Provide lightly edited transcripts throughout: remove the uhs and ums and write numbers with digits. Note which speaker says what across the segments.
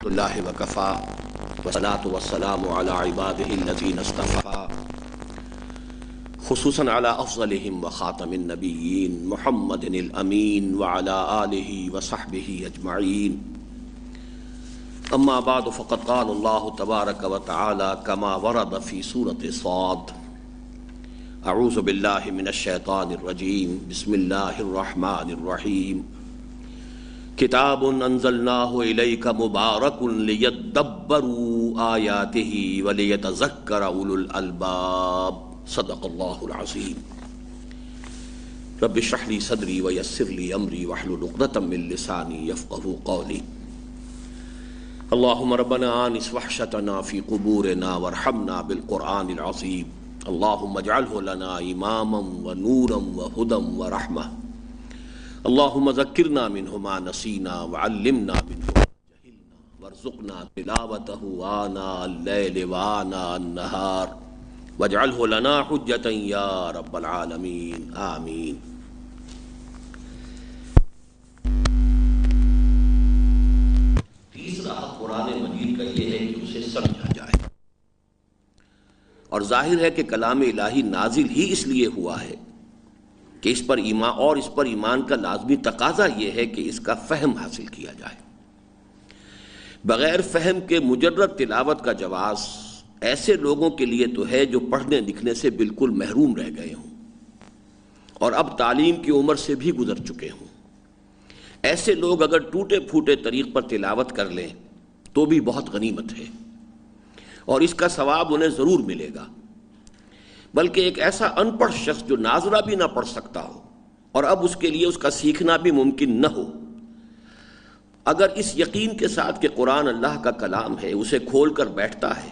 Speaker 1: اللہ وکفا والصلاة والسلام علی عباده الذین اصطفى خصوصاً علی افضلهم وخاتم النبیین محمد الامین وعلی آلہ وصحبہ اجمعین. اما بعد فقد قال اللہ تبارک وتعالی کما ورد فی سورۃ صاد اعوذ باللہ من الشیطان الرجیم بسم اللہ الرحمن الرحیم کتاب انزلناہ الیک مبارک لیدبروا آیاتہ ولیتذکر اولو الالباب. صدق اللہ العظیم. رب اشرح لی صدری ویسر لی امری واحلل عقدۃ من لسانی یفقہوا قولی. اللہم ربنا آنس وحشتنا فی قبورنا وارحمنا بالقرآن العظیم. اللہم اجعلہ لنا اماما ونورا وہدى ورحمہ. اللہم ذکرنا منہ ما نسینا وعلمنا منہ ما جہلنا وارزقنا تلاوتہ آناء اللیل وآناء النہار واجعلہ لنا حجتا یا رب العالمین آمین. تیسرا حق قرآن مجید کا یہ ہے کہ اسے سمجھا جائے، اور ظاہر ہے کہ کلام الہی نازل ہی اس لیے ہوا ہے کہ اس پر ایمان کا لازمی تقاضا یہ ہے کہ اس کا فہم حاصل کیا جائے. بغیر فہم کے مجرد تلاوت کا جواز ایسے لوگوں کے لیے تو ہے جو پڑھنے لکھنے سے بالکل محروم رہ گئے ہوں اور اب تعلیم کی عمر سے بھی گزر چکے ہوں. ایسے لوگ اگر ٹوٹے پھوٹے طریق پر تلاوت کر لیں تو بھی بہت غنیمت ہے اور اس کا ثواب انہیں ضرور ملے گا. بلکہ ایک ایسا ان پڑھ شخص جو ناظرہ بھی نہ پڑھ سکتا ہو اور اب اس کے لیے اس کا سیکھنا بھی ممکن نہ ہو، اگر اس یقین کے ساتھ کہ قرآن اللہ کا کلام ہے اسے کھول کر بیٹھتا ہے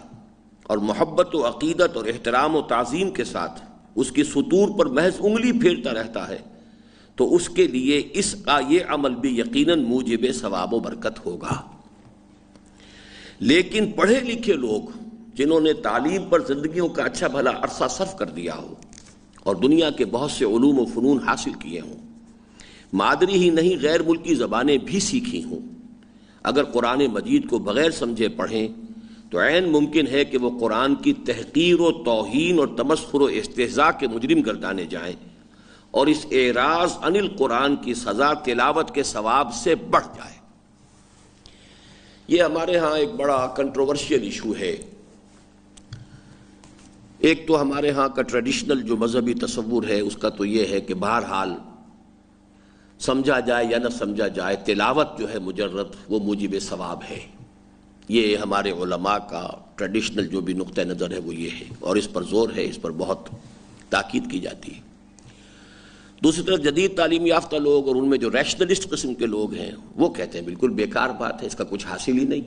Speaker 1: اور محبت و عقیدت اور احترام و تعظیم کے ساتھ اس کی سطور پر محض انگلی پھیرتا رہتا ہے تو اس کے لیے اس کا یہ عمل بھی یقیناً موجب ثواب و برکت ہوگا. لیکن پڑھے لکھے لوگ جنہوں نے تعلیم پر زندگیوں کا اچھا بھلا عرصہ صرف کر دیا ہو اور دنیا کے بہت سے علوم و فنون حاصل کیے ہوں، مادری ہی نہیں غیر ملکی زبانیں بھی سیکھی ہوں، اگر قرآن مجید کو بغیر سمجھے پڑھیں تو عین ممکن ہے کہ وہ قرآن کی تحقیر و توہین اور تمسخر و استہزاء کے مجرم گردانے جائیں اور اس اعراض عن القرآن کی سزا تلاوت کے ثواب سے بڑھ جائے. یہ ہمارے ہاں ایک بڑا کنٹروورشیل ایشو ہے. ایک تو ہمارے ہاں کا ٹریڈیشنل جو مذہبی تصور ہے اس کا تو یہ ہے کہ بہرحال سمجھا جائے یا نہ سمجھا جائے تلاوت جو ہے مجرد وہ موجب ثواب ہے. یہ ہمارے علماء کا ٹریڈیشنل جو بھی نقطہ نظر ہے وہ یہ ہے اور اس پر زور ہے، اس پر بہت تاکید کی جاتی ہے. دوسری طرف جدید تعلیم یافتہ لوگ اور ان میں جو ریشنلسٹ قسم کے لوگ ہیں وہ کہتے ہیں بالکل بیکار بات ہے، اس کا کچھ حاصل ہی نہیں.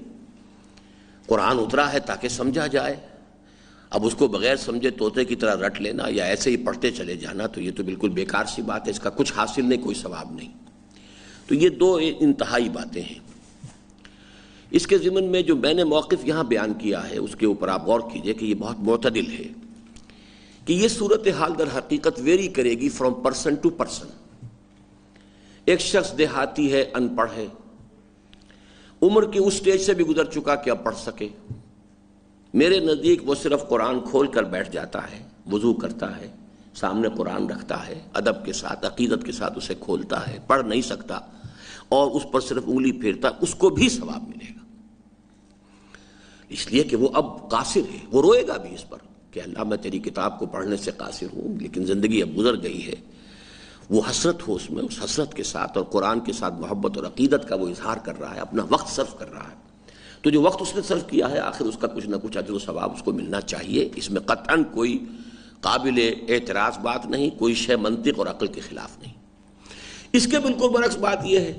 Speaker 1: قرآن اترا ہے تاکہ سمجھا جائے، اب اس کو بغیر سمجھے طوطے کی طرح رٹ لینا یا ایسے ہی پڑھتے چلے جانا تو یہ تو بالکل بیکار سی بات ہے، اس کا کچھ حاصل نہیں، کوئی ثواب نہیں. تو یہ دو انتہائی باتیں ہیں. اس کے ضمن میں جو میں نے موقف یہاں بیان کیا ہے اس کے اوپر آپ غور کیجئے کہ یہ بہت معتدل ہے کہ یہ صورتحال در حقیقت ویری کرے گی فرام پرسن ٹو پرسن. ایک شخص دیہاتی ہے، ان پڑھ ہے، عمر کی اس سٹیج سے بھی گزر چکا کہ اب پڑھ سکے. میرے نزدیک وہ صرف قرآن کھول کر بیٹھ جاتا ہے، وضو کرتا ہے، سامنے قرآن رکھتا ہے، ادب کے ساتھ عقیدت کے ساتھ اسے کھولتا ہے، پڑھ نہیں سکتا اور اس پر صرف انگلی پھیرتا، اس کو بھی ثواب ملے گا. اس لیے کہ وہ اب قاصر ہے، وہ روئے گا بھی اس پر کہ اللہ میں تیری کتاب کو پڑھنے سے قاصر ہوں لیکن زندگی اب گزر گئی ہے. وہ حسرت ہو اس میں، اس حسرت کے ساتھ اور قرآن کے ساتھ محبت اور عقیدت کا وہ اظہار کر رہا ہے، اپنا وقت صرف کر رہا ہے. تو جو وقت اس نے صرف کیا ہے آخر اس کا کچھ نہ کچھ اجر و ثواب اس کو ملنا چاہیے. اس میں قطعاً کوئی قابل اعتراض بات نہیں، کوئی شے منطق اور عقل کے خلاف نہیں. اس کے بالکل برعکس بات یہ ہے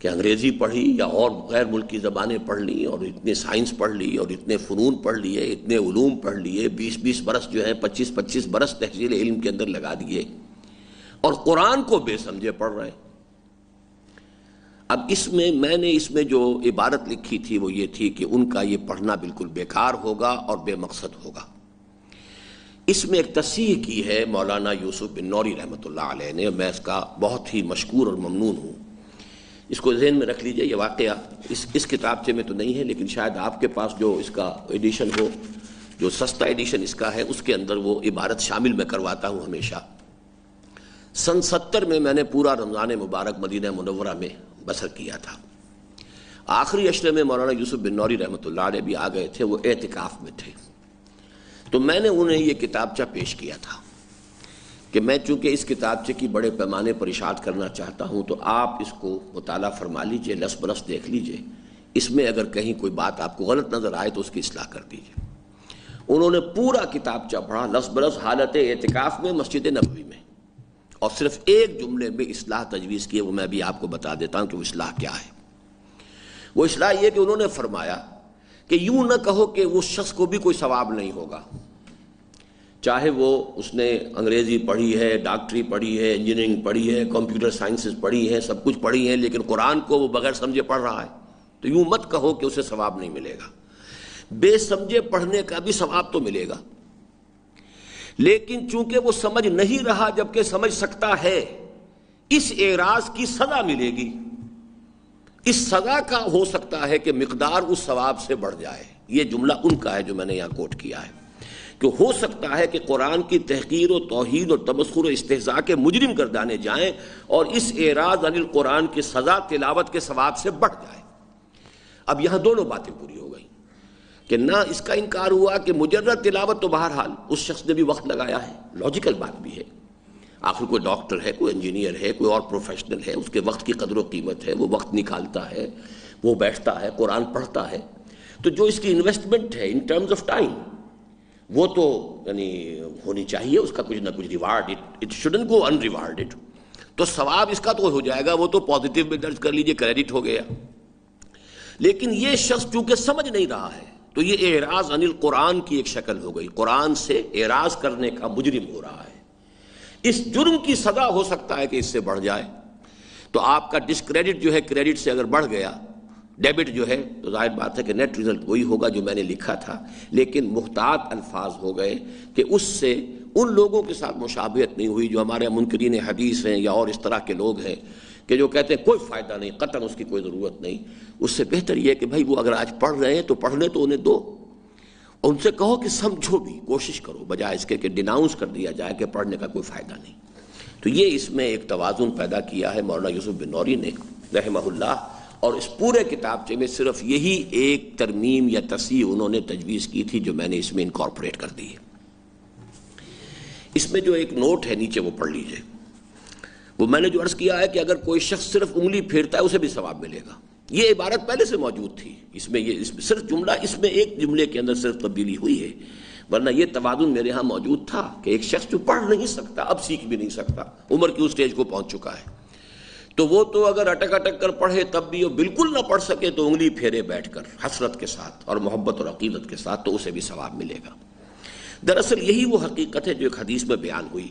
Speaker 1: کہ انگریزی پڑھی یا اور غیر ملکی زبانیں پڑھ لی اور اتنے سائنس پڑھ لی اور اتنے فنون پڑھ لیے، اتنے علوم پڑھ لیے، 20 برس جو ہے 25 برس تحصیل علم کے اندر لگا دیے اور قرآن کو بے سمجھے پڑھ رہے ہیں. اب میں نے اس میں جو عبارت لکھی تھی وہ یہ تھی کہ ان کا یہ پڑھنا بالکل بیکار ہوگا اور بے مقصد ہوگا. اس میں ایک تصحیح کی ہے مولانا یوسف بن نوری رحمۃ اللہ علیہ نے، میں اس کا بہت ہی مشکور اور ممنون ہوں. اس کو ذہن میں رکھ لیجئے. یہ واقعہ اس کتابچے میں تو نہیں ہے، لیکن شاید آپ کے پاس جو اس کا ایڈیشن ہو، جو سستا ایڈیشن اس کا ہے، اس کے اندر وہ عبارت شامل میں کرواتا ہوں ہمیشہ. سن 70 میں نے پورا رمضان مبارک مدینہ منورہ میں بسر کیا تھا. آخری عشرے میں مولانا یوسف بن نوری رحمۃ اللہ علیہ بھی آ گئے تھے، وہ اعتکاف میں تھے. تو میں نے انہیں یہ کتابچہ پیش کیا تھا کہ میں چونکہ اس کتابچے کی بڑے پیمانے پر اشاعت کرنا چاہتا ہوں، تو آپ اس کو مطالعہ فرما لیجئے، لس برس دیکھ لیجئے. اس میں اگر کہیں کوئی بات آپ کو غلط نظر آئے تو اس کی اصلاح کر دیجئے. انہوں نے پورا کتابچہ پڑھا لس برس حالت اعتکاف میں مسجد نبوی میں، اور صرف ایک جملے میں اصلاح تجویز کی ہے. وہ میں بھی آپ کو بتا دیتا ہوں کہ وہ اصلاح کیا ہے. وہ اصلاح یہ کہ انہوں نے فرمایا کہ یوں نہ کہو کہ اس شخص کو بھی کوئی ثواب نہیں ہوگا، چاہے وہ اس نے انگریزی پڑھی ہے، ڈاکٹری پڑھی ہے، انجینئرنگ پڑھی ہے، کمپیوٹر سائنسز پڑھی ہے، سب کچھ پڑھی ہے، لیکن قرآن کو وہ بغیر سمجھے پڑھ رہا ہے. تو یوں مت کہو کہ اسے ثواب نہیں ملے گا. بے سمجھے پڑھنے کا بھی ثواب تو ملے گا، لیکن چونکہ وہ سمجھ نہیں رہا جبکہ سمجھ سکتا ہے، اس اعراض کی سزا ملے گی. اس سزا کا ہو سکتا ہے کہ مقدار اس ثواب سے بڑھ جائے. یہ جملہ ان کا ہے جو میں نے یہاں کوٹ کیا ہے، کہ ہو سکتا ہے کہ قرآن کی تحقیر و توہین اور تمسخر و استہزاء کے مجرم گردانے جائیں، اور اس اعراض عن القرآن کی سزا تلاوت کے ثواب سے بڑھ جائے. اب یہاں دونوں باتیں پوری ہو گئیں کہ نہ اس کا انکار ہوا کہ مجرد تلاوت تو بہرحال اس شخص نے بھی وقت لگایا ہے، لاجیکل بات بھی ہے. آخر کوئی ڈاکٹر ہے، کوئی انجینئر ہے، کوئی اور پروفیشنل ہے، اس کے وقت کی قدر و قیمت ہے، وہ وقت نکالتا ہے، وہ بیٹھتا ہے، قرآن پڑھتا ہے. تو جو اس کی انویسٹمنٹ ہے ان ٹرمز آف ٹائم، وہ تو یعنی ہونی چاہیے اس کا کچھ نہ کچھ reward. It shouldn't go in rewarded. تو ثواب اس کا تو ہو جائے گا، وہ تو پازیٹیو میں درج کر لیجئے، کریڈٹ ہو گیا. لیکن یہ شخص چونکہ سمجھ نہیں رہا ہے، تو یہ اعراض عن القرآن کی ایک شکل ہو گئی. قرآن سے اعراض کرنے کا مجرم ہو رہا ہے. اس جرم کی سزا ہو سکتا ہے کہ اس سے بڑھ جائے. تو آپ کا ڈسکریڈٹ جو ہے کریڈٹ سے اگر بڑھ گیا، ڈیبٹ جو ہے، تو ظاہر بات ہے کہ نیٹ رزلٹ وہی ہوگا جو میں نے لکھا تھا. لیکن محتاط الفاظ ہو گئے کہ اس سے ان لوگوں کے ساتھ مشابہت نہیں ہوئی جو ہمارے منکرین حدیث ہیں یا اور اس طرح کے لوگ ہیں کہ جو کہتے ہیں کوئی فائدہ نہیں، قطعاً اس کی کوئی ضرورت نہیں. اس سے بہتر یہ کہ بھائی وہ اگر آج پڑھ رہے ہیں تو پڑھنے تو انہیں دو، اور ان سے کہو کہ سمجھو بھی، کوشش کرو، بجائے اس کے کہ ڈیناؤنس کر دیا جائے کہ پڑھنے کا کوئی فائدہ نہیں. تو یہ اس میں ایک توازن پیدا کیا ہے مولانا یوسف بن نوری نے رحمہ اللہ. اور اس پورے کتابچے میں صرف یہی ایک ترمیم یا تصحیح انہوں نے تجویز کی تھی جو میں نے اس میں انکارپوریٹ کر دی ہے. اس میں جو ایک نوٹ ہے نیچے وہ پڑھ لیجئے. وہ میں نے جو عرض کیا ہے کہ اگر کوئی شخص صرف انگلی پھیرتا ہے اسے بھی ثواب ملے گا. یہ عبارت پہلے سے موجود تھی اس میں صرف جملہ، اس میں ایک جملے کے اندر صرف تبدیلی ہوئی ہے، ورنہ یہ توازن میرے ہاں موجود تھا کہ ایک شخص جو پڑھ نہیں سکتا، اب سیکھ بھی نہیں سکتا، عمر کی اس سٹیج کو پہنچ چکا ہے، تو وہ تو اگر اٹک اٹک کر پڑھے تب بھی وہ بالکل نہ پڑھ سکے تو انگلی پھیرے بیٹھ کر حسرت کے ساتھ اور محبت اور عقیدت کے ساتھ، تو اسے بھی ثواب ملے گا. دراصل یہی وہ حقیقت ہے جو ایک حدیث میں بیان ہوئی،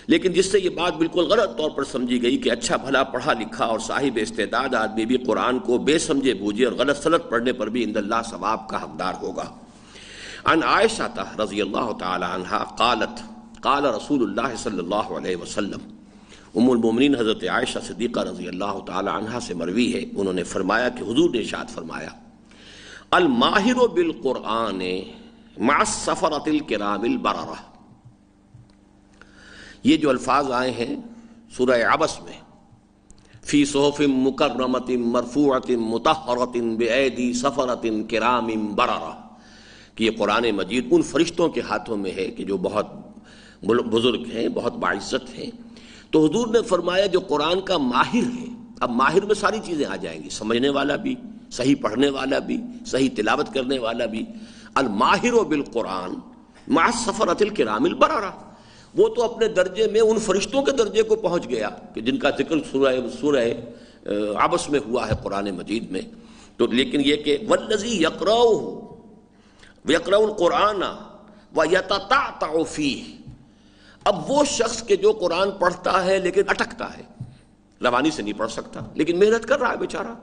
Speaker 1: لیکن جس سے یہ بات بالکل غلط طور پر سمجھی گئی کہ اچھا بھلا پڑھا لکھا اور صاحب استعداد آدمی بھی قرآن کو بے سمجھے بوجھے اور غلط سلط پڑھنے پر بھی عند اللہ ثواب کا حقدار ہوگا. عن عائشہ رضی اللہ تعالی عنہا قالت قال رسول اللہ صلی اللہ علیہ وسلم. ام المومنین حضرت عائشہ صدیقہ رضی اللہ تعالی عنہا سے مروی ہے، انہوں نے فرمایا کہ حضور نے ارشاد فرمایا الماہر بالقرآن مع السفرۃ الکرام البررہ. یہ جو الفاظ آئے ہیں سورہ عبس میں، فی صحف مکرمۃ مرفوعۃ مطہرۃ بایدی سفرۃ کرام بررہ، کہ یہ قرآن مجید ان فرشتوں کے ہاتھوں میں ہے کہ جو بہت بزرگ ہیں، بہت باعزت ہیں. تو حضور نے فرمایا جو قرآن کا ماہر ہے، اب ماہر میں ساری چیزیں آ جائیں گی، سمجھنے والا بھی، صحیح پڑھنے والا بھی، صحیح تلاوت کرنے والا بھی. الماہر بالقرآن مع السفرۃ الکرام البررہ، وہ تو اپنے درجے میں ان فرشتوں کے درجے کو پہنچ گیا کہ جن کا ذکر سورہ عبس میں ہوا ہے قرآن مجید میں. تو لیکن یہ کہ والذی یقرأ القرآن ویتتعتع فیہ، اب وہ شخص کے جو قرآن پڑھتا ہے لیکن اٹکتا ہے، روانی سے نہیں پڑھ سکتا لیکن محنت کر رہا ہے بیچارہ،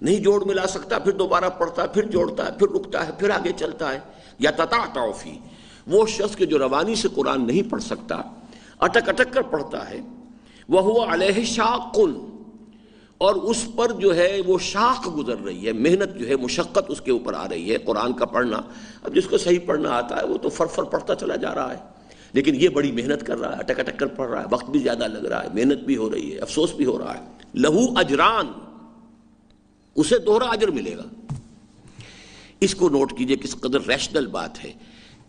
Speaker 1: نہیں جوڑ ملا سکتا، پھر دوبارہ پڑھتا ہے، پھر جوڑتا ہے، پھر رکتا ہے، پھر آگے چلتا ہے. یتتعتع فیہ، وہ شخص کے جو روانی سے قرآن نہیں پڑھ سکتا، اٹک اٹک کر پڑھتا ہے. وَهُوَ عَلَيْهِ شَاقٌ، اور اس پر جو ہے وہ شاق گزر رہی ہے، محنت جو ہے، مشقت اس کے اوپر آ رہی ہے قرآن کا پڑھنا۔ اب جس کو صحیح پڑھنا آتا ہے وہ تو فر پڑھتا چلا جا رہا ہے، لیکن یہ بڑی محنت کر رہا ہے، اٹک اٹک کر پڑھ رہا ہے، وقت بھی زیادہ لگ رہا ہے، محنت بھی ہو رہی ہے، افسوس بھی ہو رہا ہے۔ لہو اجران، اسے دوہرا اجر ملے گا۔ اس کو نوٹ کیجئے کس قدر ریشنل بات ہے۔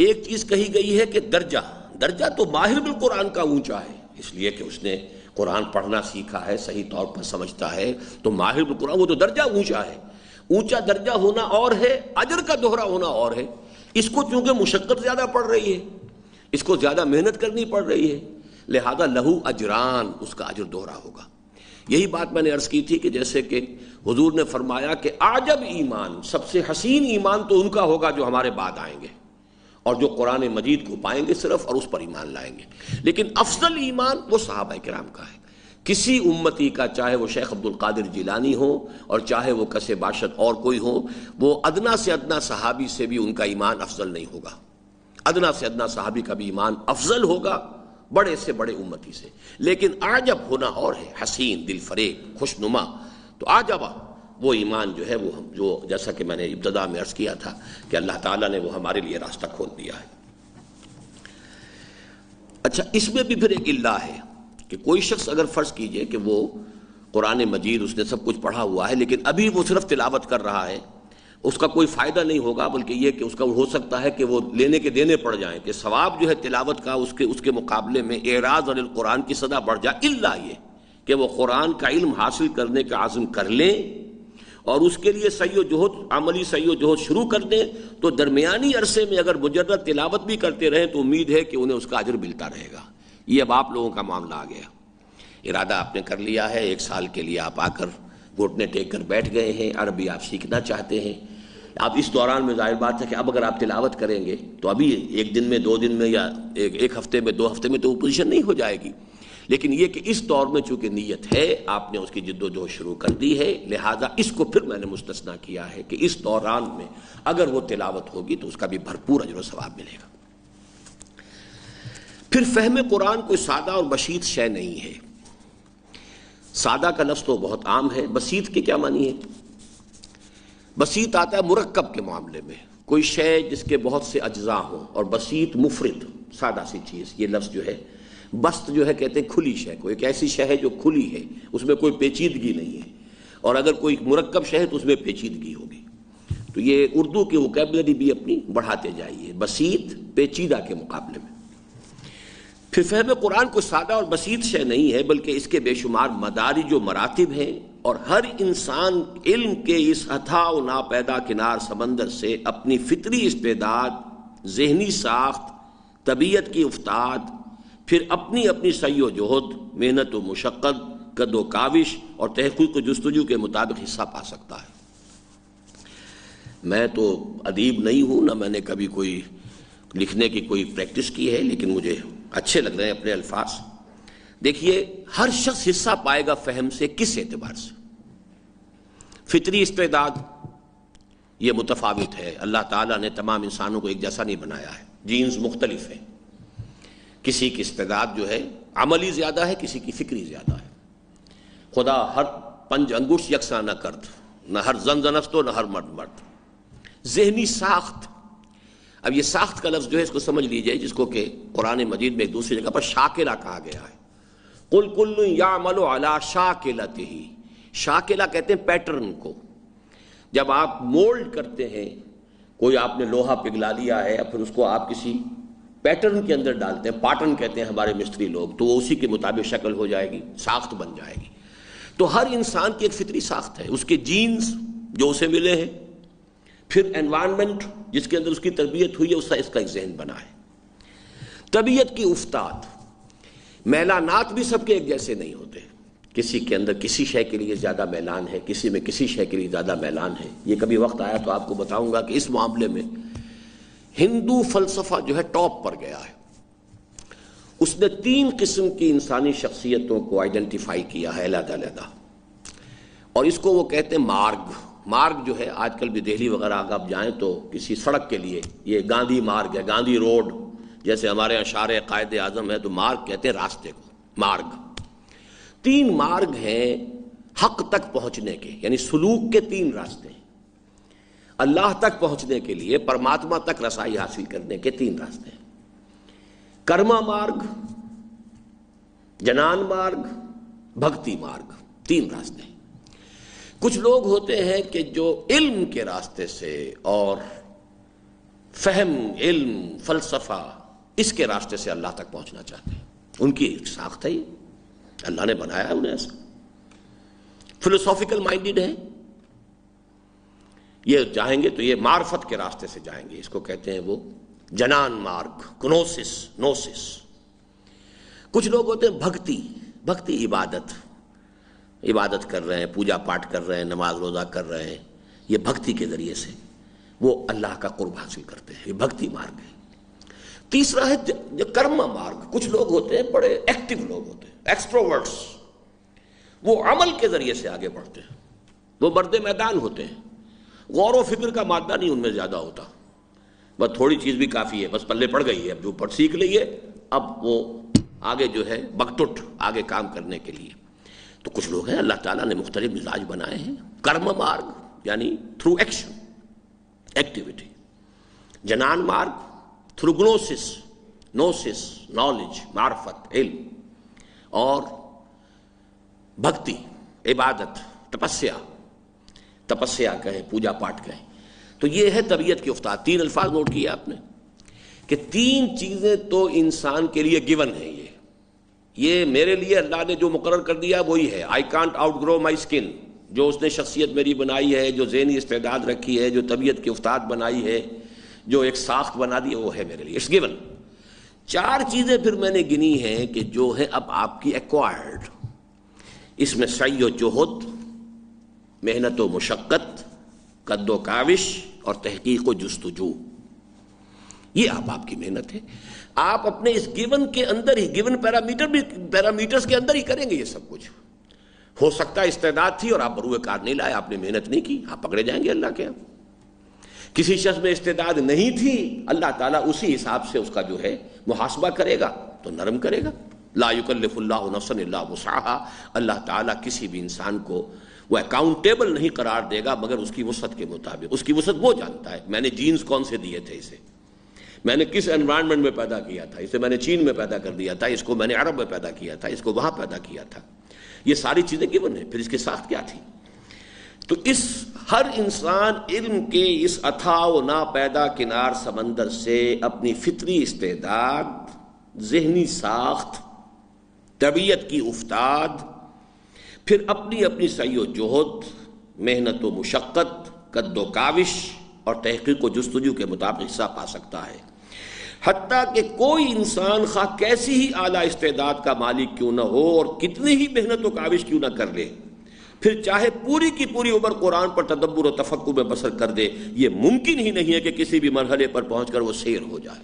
Speaker 1: ایک چیز کہی گئی ہے کہ درجہ تو ماہر بالقرآن کا اونچا ہے، اس لیے کہ اس نے قرآن پڑھنا سیکھا ہے، صحیح طور پر سمجھتا ہے، تو ماہر بالقرآن وہ تو درجہ اونچا ہے۔ اونچا درجہ ہونا اور ہے، اجر کا دوہرا ہونا اور ہے۔ اس کو چونکہ مشقت زیادہ پڑ رہی ہے، اس کو زیادہ محنت کرنی پڑ رہی ہے، لہذا لہو اجران، اس کا اجر دوہرا ہوگا۔ یہی بات میں نے عرض کی تھی کہ جیسے کہ حضور نے فرمایا کہ عجب ایمان، سب سے حسین ایمان تو ان کا ہوگا جو ہمارے بعد آئیں گے اور جو قرآن مجید کو پائیں گے صرف اور اس پر ایمان لائیں گے، لیکن افضل ایمان وہ صحابہ کرام کا ہے۔ کسی امتی کا، چاہے وہ شیخ عبد القادر جیلانی ہو اور چاہے وہ کس باشد اور کوئی ہو، وہ ادنا سے ادنا صحابی سے بھی ان کا ایمان افضل نہیں ہوگا۔ ادنا سے ادنا صحابی کا بھی ایمان افضل ہوگا بڑے سے بڑے امتی سے، لیکن عجب ہونا اور ہے، حسین، دل فریب، خوشنما۔ تو عجب وہ ایمان جو ہے، وہ جو جیسا کہ میں نے ابتدا میں عرض کیا تھا کہ اللہ تعالیٰ نے وہ ہمارے لیے راستہ کھول دیا ہے۔ اچھا، اس میں بھی پھر ایک اللہ ہے کہ کوئی شخص اگر فرض کیجئے کہ وہ قرآن مجید اس نے سب کچھ پڑھا ہوا ہے، لیکن ابھی وہ صرف تلاوت کر رہا ہے، اس کا کوئی فائدہ نہیں ہوگا، بلکہ یہ کہ اس کا ہو سکتا ہے کہ وہ لینے کے دینے پڑ جائیں، کہ ثواب جو ہے تلاوت کا اس کے مقابلے میں اعراض عن القرآن کی سزا بڑھ جائے، الا یہ کہ وہ قرآن کا علم حاصل کرنے کا عزم کر لیں اور اس کے لیے سعی و جہد، عملی سعی و جہد شروع کر دیں، تو درمیانی عرصے میں اگر مجرد تلاوت بھی کرتے رہیں تو امید ہے کہ انہیں اس کا اجر ملتا رہے گا۔ یہ اب آپ لوگوں کا معاملہ آ گیا، ارادہ آپ نے کر لیا ہے، 1 سال کے لیے آپ آ کر گھٹنے ٹیک کر بیٹھ گئے ہیں، عربی آپ سیکھنا چاہتے ہیں۔ اب اس دوران میں ظاہر بات ہے کہ اب اگر آپ تلاوت کریں گے تو ابھی 1 دن میں 2 دن میں یا 1 ہفتے میں 2 ہفتے میں تو پوزیشن نہیں ہو جائے گی، لیکن یہ کہ اس دور میں چونکہ نیت ہے، آپ نے اس کی جد و جہد شروع کر دی ہے، لہٰذا اس کو پھر میں نے مستثنیٰ کیا ہے کہ اس دوران میں اگر وہ تلاوت ہوگی تو اس کا بھی بھرپور اجر و ثواب ملے گا۔ پھر فہم قرآن کوئی سادہ اور بسیط شے نہیں ہے۔ سادہ کا لفظ تو بہت عام ہے، بسیط کے کیا معنی ہے؟ بسیط آتا ہے مرکب کے معاملے میں، کوئی شے جس کے بہت سے اجزاء ہوں، اور بسیط مفرد، سادہ سی چیز۔ یہ لفظ جو ہے بسط جو ہے کہتے ہیں کھلی شے کو، ایک ایسی شے ہے جو کھلی ہے، اس میں کوئی پیچیدگی نہیں ہے، اور اگر کوئی مرکب شے ہے تو اس میں پیچیدگی ہوگی۔ تو یہ اردو کی ووکیبلری بھی اپنی بڑھاتے جائیے، بسیط پیچیدہ کے مقابلے میں۔ پھر فہم قرآن کو سادہ اور بسیط شے نہیں ہے، بلکہ اس کے بے شمار مدارج و مراتب ہیں، اور ہر انسان علم کے اس اتھاہ و ناپیدا کنار سمندر سے اپنی فطری استعداد، ذہنی ساخت، طبیعت کی افتاد، پھر اپنی اپنی سعی و جہد، محنت و مشقت، قد و کاوش اور تحقیق و جستجو کے مطابق حصہ پا سکتا ہے۔ میں تو ادیب نہیں ہوں، نہ میں نے کبھی کوئی لکھنے کی کوئی پریکٹس کی ہے، لیکن مجھے اچھے لگ رہے ہیں اپنے الفاظ۔ دیکھیے، ہر شخص حصہ پائے گا فہم سے، کس اعتبار سے؟ فطری استعداد یہ متفاوت ہے، اللہ تعالیٰ نے تمام انسانوں کو ایک جیسا نہیں بنایا ہے، جینز مختلف ہیں۔ کسی کی استعداد جو ہے عملی زیادہ ہے، کسی کی فکری زیادہ ہے۔ خدا ہر 5 انگشت یکساں نہ کرد، نہ ہر زن زنست و نہ ہر مرد مرد۔ ذہنی ساخت، اب یہ ساخت کا لفظ جو ہے اس کو سمجھ لیجئے، جس کو کہ قرآن مجید میں ایک دوسری جگہ پر شاکلہ کہا گیا ہے۔ قُلْ كُلٌّ يَعْمَلُ عَلَىٰ شَاكِلَتِهِ، شاکلہ کہتے ہیں پیٹرن کو۔ جب آپ مولڈ کرتے ہیں، کوئی آپ نے لوہا پگھلا لیا ہے، پھر اس کو آپ کسی پیٹرن کے اندر ڈالتے ہیں، پاٹرن کہتے ہیں ہمارے مستری لوگ، تو وہ اسی کے مطابق شکل ہو جائے گی، ساخت بن جائے گی۔ تو ہر انسان کی ایک فطری ساخت ہے، اس کے جینز جو اسے ملے ہیں، پھر انوائرمنٹ جس کے اندر اس کی تربیت ہوئی ہے، اس کا ایک ذہن بنا ہے۔ طبیعت کی افتاد، میلانات بھی سب کے ایک جیسے نہیں ہوتے، کسی کے اندر کسی شے کے لیے زیادہ میلان ہے، کسی میں کسی شے کے لیے زیادہ میلان ہے۔ یہ کبھی وقت آیا تو آپ کو بتاؤں گا کہ اس معاملے میں ہندو فلسفہ جو ہے ٹاپ پر گیا ہے۔ اس نے 3 قسم کی انسانی شخصیتوں کو آئیڈینٹیفائی کیا ہے علیحدہ علیحدہ، اور اس کو وہ کہتے ہیں مارگ جو ہے، آج کل بھی دہلی وغیرہ اگر آپ جائیں تو کسی سڑک کے لیے یہ گاندھی مارگ ہے، گاندھی روڈ، جیسے ہمارے یہاں شارع قائد اعظم ہے تو مارگ کہتے ہیں راستے کو، مارگ۔ 3 مارگ ہیں حق تک پہنچنے کے، یعنی سلوک کے 3 راستے ہیں، اللہ تک پہنچنے کے لیے، پرماتما تک رسائی حاصل کرنے کے 3 راستے ہیں، کرما مارگ، جنان مارگ، بھکتی مارگ، 3 راستے ہیں۔ کچھ لوگ ہوتے ہیں کہ جو علم کے راستے سے اور فہم، علم، فلسفہ، اس کے راستے سے اللہ تک پہنچنا چاہتے ہیں، ان کی ایک ساخت ہے، یہ اللہ نے بنایا ہے انہیں ایسا، فلسافیکل مائنڈڈ ہے، یہ جائیں گے تو یہ معرفت کے راستے سے جائیں گے، اس کو کہتے ہیں وہ جنان مارگ، گنوسس، نوسس۔ کچھ لوگ ہوتے ہیں بھکتی، عبادت کر رہے ہیں، پوجا پاٹ کر رہے ہیں، نماز روزہ کر رہے ہیں، یہ بھکتی کے ذریعے سے وہ اللہ کا قرب حاصل کرتے ہیں، یہ بھکتی مارگ ہے۔ تیسرا ہے جو کرما مارگ، کچھ لوگ ہوتے ہیں بڑے ایکٹیو لوگ ہوتے ہیں، ایکسٹروورٹس، وہ عمل کے ذریعے سے آگے بڑھتے ہیں، وہ مرد میدان ہوتے ہیں، غور و فکر کا مادہ نہیں ان میں زیادہ ہوتا، بس تھوڑی چیز بھی کافی ہے، بس پلے پڑ گئی ہے، اب جو اوپر سیکھ لئیے، اب وہ آگے جو ہے بکٹٹ آگے کام کرنے کے لیے۔ تو کچھ لوگ ہیں اللہ تعالیٰ نے مختلف مزاج بنائے ہیں، کرم مارگ یعنی تھرو ایکشن، ایکٹیویٹی، جنان مارگ تھرو گنوسس، نوسس، نالج، معرفت، علم، اور بھکتی، عبادت، تپسیا کہیں، پوجا پاٹ کہیں۔ تو یہ ہے طبیعت کی افتاد۔ 3 الفاظ نوٹ کیے آپ نے کہ 3 چیزیں تو انسان کے لیے گیون ہیں، یہ میرے لیے اللہ نے جو مقرر کر دیا وہی ہے۔ I can't outgrow my skin, جو اس نے شخصیت میری بنائی ہے، جو ذہنی استعداد رکھی ہے، جو طبیعت کی افتاد بنائی ہے، جو ایک ساخت بنا دی ہے، وہ ہے میرے لیے، اٹس گیون۔ 4 چیزیں پھر میں نے گنی ہیں کہ جو ہے اب آپ کی ایکوائرڈ، اس میں سعی و جہد، محنت و مشقت، قد و کاوش اور تحقیق و جستجو، یہ آپ کی محنت ہے۔ آپ اپنے اس گیون کے اندر ہی، گیون پیرامیٹرز کے اندر ہی کریں گے یہ سب کچھ۔ ہو سکتا ہے استعداد تھی اور آپ بروئے کار نہیں لائے، آپ نے محنت نہیں کی، آپ پکڑے جائیں گے اللہ کے ہاں۔ کسی شخص میں استعداد نہیں تھی، اللہ تعالیٰ اسی حساب سے اس کا جو ہے محاسبہ کرے گا تو نرم کرے گا۔ لا یکلف اللہ نفسا الا وسعها، اللہ تعالیٰ کسی بھی انسان کو وہ اکاؤنٹیبل نہیں قرار دے گا مگر اس کی وسعت کے مطابق۔ اس کی وسعت وہ جانتا ہے، میں نے جینز کون سے دیے تھے اسے، میں نے کس انوائرمنٹ میں پیدا کیا تھا اسے، میں نے چین میں پیدا کر دیا تھا اس کو، میں نے عرب میں پیدا کیا تھا اس کو، وہاں پیدا کیا تھا، یہ ساری چیزیں گیون ہیں۔ پھر اس کی ساخت کیا تھی؟ تو اس ہر انسان علم کے اس اتھاہ و ناپیدا کنار سمندر سے اپنی فطری استعداد، ذہنی ساخت، طبیعت کی افتاد، پھر اپنی اپنی سعی و جہد، محنت و مشقت، قد و کاوش اور تحقیق و جستجو کے مطابق حصہ پا سکتا ہے۔ حتیٰ کہ کوئی انسان خواہ کیسی ہی اعلیٰ استعداد کا مالک کیوں نہ ہو اور کتنی ہی محنت و کاوش کیوں نہ کر لے، پھر چاہے پوری کی پوری عمر قرآن پر تدبر و تفکر میں بسر کر دے، یہ ممکن ہی نہیں ہے کہ کسی بھی مرحلے پر پہنچ کر وہ سیر ہو جائے۔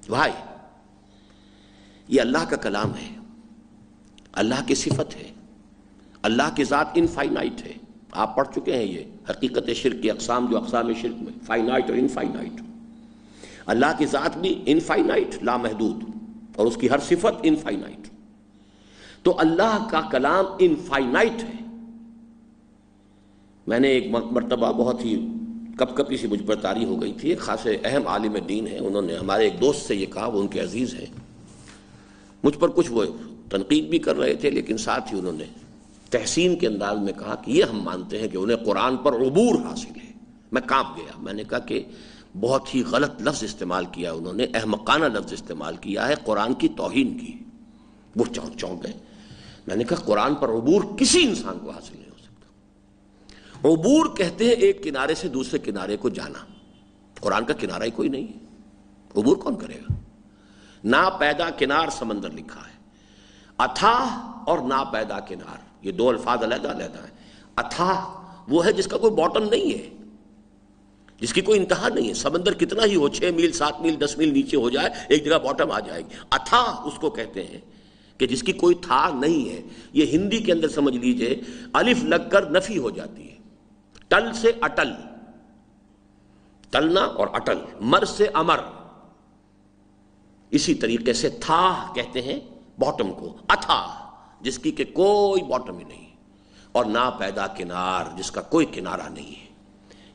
Speaker 1: بھائی، یہ اللہ کا کلام ہے، اللہ کی صفت ہے، اللہ کی ذات انفائنائٹ ہے۔ آپ پڑھ چکے ہیں یہ حقیقت شرک کی اقسام، جو اقسام شرک میں فائنائٹ اور انفائنائٹ۔ اللہ کی ذات بھی انفائنائٹ، لامحدود، اور اس کی ہر صفت انفائنائٹ۔ تو اللہ کا کلام انفائنائٹ ہے۔ میں نے ایک مرتبہ بہت ہی کپکپی سی مجھ پر طاری ہو گئی تھی، ایک خاص اہم عالم دین ہیں، انہوں نے ہمارے ایک دوست سے یہ کہا، وہ ان کے عزیز ہیں، مجھ پر کچھ وہ تنقید بھی کر رہے تھے، لیکن ساتھ ہی انہوں نے تحسین کے انداز میں کہا کہ یہ ہم مانتے ہیں کہ انہیں قرآن پر عبور حاصل ہے۔ میں کانپ گیا، میں نے کہا کہ بہت ہی غلط لفظ استعمال کیا انہوں نے، احمقانہ لفظ استعمال کیا ہے، قرآن کی توہین کی۔ وہ چونک گئے۔ میں نے کہا قرآن پر عبور کسی انسان کو حاصل نہیں ہو سکتا۔ عبور کہتے ہیں ایک کنارے سے دوسرے کنارے کو جانا، قرآن کا کنارہ ہی کوئی نہیں ہے، عبور کون کرے گا؟ ناپیدا کنار سمندر لکھا ہے، اتھاہ اور ناپیدا کنار، یہ 2 الفاظ علیحدہ علیحدہ ہیں۔ اتھاہ وہ ہے جس کا کوئی باٹم نہیں ہے، جس کی کوئی انتہا نہیں ہے، سمندر کتنا ہی ہو، 6 میل 7 میل 10 میل نیچے ہو جائے، ایک جگہ باٹم آ جائے گی۔ اتھاہ اس کو کہتے ہیں کہ جس کی کوئی تھا نہیں ہے۔ یہ ہندی کے اندر سمجھ لیجئے الف لگ کر نفی ہو جاتی ہے، ٹل سے اٹل، ٹلنا اور اٹل، مر سے امر، اسی طریقے سے تھا کہتے ہیں باٹم کو، اتھا جس کی کہ کوئی باٹم ہی نہیں، اور نا پیدا کنار جس کا کوئی کنارہ نہیں ہے۔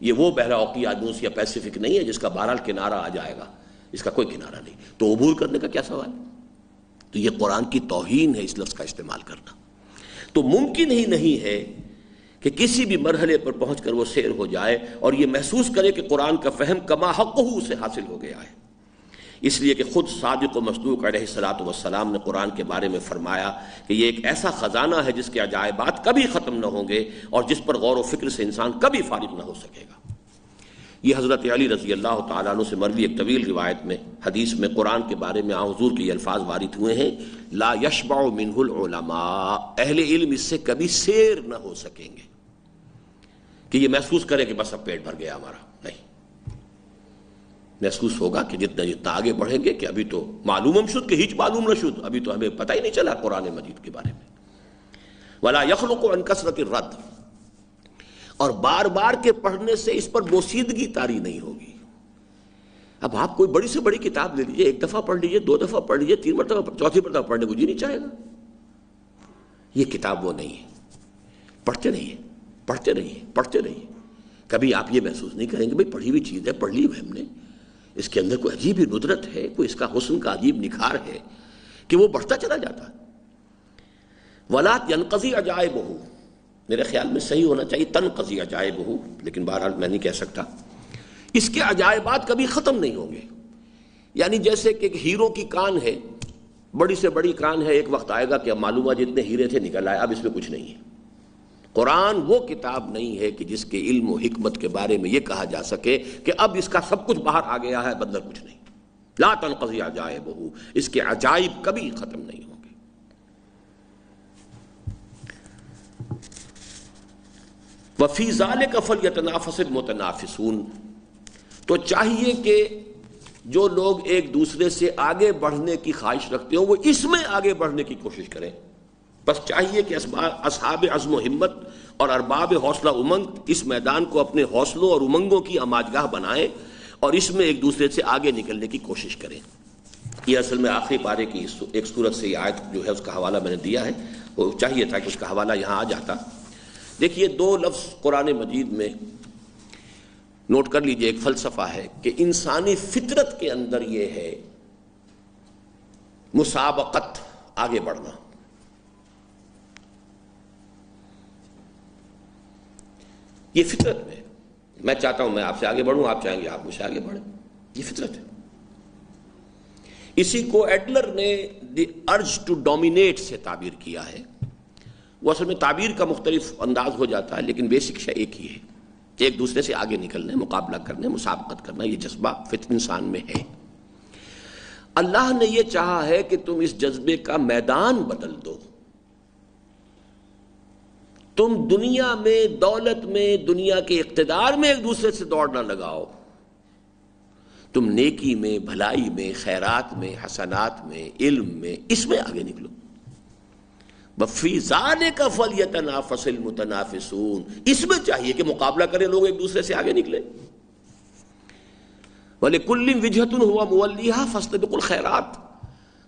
Speaker 1: یہ وہ بحر اوقیانوس یا پیسیفک نہیں ہے جس کا بہرحال کنارہ آ جائے گا، اس کا کوئی کنارہ نہیں، تو عبور کرنے کا کیا سوال؟ تو یہ قرآن کی توہین ہے اس لفظ کا استعمال کرنا۔ تو ممکن ہی نہیں ہے کہ کسی بھی مرحلے پر پہنچ کر وہ سیر ہو جائے اور یہ محسوس کرے کہ قرآن کا فہم کما حقہ اسے حاصل ہو گیا ہے۔ اس لیے کہ خود صادق و مصدوق علیہ الصلوۃ والسلام نے قرآن کے بارے میں فرمایا کہ یہ ایک ایسا خزانہ ہے جس کے عجائبات کبھی ختم نہ ہوں گے اور جس پر غور و فکر سے انسان کبھی فارغ نہ ہو سکے گا۔ یہ حضرت علی رضی اللہ تعالیٰ عنہ سے مروی ایک طویل روایت میں، حدیث میں قرآن کے بارے میں حضور کے یہ الفاظ وارد ہوئے ہیں، لا یشبع منہ العلماء، اہل علم اس سے کبھی سیر نہ ہو سکیں گے کہ یہ محسوس کرے کہ بس اب پیٹ بھر گیا ہمارا، نہیں، محسوس ہوگا کہ جتنا آگے بڑھیں گے کہ ابھی تو معلوم شد کہ ہیچ معلوم نہ شد، ابھی تو ہمیں پتہ ہی نہیں چلا قرآن مجید کے بارے میں۔ ولا یخلق عن کثرت الرد، اور بار بار کے پڑھنے سے اس پر بوسیدگی طاری نہیں ہوگی۔ اب آپ کوئی بڑی سے بڑی کتاب لے لیجیے، ایک دفعہ پڑھ لیجیے، دو دفعہ پڑھ لیجیے، تین مرتبہ، چوتھی مرتبہ پڑھنے کو جی نہیں چاہے گا۔ یہ کتاب وہ نہیں ہے، پڑھتے رہیے، پڑھتے رہیے، پڑھتے رہیے، کبھی آپ یہ محسوس نہیں کریں گے بھئی پڑھی ہوئی چیز ہے، پڑھ لی ہم نے، اس کے اندر کوئی عجیب ہی ندرت ہے، کوئی اس کا حسن کا عجیب نکھار ہے کہ وہ بڑھتا چلا جاتا ہے۔ وَلَا يَنْقَضِي عَجَائِبُهُ، میرے خیال میں صحیح ہونا چاہیے تنقضی عجائبہ، لیکن بہرحال میں نہیں کہہ سکتا، اس کے عجائبات کبھی ختم نہیں ہوں گے۔ یعنی جیسے کہ ایک ہیروں کی کان ہے، بڑی سے بڑی کان ہے، ایک وقت آئے گا کہ اب معلوم ہے جتنے ہیرے تھے نکل آئے، اب اس میں کچھ نہیں ہے۔ قرآن وہ کتاب نہیں ہے کہ جس کے علم و حکمت کے بارے میں یہ کہا جا سکے کہ اب اس کا سب کچھ باہر آ گیا ہے، اندر کچھ نہیں۔ لا تنقضی عجائبہ، اس کے عجائب کبھی ختم نہیں ہوں گے۔ وفی ذالک فلیتنافس المتنافسون، تو چاہیے کہ جو لوگ ایک دوسرے سے آگے بڑھنے کی خواہش رکھتے ہوں وہ اس میں آگے بڑھنے کی کوشش کریں۔ بس چاہیے کہ اصحاب عزم و ہمت اور ارباب حوصلہ امنگ اس میدان کو اپنے حوصلوں اور امنگوں کی اماجگاہ بنائیں اور اس میں ایک دوسرے سے آگے نکلنے کی کوشش کریں۔ یہ اصل میں آخری پارے کی ایک صورت سے یہ آیت جو ہے اس کا حوالہ میں نے دیا ہے، وہ چاہیے تھا کہ اس کا حوالہ یہاں آ جاتا۔ دیکھیے دو لفظ قرآن مجید میں نوٹ کر لیجئے، ایک فلسفہ ہے کہ انسانی فطرت کے اندر یہ ہے مسابقت، آگے بڑھنا۔ یہ فطرت میں، میں چاہتا ہوں میں آپ سے آگے بڑھوں، آپ چاہیں گے آپ مجھ سے آگے بڑھیں، یہ فطرت ہے۔ اسی کو ایڈلر نے دی ارج ٹو ڈومینیٹ سے تعبیر کیا ہے۔ وہ اصل میں تعبیر کا مختلف انداز ہو جاتا ہے، لیکن بیسک شے ایک ہی ہے کہ ایک دوسرے سے آگے نکلنے، مقابلہ کرنے، مسابقت کرنا، یہ جذبہ انسان میں ہے۔ اللہ نے یہ چاہا ہے کہ تم اس جذبے کا میدان بدل دو، تم دنیا میں، دولت میں، دنیا کے اقتدار میں ایک دوسرے سے دوڑ نہ لگاؤ، تم نیکی میں، بھلائی میں، خیرات میں، حسنات میں، علم میں، اس میں آگے نکلو۔ وَفِي ذَلِكَ فَلْيَتَنَافَسِ الْمُتَنَافِسُونَ، اس میں چاہیے کہ مقابلہ کریں لوگ ایک دوسرے سے آگے نکلیں۔ وَلِكُلٍّ وِجْهَةٌ هُوَ مُوَلِّيهَا فَاسْتَبِقُوا الْخَيْرَاتِ،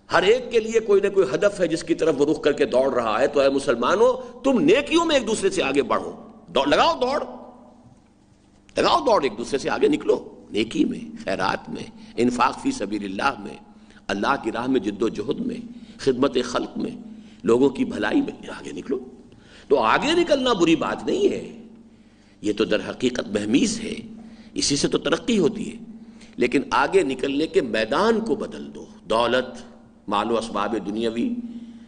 Speaker 1: ہر ایک کے لیے کوئی نہ کوئی ہدف ہے جس کی طرف وہ رخ کر کے دوڑ رہا ہے، تو اے مسلمانوں تم نیکیوں میں ایک دوسرے سے آگے بڑھو، لگاؤ دوڑ، لگاؤ دوڑ، ایک دوسرے سے آگے نکلو، نیکی میں، خیرات میں، انفاق فی سبیل اللہ میں، اللہ کی راہ میں جد و جہد میں، خدمت خلق میں، لوگوں کی بھلائی میں آگے نکلو۔ تو آگے نکلنا بری بات نہیں ہے، یہ تو در حقیقت مہمیز ہے، اسی سے تو ترقی ہوتی ہے، لیکن آگے نکلنے کے میدان کو بدل دو۔ دولت، مال و اسباب دنیاوی،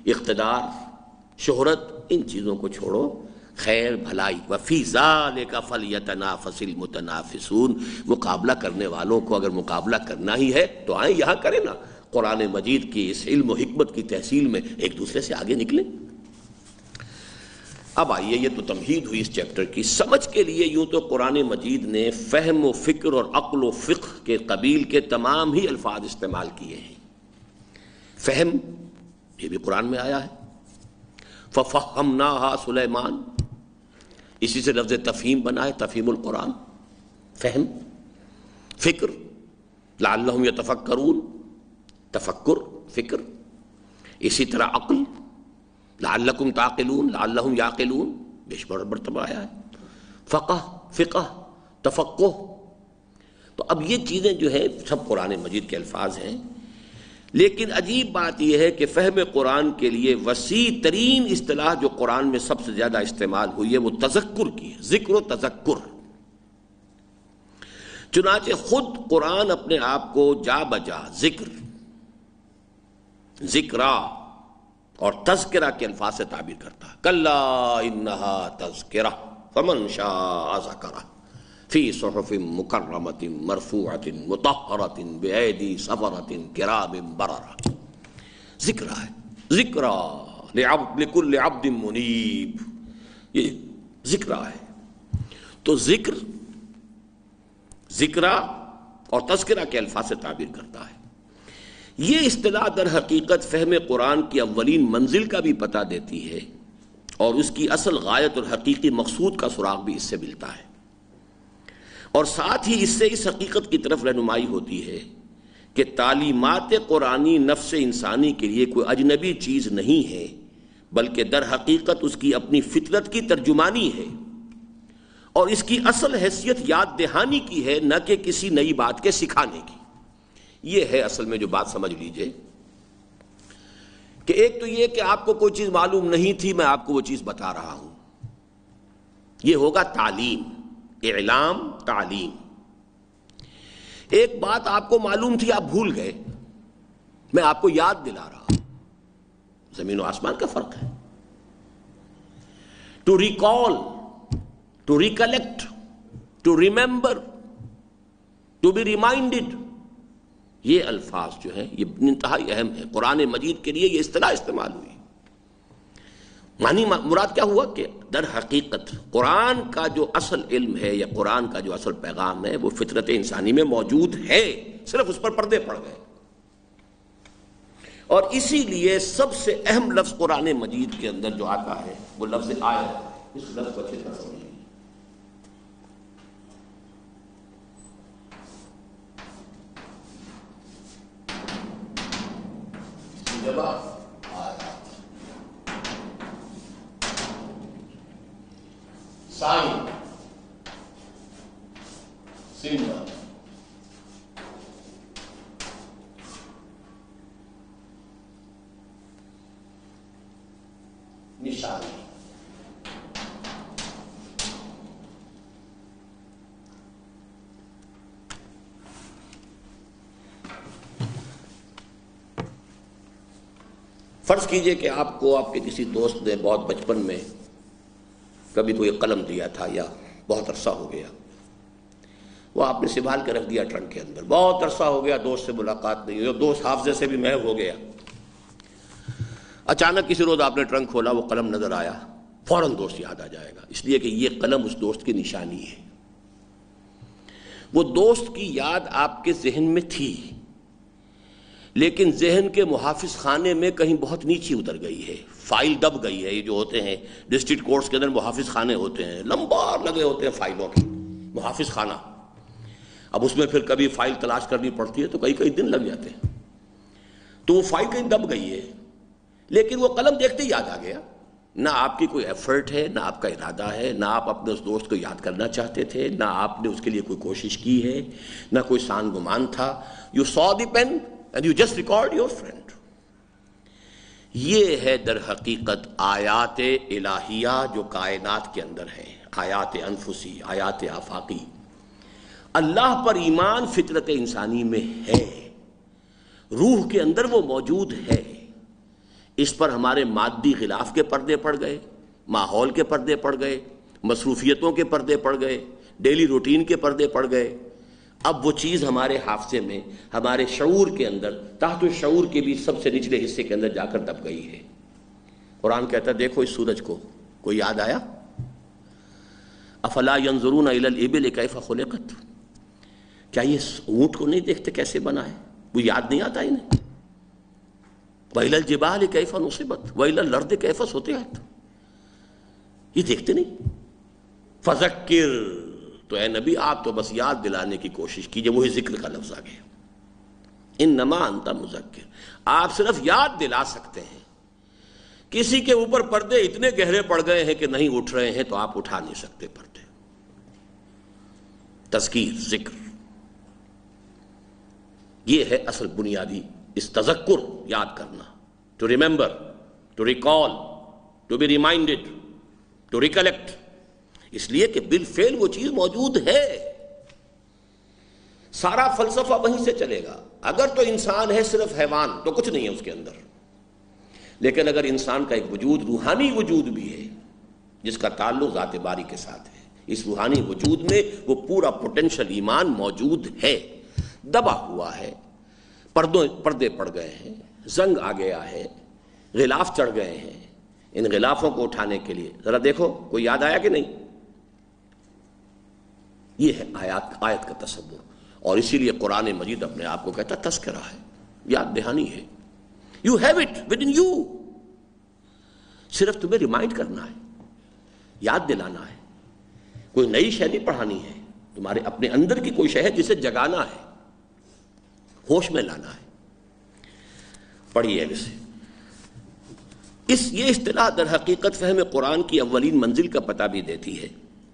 Speaker 1: اقتدار، شہرت، ان چیزوں کو چھوڑو، خیر بھلائی۔ وفی ذالک فلیتنافس المتنافسون، مقابلہ کرنے والوں کو اگر مقابلہ کرنا ہی ہے تو آئیں یہاں کریں نا، قرآن مجید کی اس علم و حکمت کی تحصیل میں ایک دوسرے سے آگے نکلیں۔ اب آئیے، یہ تو تمہید ہوئی اس چیپٹر کی۔ سمجھ کے لیے یوں تو قرآن مجید نے فہم و فکر اور عقل و فقہ کے قبیل کے تمام ہی الفاظ استعمال کیے ہیں۔ فہم، یہ بھی قرآن میں آیا ہے، فَفَهَّمْنَاهَا سلیمان، اسی سے لفظ تفہیم بنا ہے، تفہیم القرآن، فہم، فکر، لعلہم یتفکرون، تفکر، فکر، اسی طرح عقل، لعلکم تعقلون، لعلہم یعقلون، بے مرتبہ آیا ہے، فقہ، تفقہ۔ تو اب یہ چیزیں جو ہے سب قرآن مجید کے الفاظ ہیں، لیکن عجیب بات یہ ہے کہ فہم قرآن کے لیے وسیع ترین اصطلاح جو قرآن میں سب سے زیادہ استعمال ہوئی ہے وہ تذکر کی ہے، ذکر و تذکر۔ چنانچہ خود قرآن اپنے آپ کو جا بجا ذکرا اور تذکرہ کے الفاظ سے تعبیر کرتا ہے۔ کلا انہا تذکرہ فمن شاء ذکرہ فی صحف مکرمۃ مرفوعۃ مطہرۃ بایدی سفرۃ کرام بررہ۔ ذکرہ ہے، ذکرہ لکل عبد منیب، یہ ذکرہ ہے۔ تو ذکرہ اور تذکرہ کے الفاظ سے تعبیر کرتا ہے۔ یہ اصطلاح در حقیقت فہم قرآن کی اولین منزل کا بھی پتہ دیتی ہے، اور اس کی اصل غایت اور حقیقی مقصود کا سراغ بھی اس سے ملتا ہے، اور ساتھ ہی اس سے اس حقیقت کی طرف رہنمائی ہوتی ہے کہ تعلیمات قرآنی نفس انسانی کے لیے کوئی اجنبی چیز نہیں ہے، بلکہ در حقیقت اس کی اپنی فطرت کی ترجمانی ہے، اور اس کی اصل حیثیت یاد دہانی کی ہے، نہ کہ کسی نئی بات کے سکھانے کی۔ یہ ہے اصل میں جو بات، سمجھ لیجئے کہ ایک تو یہ کہ آپ کو کوئی چیز معلوم نہیں تھی، میں آپ کو وہ چیز بتا رہا ہوں، یہ ہوگا تعلیم، اعلام، تعلیم۔ ایک بات آپ کو معلوم تھی، آپ بھول گئے، میں آپ کو یاد دلا رہا ہوں، زمین و آسمان کا فرق ہے۔ To recall, to recollect, to remember, to be reminded, یہ الفاظ جو ہیں یہ انتہائی اہم ہے۔ قرآن مجید کے لیے یہ اصطلاح استعمال ہوئی، معنی مراد کیا ہوا کہ در حقیقت قرآن کا جو اصل علم ہے یا قرآن کا جو اصل پیغام ہے وہ فطرت انسانی میں موجود ہے، صرف اس پر پردے پڑ گئے۔ اور اسی لیے سب سے اہم لفظ قرآن مجید کے اندر جو آتا ہے وہ لفظ آیت ہے۔ اس لفظ کو اچھی طرح سمجھیے۔ سائن، سمبل، نشانی۔ فرض کیجئے کہ آپ کو آپ کے کسی دوست نے بہت بچپن میں کبھی کوئی قلم دیا تھا، یا بہت عرصہ ہو گیا وہ آپ نے سنبھال کے رکھ دیا ٹرنک کے اندر، بہت عرصہ ہو گیا دوست سے ملاقات نہیں ہوئی، دوست حافظے سے بھی محو ہو گیا، اچانک کسی روز آپ نے ٹرنک کھولا، وہ قلم نظر آیا، فوراً دوست یاد آ جائے گا، اس لیے کہ یہ قلم اس دوست کی نشانی ہے۔ وہ دوست کی یاد آپ کے ذہن میں تھی، لیکن ذہن کے محافظ خانے میں کہیں بہت نیچے اتر گئی ہے، فائل دب گئی ہے۔ یہ جو ہوتے ہیں ڈسٹرکٹ کورٹس کے اندر محافظ خانے ہوتے ہیں، لمبا لگے ہوتے ہیں فائلوں کے، محافظ خانہ۔ اب اس میں پھر کبھی فائل تلاش کرنی پڑتی ہے تو کئی دن لگ جاتے ہیں، تو وہ فائل کہیں دب گئی ہے، لیکن وہ قلم دیکھتے ہی یاد آ گیا۔ نہ آپ کی کوئی ایفرٹ ہے، نہ آپ کا ارادہ ہے، نہ آپ اپنے اس دوست کو یاد کرنا چاہتے تھے، نہ آپ نے اس کے لیے کوئی کوشش کی ہے، نہ کوئی سان گمان تھا۔ You saw the pen and you just recalled your friend۔ یہ ہے در حقیقت آیات الہیہ جو کائنات کے اندر ہیں، آیات انفسی، آیات آفاقی۔ اللہ پر ایمان فطرت انسانی میں ہے، روح کے اندر وہ موجود ہے، اس پر ہمارے مادی غلاف کے پردے پڑ گئے، ماحول کے پردے پڑ گئے، مصروفیتوں کے پردے پڑ گئے، ڈیلی روٹین کے پردے پڑ گئے۔ اب وہ چیز ہمارے حافظے میں، ہمارے شعور کے اندر، تحت الشعور کے بھی سب سے نچلے حصے کے اندر جا کر دب گئی ہے۔ قرآن کہتا ہے دیکھو اس سورج کو، کوئی یاد آیا؟ افلا ينظرون الى الابل کیف خلقت، کیا یہ اونٹ کو نہیں دیکھتے کیسے بنا ہے؟ وہ یاد نہیں آتا انہیں؟ وَإِلَى الْجِبَالِ كَيْفَ نُصِبَتْ وَإِلَى الْأَرْضِ كَيْفَ سُطِحَتْ، یہ دیکھتے نہیں؟ فذکر، تو اے نبی آپ تو بس یاد دلانے کی کوشش کیجئے، وہی ذکر کا لفظ آ گیا، انما انت مذکر، آپ صرف یاد دلا سکتے ہیں۔ کسی کے اوپر پردے اتنے گہرے پڑ گئے ہیں کہ نہیں اٹھ رہے ہیں تو آپ اٹھا نہیں سکتے پردے. تذکیر، ذکر، یہ ہے اصل بنیادی اس تذکر، یاد کرنا، to remember, to recall, to be reminded, to recollect. اس لیے کہ بالفعل وہ چیز موجود ہے. سارا فلسفہ وہیں سے چلے گا. اگر تو انسان ہے صرف حیوان تو کچھ نہیں ہے اس کے اندر، لیکن اگر انسان کا ایک وجود، روحانی وجود بھی ہے جس کا تعلق ذات باری کے ساتھ ہے، اس روحانی وجود میں وہ پورا پوٹینشل ایمان موجود ہے. دبا ہوا ہے، پردے پڑ گئے ہیں، زنگ آ گیا ہے، غلاف چڑھ گئے ہیں. ان غلافوں کو اٹھانے کے لیے ذرا دیکھو کوئی یاد آیا کہ نہیں؟ یہ ہے آیت کا تصور. اور اسی لیے قرآن مجید اپنے آپ کو کہتا تذکرہ ہے، یاد دہانی ہے. You have it with in you. صرف تمہیں ریمائنڈ کرنا ہے، یاد دلانا ہے. کوئی نئی شے نہیں پڑھانی ہے، تمہارے اپنے اندر کی کوئی شے ہے جسے جگانا ہے، ہوش میں لانا ہے. پڑھیے اسے. یہ اصطلاح در حقیقت فہم قرآن کی اولین منزل کا پتہ بھی دیتی ہے.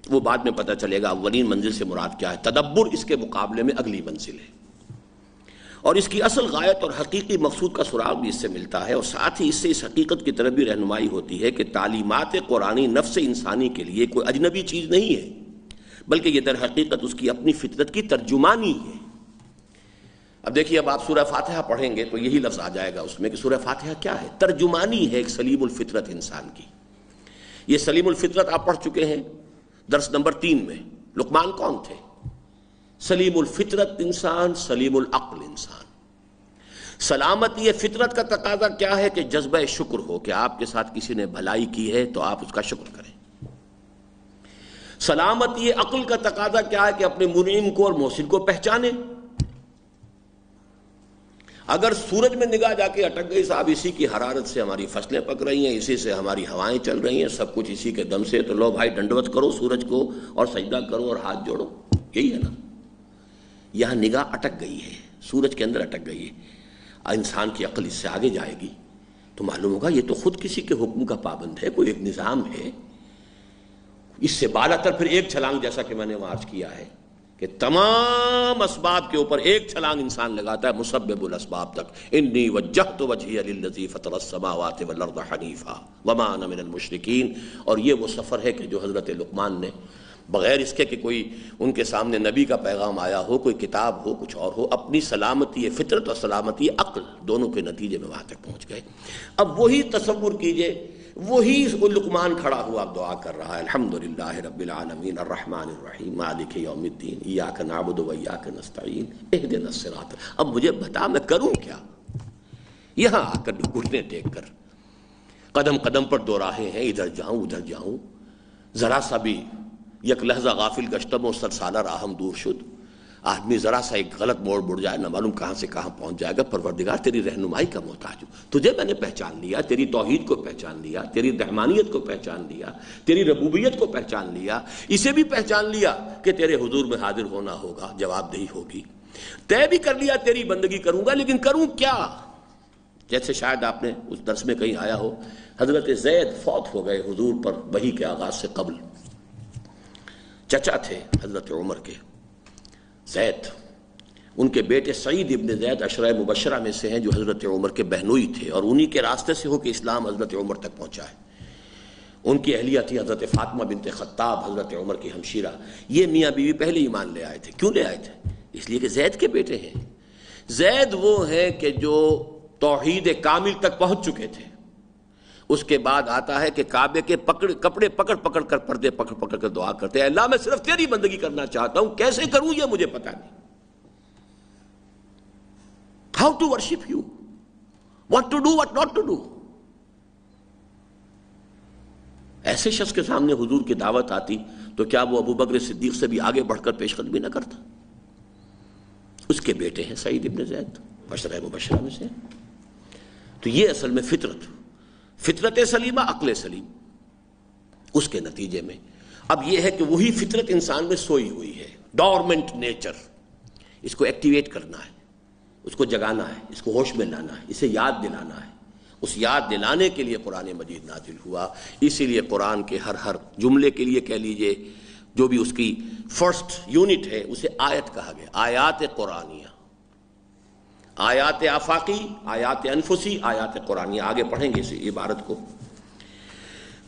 Speaker 1: وہ بعد میں پتہ چلے گا اولین منزل سے مراد کیا ہے. تدبر اس کے مقابلے میں اگلی منزل ہے، اور اس کی اصل غایت اور حقیقی مقصود کا سراغ بھی اس سے ملتا ہے. اور ساتھ ہی اس سے اس حقیقت کی طرف بھی رہنمائی ہوتی ہے کہ تعلیمات قرآنی نفس انسانی کے لیے کوئی اجنبی چیز نہیں ہے، بلکہ یہ در حقیقت اس کی اپنی فطرت کی ترجمانی ہے. اب دیکھیے، اب آپ سورہ فاتحہ پڑھیں گے تو یہی لفظ آ جائے گا اس میں کہ سورہ فاتحہ کیا ہے؟ ترجمانی ہے ایک سلیم الفطرت انسان کی. یہ سلیم الفطرت آپ پڑھ چکے ہیں درس نمبر 3 میں. لقمان کون تھے؟ سلیم الفطرت انسان، سلیم العقل انسان. سلامتی فطرت کا تقاضا کیا ہے؟ کہ جذبہ شکر ہو، کہ آپ کے ساتھ کسی نے بھلائی کی ہے تو آپ اس کا شکر کریں. سلامتی عقل کا تقاضا کیا ہے؟ کہ اپنے منعم کو اور محسن کو پہچانے. اگر سورج میں نگاہ جا کے اٹک گئی، صاحب اسی کی حرارت سے ہماری فصلیں پک رہی ہیں، اسی سے ہماری ہوائیں چل رہی ہیں، سب کچھ اسی کے دم سے، تو لو بھائی ڈنڈوت کرو سورج کو اور سجدہ کرو اور ہاتھ جوڑو. یہی ہے نا. یہاں نگاہ اٹک گئی ہے، سورج کے اندر اٹک گئی ہے. انسان کی عقل اس سے آگے جائے گی تو معلوم ہوگا یہ تو خود کسی کے حکم کا پابند ہے، کوئی ایک نظام ہے. اس سے بالا تر پھر ایک چھلانگ، جیسا کہ میں نے وہاں عرض کیا ہے کہ تمام اسباب کے اوپر ایک چھلانگ انسان لگاتا ہے مسبب الاسباب تک. انی وجہت وجہی للذی فطر السماوات والارض حنیفا وما انا من المشرکین. اور یہ وہ سفر ہے کہ جو حضرت لقمان نے بغیر اس کے کہ کوئی ان کے سامنے نبی کا پیغام آیا ہو، کوئی کتاب ہو، کچھ اور ہو، اپنی سلامتی فطرت اور سلامتی عقل دونوں کے نتیجے میں وہاں تک پہنچ گئے. اب وہی تصور کیجئے، وہی لقمان کھڑا ہوا اب دعا کر رہا ہے الحمدللہ رب العالمین الرحمن الرحیم مالک یوم الدین ایاک نعبد و ایاک نستعین اہدنا الصراط. اب مجھے بتا میں کروں کیا؟ یہاں آ کر گھٹنے ٹیک کر قدم قدم پر دو راہیں ہیں، ادھر جاؤں ادھر جاؤں. ذرا سا بھی یک لحظہ غافل گشتم و سرسالہ راہم دور شد. آدمی ذرا سا ایک غلط موڑ مڑ جائے، نہ معلوم کہاں سے کہاں پہنچ جائے گا. پروردگار تیری رہنمائی کا محتاج ہوں. تجھے میں نے پہچان لیا، تیری توحید کو پہچان لیا، تیری رحمانیت کو پہچان لیا، تیری ربوبیت کو پہچان لیا، اسے بھی پہچان لیا کہ تیرے حضور میں حاضر ہونا ہوگا، جواب دہی ہوگی. طے بھی کر لیا تیری بندگی کروں گا، لیکن کروں کیا؟ جیسے شاید آپ نے اس درس میں کہیں آیا ہو، حضرت زید فوت ہو گئے حضور پر وحی کے آغاز سے قبل. چچا تھے حضرت عمر کے زید. ان کے بیٹے سعید ابن زید عشرہ مبشرہ میں سے ہیں جو حضرت عمر کے بہنوئی تھے، اور انہی کے راستے سے ہو کہ اسلام حضرت عمر تک پہنچا ہے. ان کی اہلیہ تھی حضرت فاطمہ بنت خطاب، حضرت عمر کی ہمشیرہ. یہ میاں بیوی پہلے ایمان لے آئے تھے. کیوں لے آئے تھے؟ اس لیے کہ زید کے بیٹے ہیں. زید وہ ہیں کہ جو توحید کامل تک پہنچ چکے تھے. اس کے بعد آتا ہے کہ کعبے کے کپڑے پکڑ پکڑ کر، پردے پکڑ پکڑ کر دعا کرتے ہیں، اللہ میں صرف تیری بندگی کرنا چاہتا ہوں، کیسے کروں یہ مجھے پتہ نہیں. How to worship you, what to do, what not to do. ایسے شخص کے سامنے حضور کی دعوت آتی تو کیا وہ ابو بکر صدیق سے بھی آگے بڑھ کر پیش قدمی نہ کرتا؟ اس کے بیٹے ہیں سعید ابن زید، عشرہ مبشرہ میں سے. تو یہ اصل میں فطرت سلیمہ، عقل سلیم. اس کے نتیجے میں اب یہ ہے کہ وہی فطرت انسان میں سوئی ہوئی ہے، ڈورمنٹ نیچر. اس کو ایکٹیویٹ کرنا ہے، اس کو جگانا ہے، اس کو ہوش میں لانا ہے، اسے یاد دلانا ہے. اس یاد دلانے کے لیے قرآن مجید نازل ہوا. اسی لیے قرآن کے ہر جملے کے لیے کہہ لیجئے جو بھی اس کی فرسٹ یونٹ ہے اسے آیت کہا گیا. آیات قرآنیہ، آیات آفاقی، آیات انفسی، آیات قرآنیہ. آگے پڑھیں گے اس عبارت کو.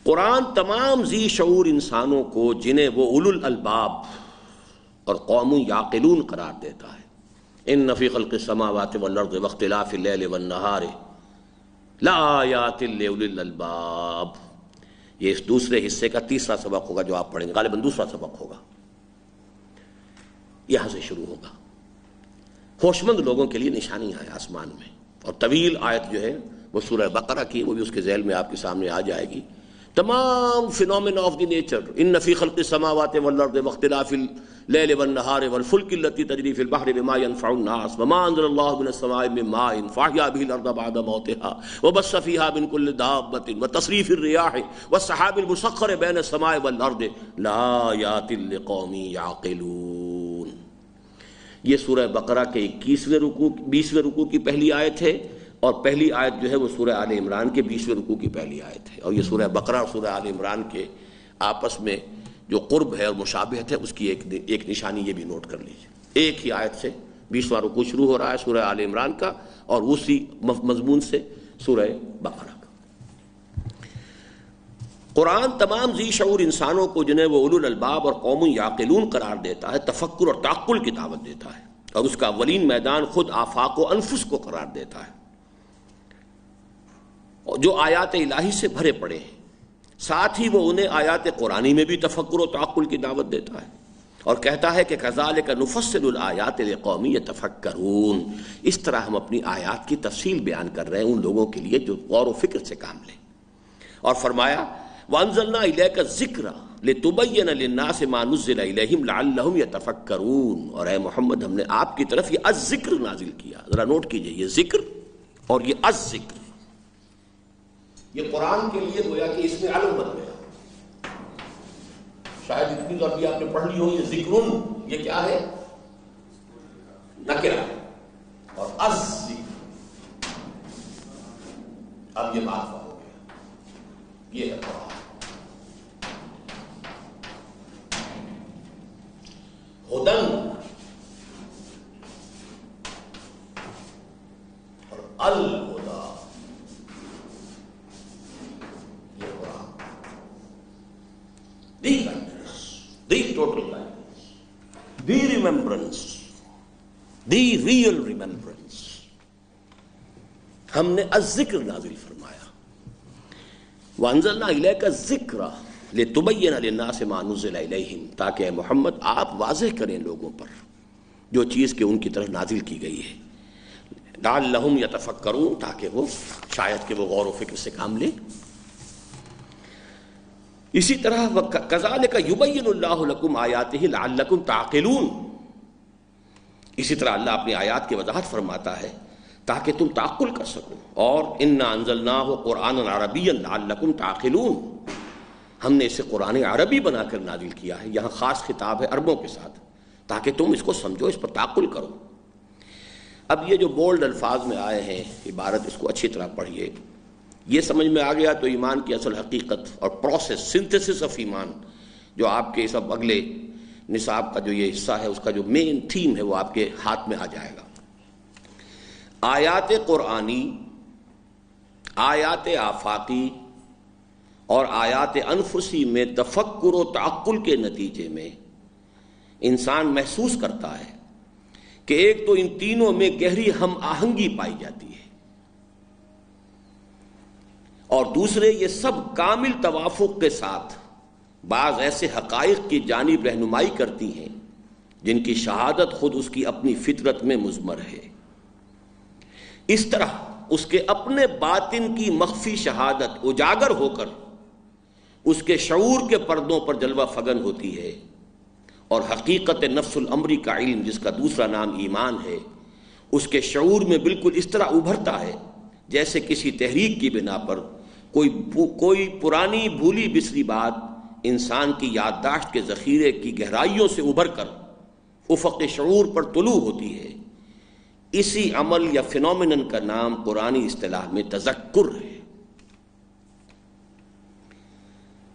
Speaker 1: قرآن تمام ذی شعور انسانوں کو جنہیں وہ اولو الالباب اور قوم یعقلون قرار دیتا ہے. ان فی خلق السماوات والارض واختلاف اللیل والنہار لآیات لأولی الالباب. یہ اس دوسرے حصے کا تیسرا سبق ہوگا جو آپ پڑھیں گے، غالباً دوسرا سبق ہوگا. یہاں سے شروع ہوگا. ہوشمند لوگوں کے لیے نشانیاں ہیں آسمان میں. اور طویل آیت جو ہے وہ سورہ بقرہ کی، وہ بھی اس کے ذیل میں آپ کے سامنے آ جائے گی. تمام فینومینا آف دی نیچر، ان فی خلق السماوات والارض واختلاف اللیل والنہار والفلک التی تجری فی البحر بما ينفع الناس وما انزل اللہ من السماء من ماء فاحیا به الارض بعد موتها وبث فیہا من کل دابۃ وتصریف الرياح والسحاب المسخر بین السماء والارض لآیات لقوم یعقلون. یہ سورہ بقرہ کے 20ویں رکوع کی پہلی آیت ہے، اور پہلی آیت جو ہے وہ سورہ آل عمران کے 20ویں رکوع کی پہلی آیت ہے. اور یہ سورہ بقرہ اور سورہ آل عمران کے آپس میں جو قرب ہے اور مشابہت ہے اس کی ایک نشانی یہ بھی نوٹ کر لیجیے. ایک ہی آیت سے 20واں رکوع شروع ہو رہا ہے سورہ آل عمران کا، اور اسی مضمون سے سورہ بقرہ کا. قرآن تمام ذی شعور انسانوں کو جنہیں وہ اولو الالباب اور قوم یعقلون قرار دیتا ہے، تفکر اور تعقل کی دعوت دیتا ہے، اور اس کا اولین میدان خود آفاق و انفس کو قرار دیتا ہے جو آیات الہی سے بھرے پڑے ہیں. ساتھ ہی وہ انہیں آیات قرآنی میں بھی تفکر و تعقل کی دعوت دیتا ہے اور کہتا ہے کہ کذالک نفصل الآیات لقوم یتفکرون. اس طرح ہم اپنی آیات کی تفصیل بیان کر رہے ہیں ان لوگوں کے لیے جو غور و فکر سے کام لیں. اور فرمایا وَأَنزَلْنَا إِلَيْكَ الذِّكْرَ لِتُبَيِّنَ لِلنَّاسِ مَا نُزِّلَ إِلَيْهِمْ لَعَلَّهُمْ يَتَفَكَّرُونَ. اور اے محمد ہم نے آپ کی طرف یہ الذکر نازل کیا. ذرا نوٹ کیجئے، یہ ذکر اور یہ الذکر، یہ قرآن کے لیے گویا کہ اس میں علم بن گیا. شاید اتنی تو ابھی آپ نے پڑھ لی ہو. یہ ذکر، یہ کیا ہے؟ نکرہ. اور الذکر اب یہ معرفہ ہو گیا. یہ ہے قرآن. ہدن اور الہدا، یہ قرآن. دی guidance, دی total guidance, دی remembrance, دی real remembrance. ہم نے الذکر نازل فرمایا. وَأَنزَلْنَا إِلَيْكَ الذِّكْرَ لِتُبَيِّنَ لِلنَّاسِ مَا نُزِّلَ إِلَيْهِمْ، تاکہ اے محمد آپ واضح کریں لوگوں پر جو چیز کہ ان کی طرف نازل کی گئی ہے. لَعَلَّهُمْ يَتَفَكَّرُونَ، تاکہ وہ شاید کہ وہ غور و فکر سے کام لیں. اسی طرح كَذَلِكَ يُبَيِّنُ اللَّهُ لَكُمْ آيَاتِهِ لَعَلَّكُمْ تَعْقِلُونَ. اسی طرح اللہ اپنی آیات کی وضاحت فرماتا ہے تاکہ تم تعقل کر سکو. اور اِنَّا أَنزَلْنَاهُ قُرْآنًا عَرَبِيًّا لَعَلَّكُمْ تَعْقِلُونَ. ہم نے اسے قرآن عربی بنا کر نازل کیا ہے. یہاں خاص خطاب ہے عربوں کے ساتھ، تاکہ تم اس کو سمجھو، اس پر تعقل کرو. اب یہ جو بولڈ الفاظ میں آئے ہیں عبارت، اس کو اچھی طرح پڑھیے. یہ سمجھ میں آ گیا تو ایمان کی اصل حقیقت اور پروسیس، سنتھسس آف ایمان، جو آپ کے سب اگلے نصاب کا جو یہ حصہ ہے اس کا جو مین تھیم ہے وہ آپ کے ہاتھ میں آ جائے گا. آیات قرآنی، آیات آفاقی اور آیات انفسی میں تفکر و تعقل کے نتیجے میں انسان محسوس کرتا ہے کہ ایک تو ان تینوں میں گہری ہم آہنگی پائی جاتی ہے، اور دوسرے یہ سب کامل توافق کے ساتھ بعض ایسے حقائق کی جانب رہنمائی کرتی ہیں جن کی شہادت خود اس کی اپنی فطرت میں مضمر ہے. اس طرح اس کے اپنے باطن کی مخفی شہادت اجاگر ہو کر اس کے شعور کے پردوں پر جلوہ فگن ہوتی ہے، اور حقیقت نفس الامری کا علم جس کا دوسرا نام ایمان ہے اس کے شعور میں بالکل اس طرح ابھرتا ہے جیسے کسی تحریک کی بنا پر کوئی پرانی بھولی بسری بات انسان کی یادداشت کے ذخیرے کی گہرائیوں سے ابھر کر افق شعور پر طلوع ہوتی ہے. اسی عمل یا فینومینن کا نام قرآنی اصطلاح میں تذکر ہے۔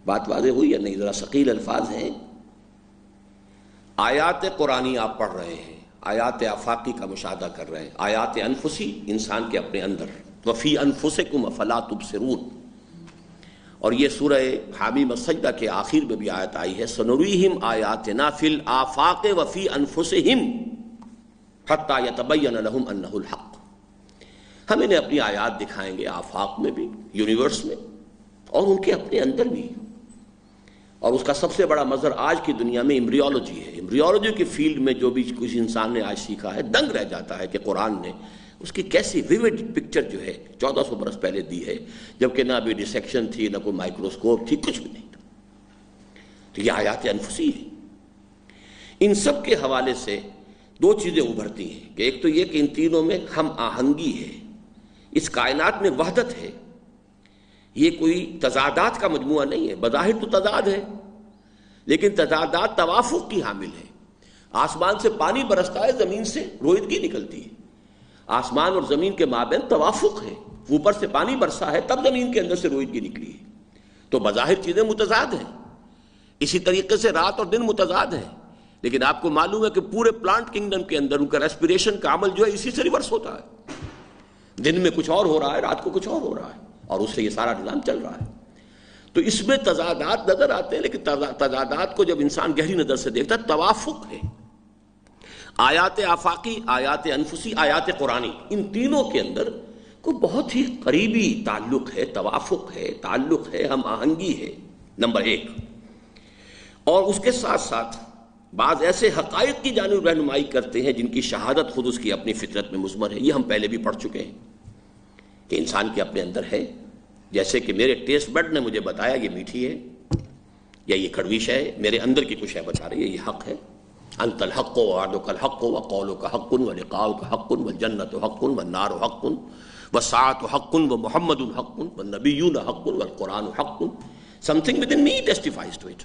Speaker 1: بات واضح ہوئی یا نہیں؟ ذرا ثقیل الفاظ ہیں۔ آیات قرآنی آپ پڑھ رہے ہیں، آیات آفاقی کا مشاہدہ کر رہے ہیں، آیات انفسی انسان کے اپنے اندر، وفی انفسکم افلا تبصرون، اور یہ سورہ حامیم السجدہ کے آخر میں بھی آیت آئی ہے، سنریہم آیاتنا فی الآفاق وفی انفسہم حتی یتبین لہم انہ الحق، ہم انہیں اپنی آیات دکھائیں گے آفاق میں بھی، یونیورس میں، اور ان کے اپنے اندر بھی۔ اور اس کا سب سے بڑا مظہر آج کی دنیا میں ایمبریولوجی ہے۔ ایمبریولوجی کی فیلڈ میں جو بھی کچھ انسان نے آج سیکھا ہے، دنگ رہ جاتا ہے کہ قرآن نے اس کی کیسی ویوڈ پکچر جو ہے 1400 برس پہلے دی ہے، جبکہ نہ ابھی ڈسیکشن تھی، نہ کوئی مائکروسکوپ تھی، کچھ بھی نہیں تھا۔ تو یہ آیات انفسی ہے۔ ان سب کے حوالے سے دو چیزیں ابھرتی ہیں کہ ایک تو یہ کہ ان تینوں میں ہم آہنگی ہے، اس کائنات میں وحدت ہے، یہ کوئی تضادات کا مجموعہ نہیں ہے۔ بظاہر تو تضاد ہے، لیکن تضادات توافق کی حامل ہے۔ آسمان سے پانی برستا ہے، زمین سے روئیدگی نکلتی ہے۔ آسمان اور زمین کے مابین توافق ہے، اوپر سے پانی برسا ہے تب زمین کے اندر سے روئیدگی نکلی ہے، تو بظاہر چیزیں متضاد ہیں۔ اسی طریقے سے رات اور دن متضاد ہیں، لیکن آپ کو معلوم ہے کہ پورے پلانٹ کنگڈم کے اندر ان کا ریسپیریشن کا عمل جو ہے اسی سے ریورس ہوتا ہے، دن میں کچھ اور ہو رہا ہے، رات کو کچھ اور ہو رہا ہے، اور اس سے یہ سارا نظام چل رہا ہے۔ تو اس میں تضادات نظر آتے ہیں، لیکن تضادات کو جب انسان گہری نظر سے دیکھتا ہے، توافق ہے۔ آیات آفاقی، آیات انفسی، آیات قرآنی، ان تینوں کے اندر کوئی بہت ہی قریبی تعلق ہے، توافق ہے، تعلق ہے، ہم آہنگی ہے، نمبر ایک۔ اور اس کے ساتھ ساتھ بعض ایسے حقائق کی جانب رہنمائی کرتے ہیں جن کی شہادت خود اس کی اپنی فطرت میں مضمر ہے۔ یہ ہم پہلے بھی پڑھ چکے ہیں کہ انسان کے اپنے اندر ہے، جیسے کہ میرے ٹیسٹ بڈ نے مجھے بتایا یہ میٹھی ہے یا یہ کڑوی شے ہے، میرے اندر کی کچھ ہے بتا رہی ہے یہ حق ہے۔ انت الحق ووعدک الحق وقولک حق ولقاؤک حق والجنۃ حق والنار حق والساعۃ حق ومحمد حق والنبیون حق والقرآن حق، something within me testifies to it۔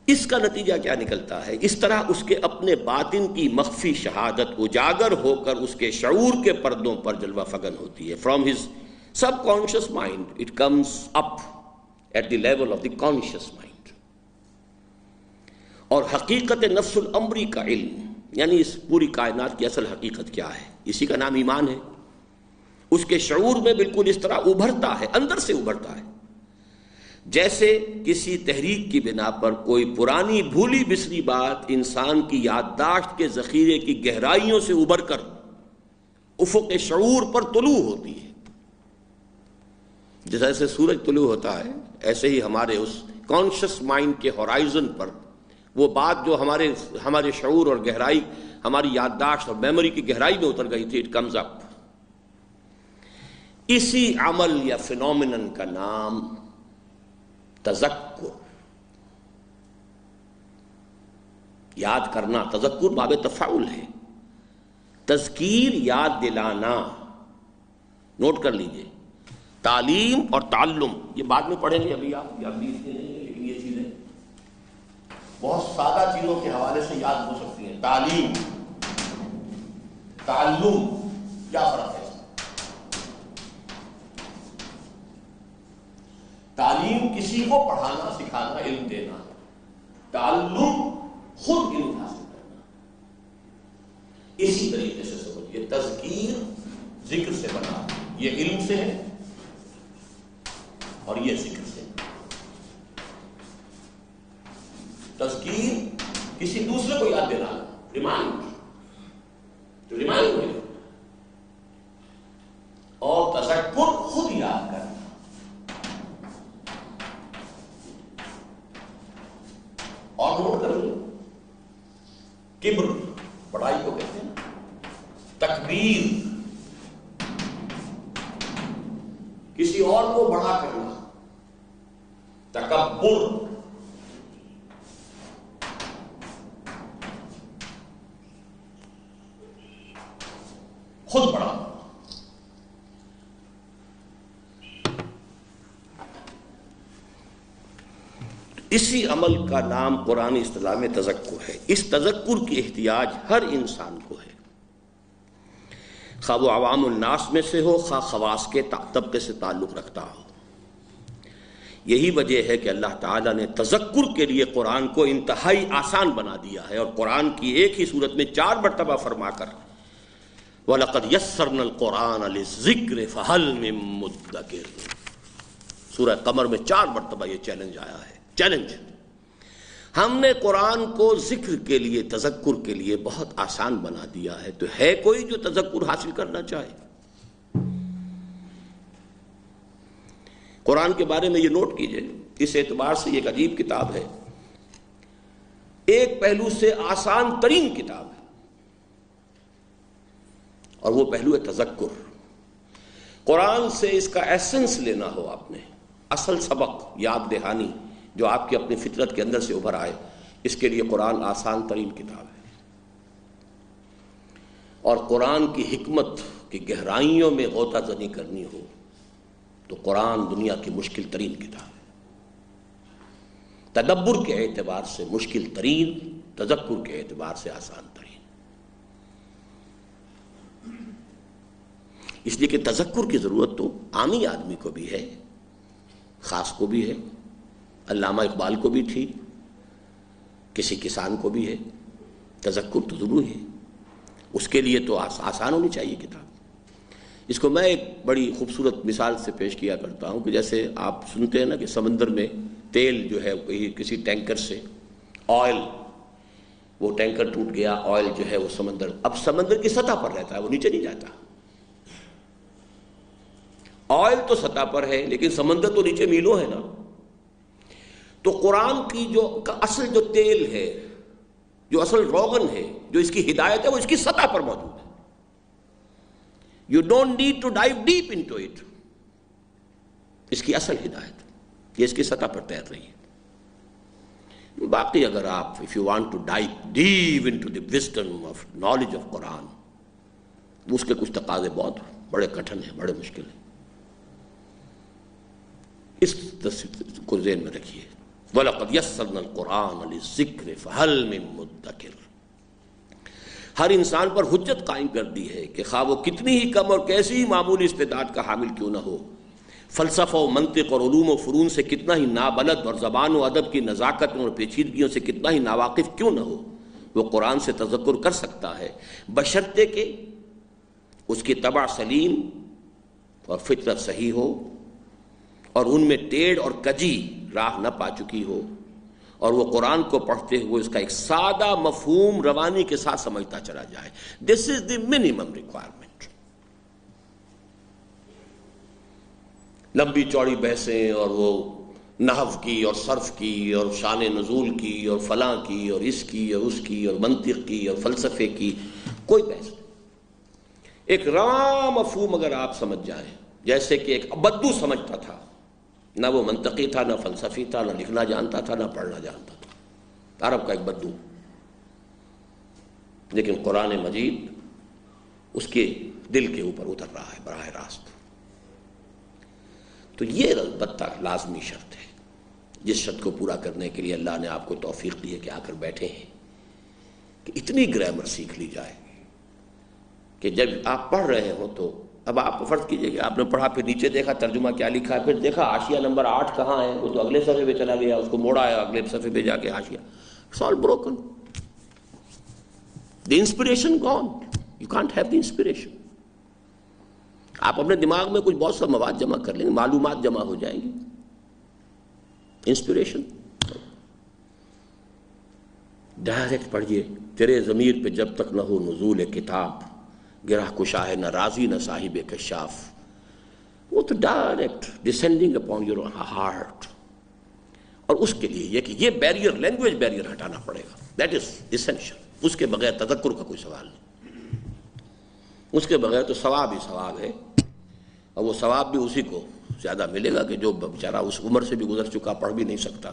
Speaker 1: اس کا نتیجہ کیا نکلتا ہے؟ اس طرح اس کے اپنے باطن کی مخفی شہادت اجاگر ہو کر اس کے شعور کے پردوں پر جلوہ فگن ہوتی ہے۔ From his subconscious mind it comes up at the level of the conscious mind. اور حقیقت نفس الامری کا علم، یعنی اس پوری کائنات کی اصل حقیقت کیا ہے، اسی کا نام ایمان ہے۔ اس کے شعور میں بالکل اس طرح ابھرتا ہے، اندر سے ابھرتا ہے، جیسے کسی تحریک کی بنا پر کوئی پرانی بھولی بسری بات انسان کی یادداشت کے ذخیرے کی گہرائیوں سے ابھر کر افق شعور پر طلوع ہوتی ہے۔ جیسے سورج طلوع ہوتا ہے، ایسے ہی ہمارے اس کانشس مائنڈ کے ہورائزن پر وہ بات جو ہمارے شعور اور گہرائی، ہماری یادداشت اور میموری کی گہرائی میں اتر گئی تھی، اٹ کمز اپ۔ اسی عمل یا فینومینن کا نام تذکر، یاد کرنا۔ تذکر باب تفاعل ہے، تذکیر یاد دلانا۔ نوٹ کر لیجئے، تعلیم اور تعلم یہ بعد میں پڑھیں گے، ابھی آپ یاد بھی نہیں ہے، لیکن یہ چیزیں بہت سادہ چیزوں کے حوالے سے یاد ہو سکتی ہیں۔ تعلیم، تعلم، کیا فرق ہے؟ تعلیم کسی کو پڑھانا، سکھانا، علم دینا، تعلم خود علم حاصل کرنا۔ اسی طریقے سے سمجھیے، تذکیر ذکر سے بنا، یہ علم سے ہے اور یہ ذکر سے۔ تذکیر کسی دوسرے کو یاد دلانا، ریمائنڈ، تو ریمائنڈ ہے، اور تذکر خود یاد کرنا۔ اور نوٹ کر لیں، کبر بڑائی کو کہتے ہیں، تکبیر کسی اور کو بڑا کرنا، تکبر خود بڑا۔ اسی عمل کا نام قرآن اصطلاح میں تذکر ہے۔ اس تذکر کی احتیاج ہر انسان کو ہے، خواہ وہ عوام الناس میں سے ہو، خواہ خواص کے طبقے سے تعلق رکھتا ہو۔ یہی وجہ ہے کہ اللہ تعالیٰ نے تذکر کے لیے قرآن کو انتہائی آسان بنا دیا ہے، اور قرآن کی ایک ہی صورت میں 4 مرتبہ فرما کر وَلَقَدْ يَسَّرْنَا الْقُرْآنَ لِلذِّكْرِ فَهَلْ مِن مُدَّكِرٍ۔ سورہ قمر میں 4 مرتبہ یہ چیلنج آیا ہے، چیلنج۔ ہم نے قرآن کو ذکر کے لیے، تذکر کے لیے بہت آسان بنا دیا ہے، تو ہے کوئی جو تذکر حاصل کرنا چاہے؟ قرآن کے بارے میں یہ نوٹ کیجئے، اس اعتبار سے یہ ایک عجیب کتاب ہے، ایک پہلو سے آسان ترین کتاب ہے، اور وہ پہلو ہے تذکر۔ قرآن سے اس کا ایسنس لینا ہو آپ نے، اصل سبق یاد دہانی جو آپ کی اپنی فطرت کے اندر سے ابھر آئے، اس کے لیے قرآن آسان ترین کتاب ہے۔ اور قرآن کی حکمت کی گہرائیوں میں غوطہ زنی کرنی ہو تو قرآن دنیا کی مشکل ترین کتاب ہے، تدبر کے اعتبار سے مشکل ترین، تذکر کے اعتبار سے آسان ترین۔ اس لیے کہ تذکر کی ضرورت تو عامی آدمی کو بھی ہے، خاص کو بھی ہے، علامہ اقبال کو بھی تھی، کسی کسان کو بھی ہے، تذکر تو ضروری ہے، اس کے لیے تو آسان ہونی چاہیے کتاب۔ اس کو میں ایک بڑی خوبصورت مثال سے پیش کیا کرتا ہوں کہ جیسے آپ سنتے ہیں نا کہ سمندر میں تیل جو ہے کسی ٹینکر سے، آئل، وہ ٹینکر ٹوٹ گیا، آئل جو ہے وہ اب سمندر کی سطح پر رہتا ہے، وہ نیچے نہیں جاتا۔ آئل تو سطح پر ہے لیکن سمندر تو نیچے میلوں ہے نا۔ تو قرآن کی جو اصل جو تیل ہے، جو اصل روغن ہے، جو اس کی ہدایت ہے، وہ اس کی سطح پر موجود ہے۔ You don't need to dive deep into it۔ اس کی اصل ہدایت یہ اس کی سطح پر تیر رہی ہے۔ باقی اگر آپ if you want to dive deep into the wisdom of knowledge of قرآن، اس کے کچھ تقاضے بہت بڑے کٹھن ہیں، بڑے مشکل ہیں۔ اس کو ذہن میں رکھیے، وَلَقَدْ يَسَّرْنَا الْقُرْآنَ لِلذِّكْرِ فَهَلْ مِن مُدَّكِرٍ۔ ہر انسان پر حجت قائم کر دی ہے کہ خواہ وہ کتنی ہی کم اور کیسی ہی معمولی استعداد کا حامل کیوں نہ ہو، فلسفہ و منطق اور علوم و فنون سے کتنا ہی نابلد، اور زبان و ادب کی نزاکت اور پیچیدگیوں سے کتنا ہی ناواقف کیوں نہ ہو، وہ قرآن سے تذکر کر سکتا ہے، بشرطے کہ اس کی طبع سلیم اور فطرت صحیح ہو، اور ان میں ٹیڑھ اور کجی راہ نہ پا چکی ہو، اور وہ قرآن کو پڑھتے ہوئے اس کا ایک سادہ مفہوم روانی کے ساتھ سمجھتا چلا جائے۔ دس از دی منیمم ریکوائرمنٹ۔ لمبی چوڑی بحثیں اور وہ نحو کی اور صرف کی اور شان نزول کی اور فلاں کی اور اس کی اور اس کی اور منطق کی اور فلسفے کی، کوئی بحث نہیں۔ ایک رواں مفہوم اگر آپ سمجھ جائیں، جیسے کہ ایک بدو سمجھتا تھا، نہ وہ منطقی تھا، نہ فلسفی تھا، نہ لکھنا جانتا تھا، نہ پڑھنا جانتا تھا، عرب کا ایک بدو، لیکن قرآن مجید اس کے دل کے اوپر اتر رہا ہے براہ راست۔ تو یہ البتہ لازمی شرط ہے، جس شرط کو پورا کرنے کے لیے اللہ نے آپ کو توفیق دی ہے کہ آ کر بیٹھے ہیں کہ اتنی گرامر سیکھ لی جائے کہ جب آپ پڑھ رہے ہوں تو اب آپ فرض کیجئے کہ آپ نے پڑھا، پھر نیچے دیکھا ترجمہ کیا لکھا ہے، پھر دیکھا حاشیہ نمبر 8 کہاں ہے، وہ تو اگلے صفحے پہ چلا گیا، اس کو موڑا ہے اگلے صفحے پہ جا کے حاشیہ، it's all broken, the inspiration gone, you can't have the inspiration. آپ اپنے دماغ میں کچھ بہت سا مواد جمع کر لیں گے، معلومات جمع ہو جائیں گی، انسپریشن ڈائریکٹ پڑھیے۔ تیرے ضمیر پہ جب تک نہ ہو نزول کتاب، گرہ کشا ہے نہ راضی نہ صاحب کشاف، وہ تو direct descending upon your heart. اور اس کے لیے یہ کہ یہ بیریئر، لینگویج بیریئر ہٹانا پڑے گا، دیٹ از ایسینشل۔ اس کے بغیر تذکر کا کوئی سوال نہیں، اس کے بغیر تو ثواب ہی ثواب ہے، اور وہ ثواب بھی اسی کو زیادہ ملے گا کہ جو بیچارہ اس عمر سے بھی گزر چکا، پڑھ بھی نہیں سکتا،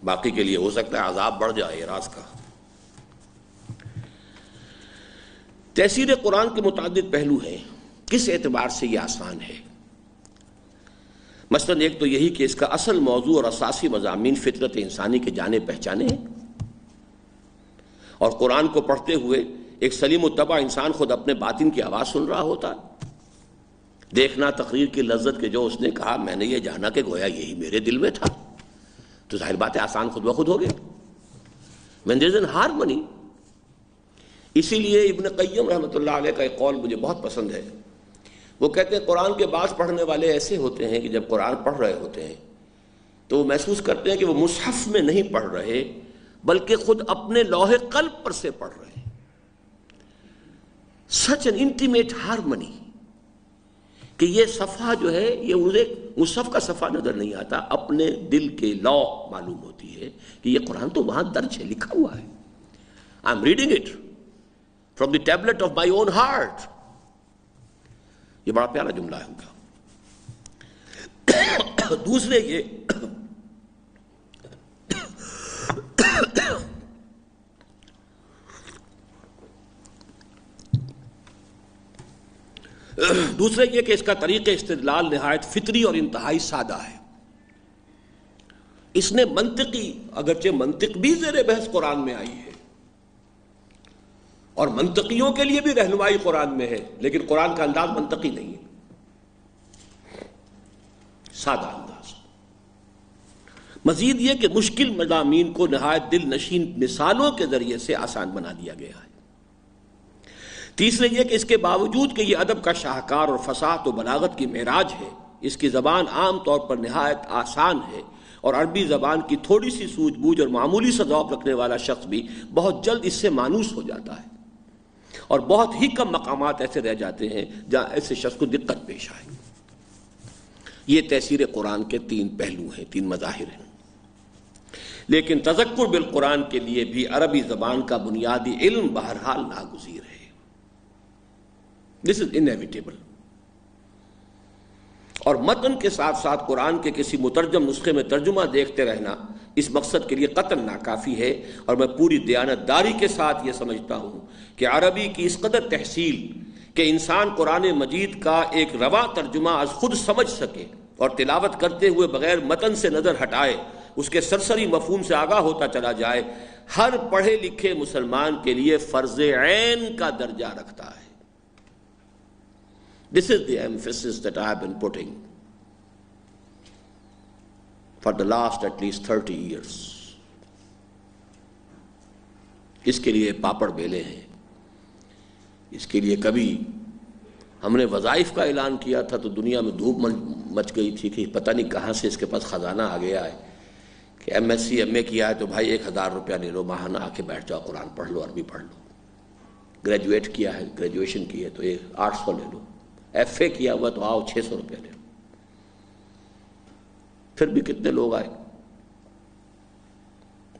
Speaker 1: باقی کے لیے ہو سکتا ہے عذاب بڑھ جائے اعراض کا۔ تفسیر قرآن کے متعدد پہلو ہیں، کس اعتبار سے یہ آسان ہے؟ مثلا ایک تو یہی کہ اس کا اصل موضوع اور اساسی مضامین فطرت انسانی کے جانے پہچانے ہیں، اور قرآن کو پڑھتے ہوئے ایک سلیم الطبع انسان خود اپنے باطن کی آواز سن رہا ہوتا. دیکھنا تقریر کی لذت کہ جو اس نے کہا میں نے یہ جانا کہ گویا یہی میرے دل میں تھا، تو ظاہر بات ہے آسان خود بخود ہو گیا. when there is an harmony. اسی لیے ابن قیم رحمۃ اللہ علیہ کا ایک قول مجھے بہت پسند ہے. وہ کہتے ہیں قرآن کے بعض پڑھنے والے ایسے ہوتے ہیں کہ جب قرآن پڑھ رہے ہوتے ہیں تو وہ محسوس کرتے ہیں کہ وہ مصحف میں نہیں پڑھ رہے بلکہ خود اپنے لوح قلب پر سے پڑھ رہے ہیں. such an intimate harmony کہ یہ صفحہ جو ہے یہ مجھے مصحف کا صفحہ نظر نہیں آتا، اپنے دل کے لوح معلوم ہوتی ہے کہ یہ قرآن تو وہاں درج ہے، لکھا ہوا ہے. I am reading it from the tablet of my own heart. یہ بڑا پیارا جملہ ہے ان کا. دوسرے یہ کہ اس کا طریقہ استدلال نہایت فطری اور انتہائی سادہ ہے. اس نے منطقی، اگرچہ منطق بھی زیر بحث قرآن میں آئی ہے اور منطقیوں کے لیے بھی رہنمائی قرآن میں ہے، لیکن قرآن کا انداز منطقی نہیں ہے، سادہ انداز. مزید یہ کہ مشکل مضامین کو نہایت دل نشین مثالوں کے ذریعے سے آسان بنا دیا گیا ہے. تیسرے یہ کہ اس کے باوجود کہ یہ ادب کا شاہکار اور فصاحت و بلاغت کی معراج ہے، اس کی زبان عام طور پر نہایت آسان ہے اور عربی زبان کی تھوڑی سی سوجھ بوجھ اور معمولی سا ذوق رکھنے والا شخص بھی بہت جلد اس سے مانوس ہو جاتا ہے، اور بہت ہی کم مقامات ایسے رہ جاتے ہیں جہاں ایسے شخص کو دقت پیش آئے. یہ تفسیر قرآن کے 3 پہلو ہیں، 3 مظاہر ہیں. لیکن تذکر بالقرآن کے لیے بھی عربی زبان کا بنیادی علم بہرحال ناگزیر ہے. This is inevitable. اور متن کے ساتھ ساتھ قرآن کے کسی مترجم نسخے میں ترجمہ دیکھتے رہنا اس مقصد کے لیے قطعاً ناکافی ہے، اور میں پوری دیانتداری کے ساتھ یہ سمجھتا ہوں کہ عربی کی اس قدر تحصیل کہ انسان قرآن مجید کا ایک رواں ترجمہ از خود سمجھ سکے اور تلاوت کرتے ہوئے بغیر متن سے نظر ہٹائے اس کے سرسری مفہوم سے آگاہ ہوتا چلا جائے، ہر پڑھے لکھے مسلمان کے لیے فرض عین کا درجہ رکھتا ہے. This is the emphasis that I have been putting for the last at least 30 years. اس کے لیے پاپڑ بیلے ہیں. اس کے لیے کبھی ہم نے وظائف کا اعلان کیا تھا تو دنیا میں دھوپ مچ گئی تھی کہ پتہ نہیں کہاں سے اس کے پاس خزانہ آ گیا ہے کہ ایم ایس سی ایم اے کیا ہے تو بھائی 1000 روپیہ لے لو ماہانہ، آ کے بیٹھ جاؤ قرآن پڑھ لو، عربی پڑھ لو. گریجویٹ کیا ہے، گریجویشن کی ہے تو 800 لے لو. ایف اے کیا ہوا تو آؤ 600 روپیہ لے لو. پھر بھی کتنے لوگ آئے،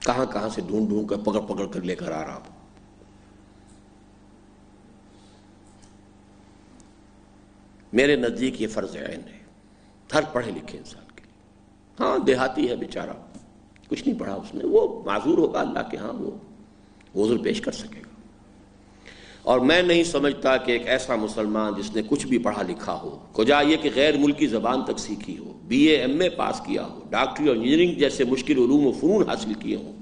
Speaker 1: کہاں کہاں سے ڈھونڈ کر پکڑ کر لے کر آ رہا ہوں. میرے نزدیک یہ فرض عین ہے ہر پڑھے لکھے انسان کے لیے. ہاں دیہاتی ہے بیچارہ، کچھ نہیں پڑھا اس نے، وہ معذور ہوگا اللہ کے ہاں، وہ عذر پیش کر سکے گا. اور میں نہیں سمجھتا کہ ایک ایسا مسلمان جس نے کچھ بھی پڑھا لکھا ہو، کجا یہ کہ غیر ملکی زبان تک سیکھی ہو، بی اے ایم اے پاس کیا ہو، ڈاکٹری اور انجینئرنگ جیسے مشکل علوم و فنون حاصل کیے ہوں،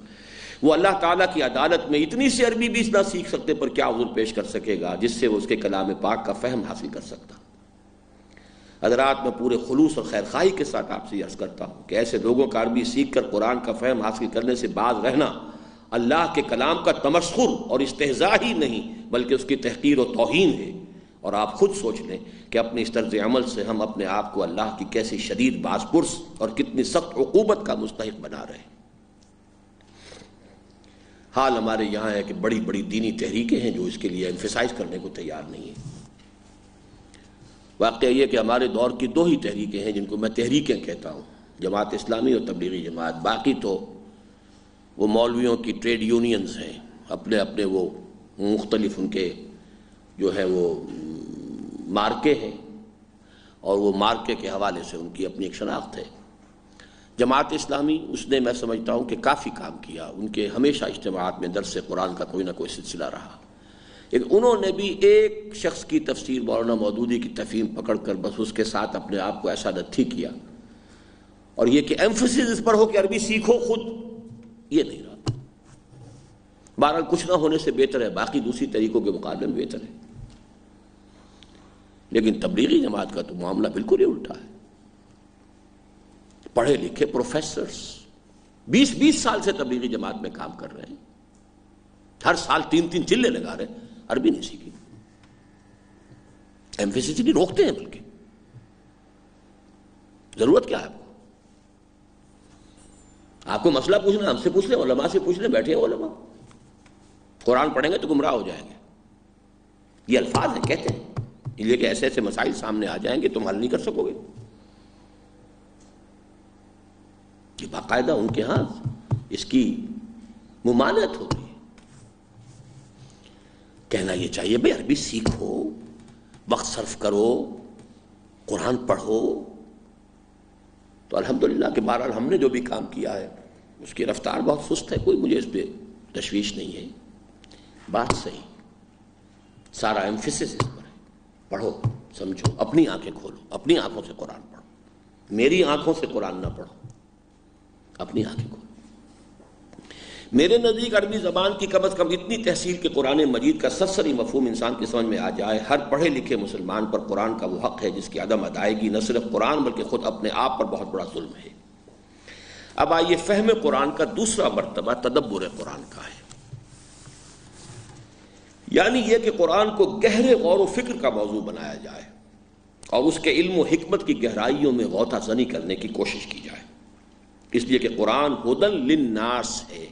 Speaker 1: وہ اللہ تعالیٰ کی عدالت میں اتنی سی عربی بھی نہ سیکھ سکتے پر کیا عذر پیش کر سکے گا جس سے وہ اس کے کلام پاک کا فہم حاصل کر سکتا. حضرات میں پورے خلوص اور خیرخواہی کے ساتھ آپ سے عرض کرتا ہوں کہ ایسے لوگوں کا عربی سیکھ کر قرآن کا فہم حاصل کرنے سے باز رہنا اللہ کے کلام کا تمسخر اور استہزاء ہی نہیں بلکہ اس کی تحقیر و توہین ہے. اور آپ خود سوچ لیں کہ اپنے اس طرز عمل سے ہم اپنے آپ کو اللہ کی کیسی شدید باز پرس اور کتنی سخت عقوبت کا مستحق بنا رہے ہیں. حال ہمارے یہاں ہے کہ بڑی بڑی دینی تحریکیں ہیں جو اس کے لیے ایمفیسائز کرنے کو تیار نہیں ہیں. واقعہ یہ کہ ہمارے دور کی 2 ہی تحریکیں ہیں جن کو میں تحریکیں کہتا ہوں، جماعت اسلامی اور تبلیغی جماعت. باقی تو وہ مولویوں کی ٹریڈ یونینز ہیں، اپنے اپنے وہ مختلف ان کے جو ہے وہ مارکے ہیں، اور وہ مارکے کے حوالے سے ان کی اپنی ایک شناخت ہے. جماعت اسلامی اس نے میں سمجھتا ہوں کہ کافی کام کیا. ان کے ہمیشہ اجتماعات میں درس قرآن کا کوئی نہ کوئی سلسلہ رہا. لیکن انہوں نے بھی ایک شخص کی تفسیر مولانا مودودی کی تفہیم پکڑ کر بس اس کے ساتھ اپنے آپ کو ایسا نتھی کیا، اور یہ کہ ایمفسس اس پر ہو کہ عربی سیکھو خود، یہ نہیں رہا. بہرحال کچھ نہ ہونے سے بہتر ہے، باقی دوسری طریقوں کے مقابلے میں بہتر ہے. لیکن تبلیغی جماعت کا تو معاملہ بالکل ہی الٹا ہے. پڑھے لکھے پروفیسرز 20 سال سے تبلیغی جماعت میں کام کر رہے ہیں، ہر سال 3 چلے لگا رہے ہیں، عربی نہیں سیکھی، ایمفیسس نہیں روکتے ہیں. بلکہ ضرورت کیا ہے آپ کو مسئلہ پوچھنا؟ ہم سے پوچھ لیں، علماء سے پوچھ لیں، بیٹھے ہیں علماء. قرآن پڑھیں گے تو گمراہ ہو جائیں گے، یہ الفاظ ہیں، کہتے ہیں. اس لیے کہ ایسے ایسے مسائل سامنے آ جائیں گے تم حل نہیں کر سکو گے. یہ باقاعدہ ان کے ہاں اس کی ممانعت ہوتی ہے. کہنا یہ چاہیے بھئی عربی سیکھو، وقت صرف کرو، قرآن پڑھو. تو الحمدللہ کہ بہرحال ہم نے جو بھی کام کیا ہے اس کی رفتار بہت سست ہے، کوئی مجھے اس پہ تشویش نہیں ہے. بات صحیح، سارا ایمفیسس اس پر ہے. پڑھو، سمجھو، اپنی آنکھیں کھولو، اپنی آنکھوں سے قرآن پڑھو. میری آنکھوں سے قرآن نہ پڑھو، اپنی آنکھیں کھولو. میرے نزدیک عربی زبان کی کم از کم اتنی تحصیل کہ قرآن مجید کا سرسری مفہوم انسان کی سمجھ میں آ جائے. ہر پڑھے لکھے مسلمان پر قرآن کا وہ حق ہے جس کی عدم ادائیگی نہ صرف قرآن بلکہ خود اپنے آپ پر بہت بڑا ظلم ہے. اب آئیے فہم قرآن کا دوسرا مرتبہ تدبر قرآن کا ہے، یعنی یہ کہ قرآن کو گہرے غور و فکر کا موضوع بنایا جائے اور اس کے علم و حکمت کی گہرائیوں میں غوطہ زنی کرنے کی کوشش کی جائے. اس لیے کہ قرآن ہدی للناس ہے،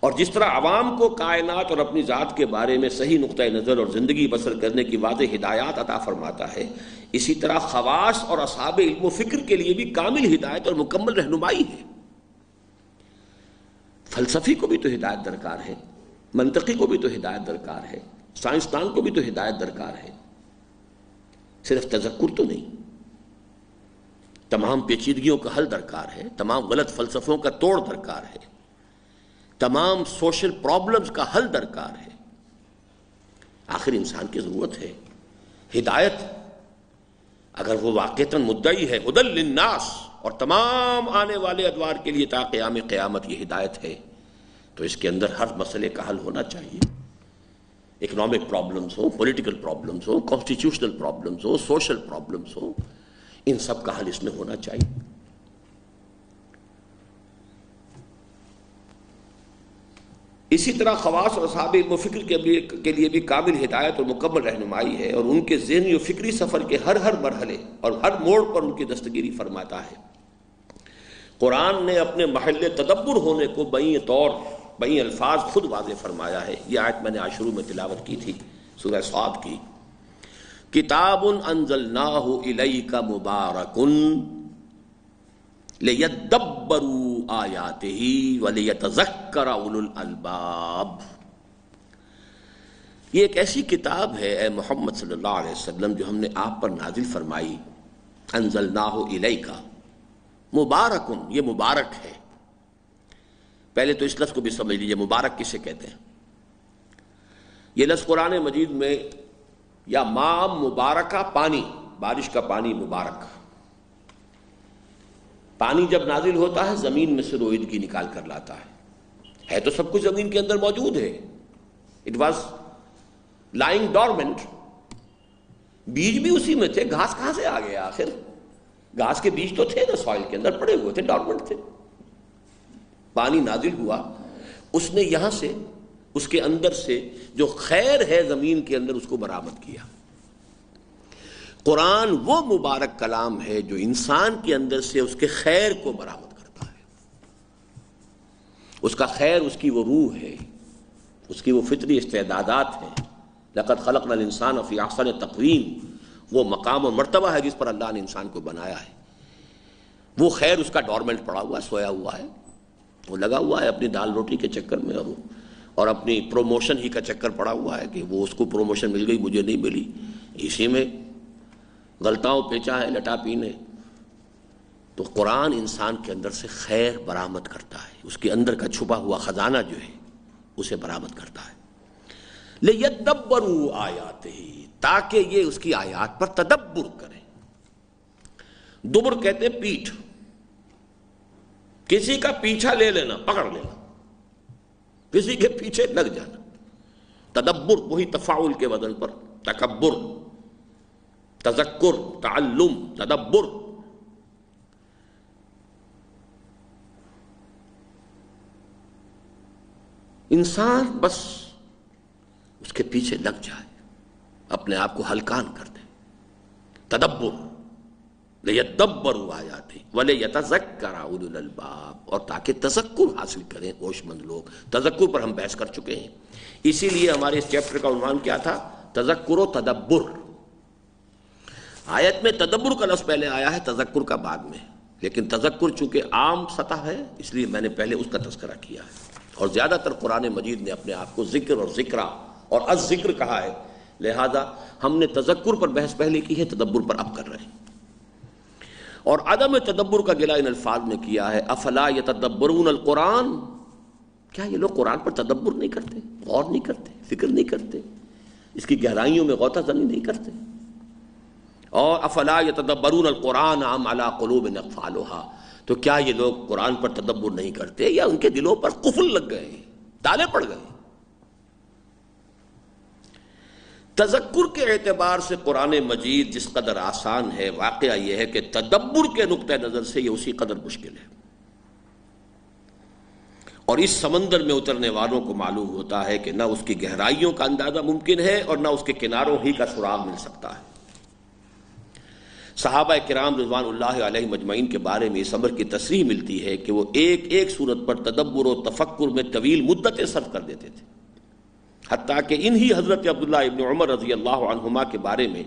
Speaker 1: اور جس طرح عوام کو کائنات اور اپنی ذات کے بارے میں صحیح نقطہ نظر اور زندگی بسر کرنے کی واضح ہدایات عطا فرماتا ہے، اسی طرح خواص اور اصحاب علم و فکر کے لیے بھی کامل ہدایت اور مکمل رہنمائی ہے. فلسفی کو بھی تو ہدایت درکار ہے، منطقی کو بھی تو ہدایت درکار ہے، سائنسدان کو بھی تو ہدایت درکار ہے، صرف تذکر تو نہیں. تمام پیچیدگیوں کا حل درکار ہے، تمام غلط فلسفوں کا توڑ درکار ہے، تمام سوشل پرابلمز کا حل درکار ہے. آخر انسان کی ضرورت ہے ہدایت. اگر وہ واقعتاً مدعی ہے ہدی للناس اور تمام آنے والے ادوار کے لیے تا قیام قیامت یہ ہدایت ہے، تو اس کے اندر ہر مسئلے کا حل ہونا چاہیے. اکنامک پرابلمز ہو، پولیٹیکل پرابلمز ہو، کانسٹیٹیوشنل پرابلمز ہو، سوشل پرابلمز ہو، ان سب کا حل اس میں ہونا چاہیے. اسی طرح خواص اور اصحاب علم و فکر کے لیے بھی کامل ہدایت اور مکمل رہنمائی ہے، اور ان کے ذہنی و فکری سفر کے ہر مرحلے اور ہر موڑ پر ان کی دستگیری فرماتا ہے. قرآن نے اپنے محل تدبر ہونے کو بئی الفاظ خود واضح فرمایا ہے. یہ آیت میں نے آج شروع میں تلاوت کی تھی، سورہ صاد کی. کتاب انزلناہ الیک مبارک لِيَدَّبَّرُوا آیَاتِهِ وَلِيَتَذَكَّرَ أُولُو الْأَلْبَابِ. یہ ایک ایسی کتاب ہے اے محمد صلی اللہ علیہ وسلم جو ہم نے آپ پر نازل فرمائی. انزلناہ الیک مبارکن، یہ مبارک ہے. پہلے تو اس لفظ کو بھی سمجھ لیجیے، مبارک کسے کہتے ہیں. یہ لفظ قرآن مجید میں یا ماء مبارکہ، پانی، بارش کا پانی مبارک. پانی جب نازل ہوتا ہے زمین میں سے روئیدگی نکال کر لاتا ہے تو سب کچھ زمین کے اندر موجود ہے. It was lying dormant. بیج بھی اسی میں تھے، گھاس کہاں سے آ گیا آخر؟ گھاس کے بیج تو تھے نا سوائل کے اندر پڑے ہوئے تھے، ڈورمنٹ تھے. پانی نازل ہوا، اس نے یہاں سے، اس کے اندر سے جو خیر ہے زمین کے اندر اس کو برآمد کیا. قرآن وہ مبارک کلام ہے جو انسان کے اندر سے اس کے خیر کو برآمد کرتا ہے. اس کا خیر اس کی وہ روح ہے، اس کی وہ فطری استعدادات ہیں. لقد خلقنا الانسان فی احسن تقویم، وہ مقام اور مرتبہ ہے جس پر اللہ نے انسان کو بنایا ہے. وہ خیر اس کا ڈورمنٹ پڑا ہوا ہے، سویا ہوا ہے، وہ لگا ہوا ہے اپنی دال روٹی کے چکر میں اور اپنی پروموشن ہی کا چکر پڑا ہوا ہے کہ وہ اس کو پروموشن مل گئی مجھے نہیں ملی. اسی میں غلطاؤں پیچا ہے، لٹا پینے. تو قرآن انسان کے اندر سے خیر برآمد کرتا ہے، اس کے اندر کا چھپا ہوا خزانہ جو ہے اسے برآمد کرتا ہے. لِيَدَّبَّرُوا آیَاتِهِ، تاکہ یہ اس کی آیات پر تدبر کریں. دبر کہتے ہیں پیٹھ، کسی کا پیچھا لے لینا، پکڑ لینا. کسی کے پیچھے لگ جانا. تدبر وہی تفاعل کے وزن پر، تکبر، تذکر، تعلم، تدبر. انسان بس اس کے پیچھے لگ جائے، اپنے آپ کو ہلکان کر دے. تدبر، لِيَدَّبَّرُوا آیَاتِهِ وَلِيَتَذَكَّرَ أُولُو الْأَلْبَابِ، اور تاکہ تذکر حاصل کریں ہوش مند لوگ. تذکر پر ہم بحث کر چکے ہیں، اسی لیے ہمارے اس چیپٹر کا عنوان کیا تھا؟ تذکر و تدبر. آیت میں تدبر کا لفظ پہلے آیا ہے، تذکر کا بعد میں، لیکن تذکر چونکہ عام سطح ہے اس لیے میں نے پہلے اس کا تذکرہ کیا ہے. اور زیادہ تر قرآن مجید نے اپنے آپ کو ذکر اور ذکرہ اور الذکر کہا ہے، لہذا ہم نے تذکر پر بحث پہلے کی ہے، تدبر پر اب کر رہے ہیں. اور عدم تدبر کا گلہ ان الفاظ میں کیا ہے، افلا یتدبرون القرآن، کیا یہ لوگ قرآن پر تدبر نہیں کرتے، غور نہیں کرتے، فکر نہیں کرتے، اس کی گہرائیوں میں غوطہ زنی نہیں کرتے؟ اور افلا یتدبرون القرآن ام علی قلوب اقفالها، تو کیا یہ لوگ قرآن پر تدبر نہیں کرتے یا ان کے دلوں پر قفل لگ گئے، تالے پڑ گئے؟ تذکر کے اعتبار سے قرآن مجید جس قدر آسان ہے، واقعہ یہ ہے کہ تدبر کے نقطہ نظر سے یہ اسی قدر مشکل ہے. اور اس سمندر میں اترنے والوں کو معلوم ہوتا ہے کہ نہ اس کی گہرائیوں کا اندازہ ممکن ہے اور نہ اس کے کناروں ہی کا سراغ مل سکتا ہے. صحابہ کرام رضوان اللہ علیہ مجمعین کے بارے میں اس امر کی تصریح ملتی ہے کہ وہ ایک ایک صورت پر تدبر و تفکر میں طویل مدتیں صرف کر دیتے تھے، حتیٰ کہ انہی حضرت عبداللہ ابن عمر رضی اللہ عنہما کے بارے میں،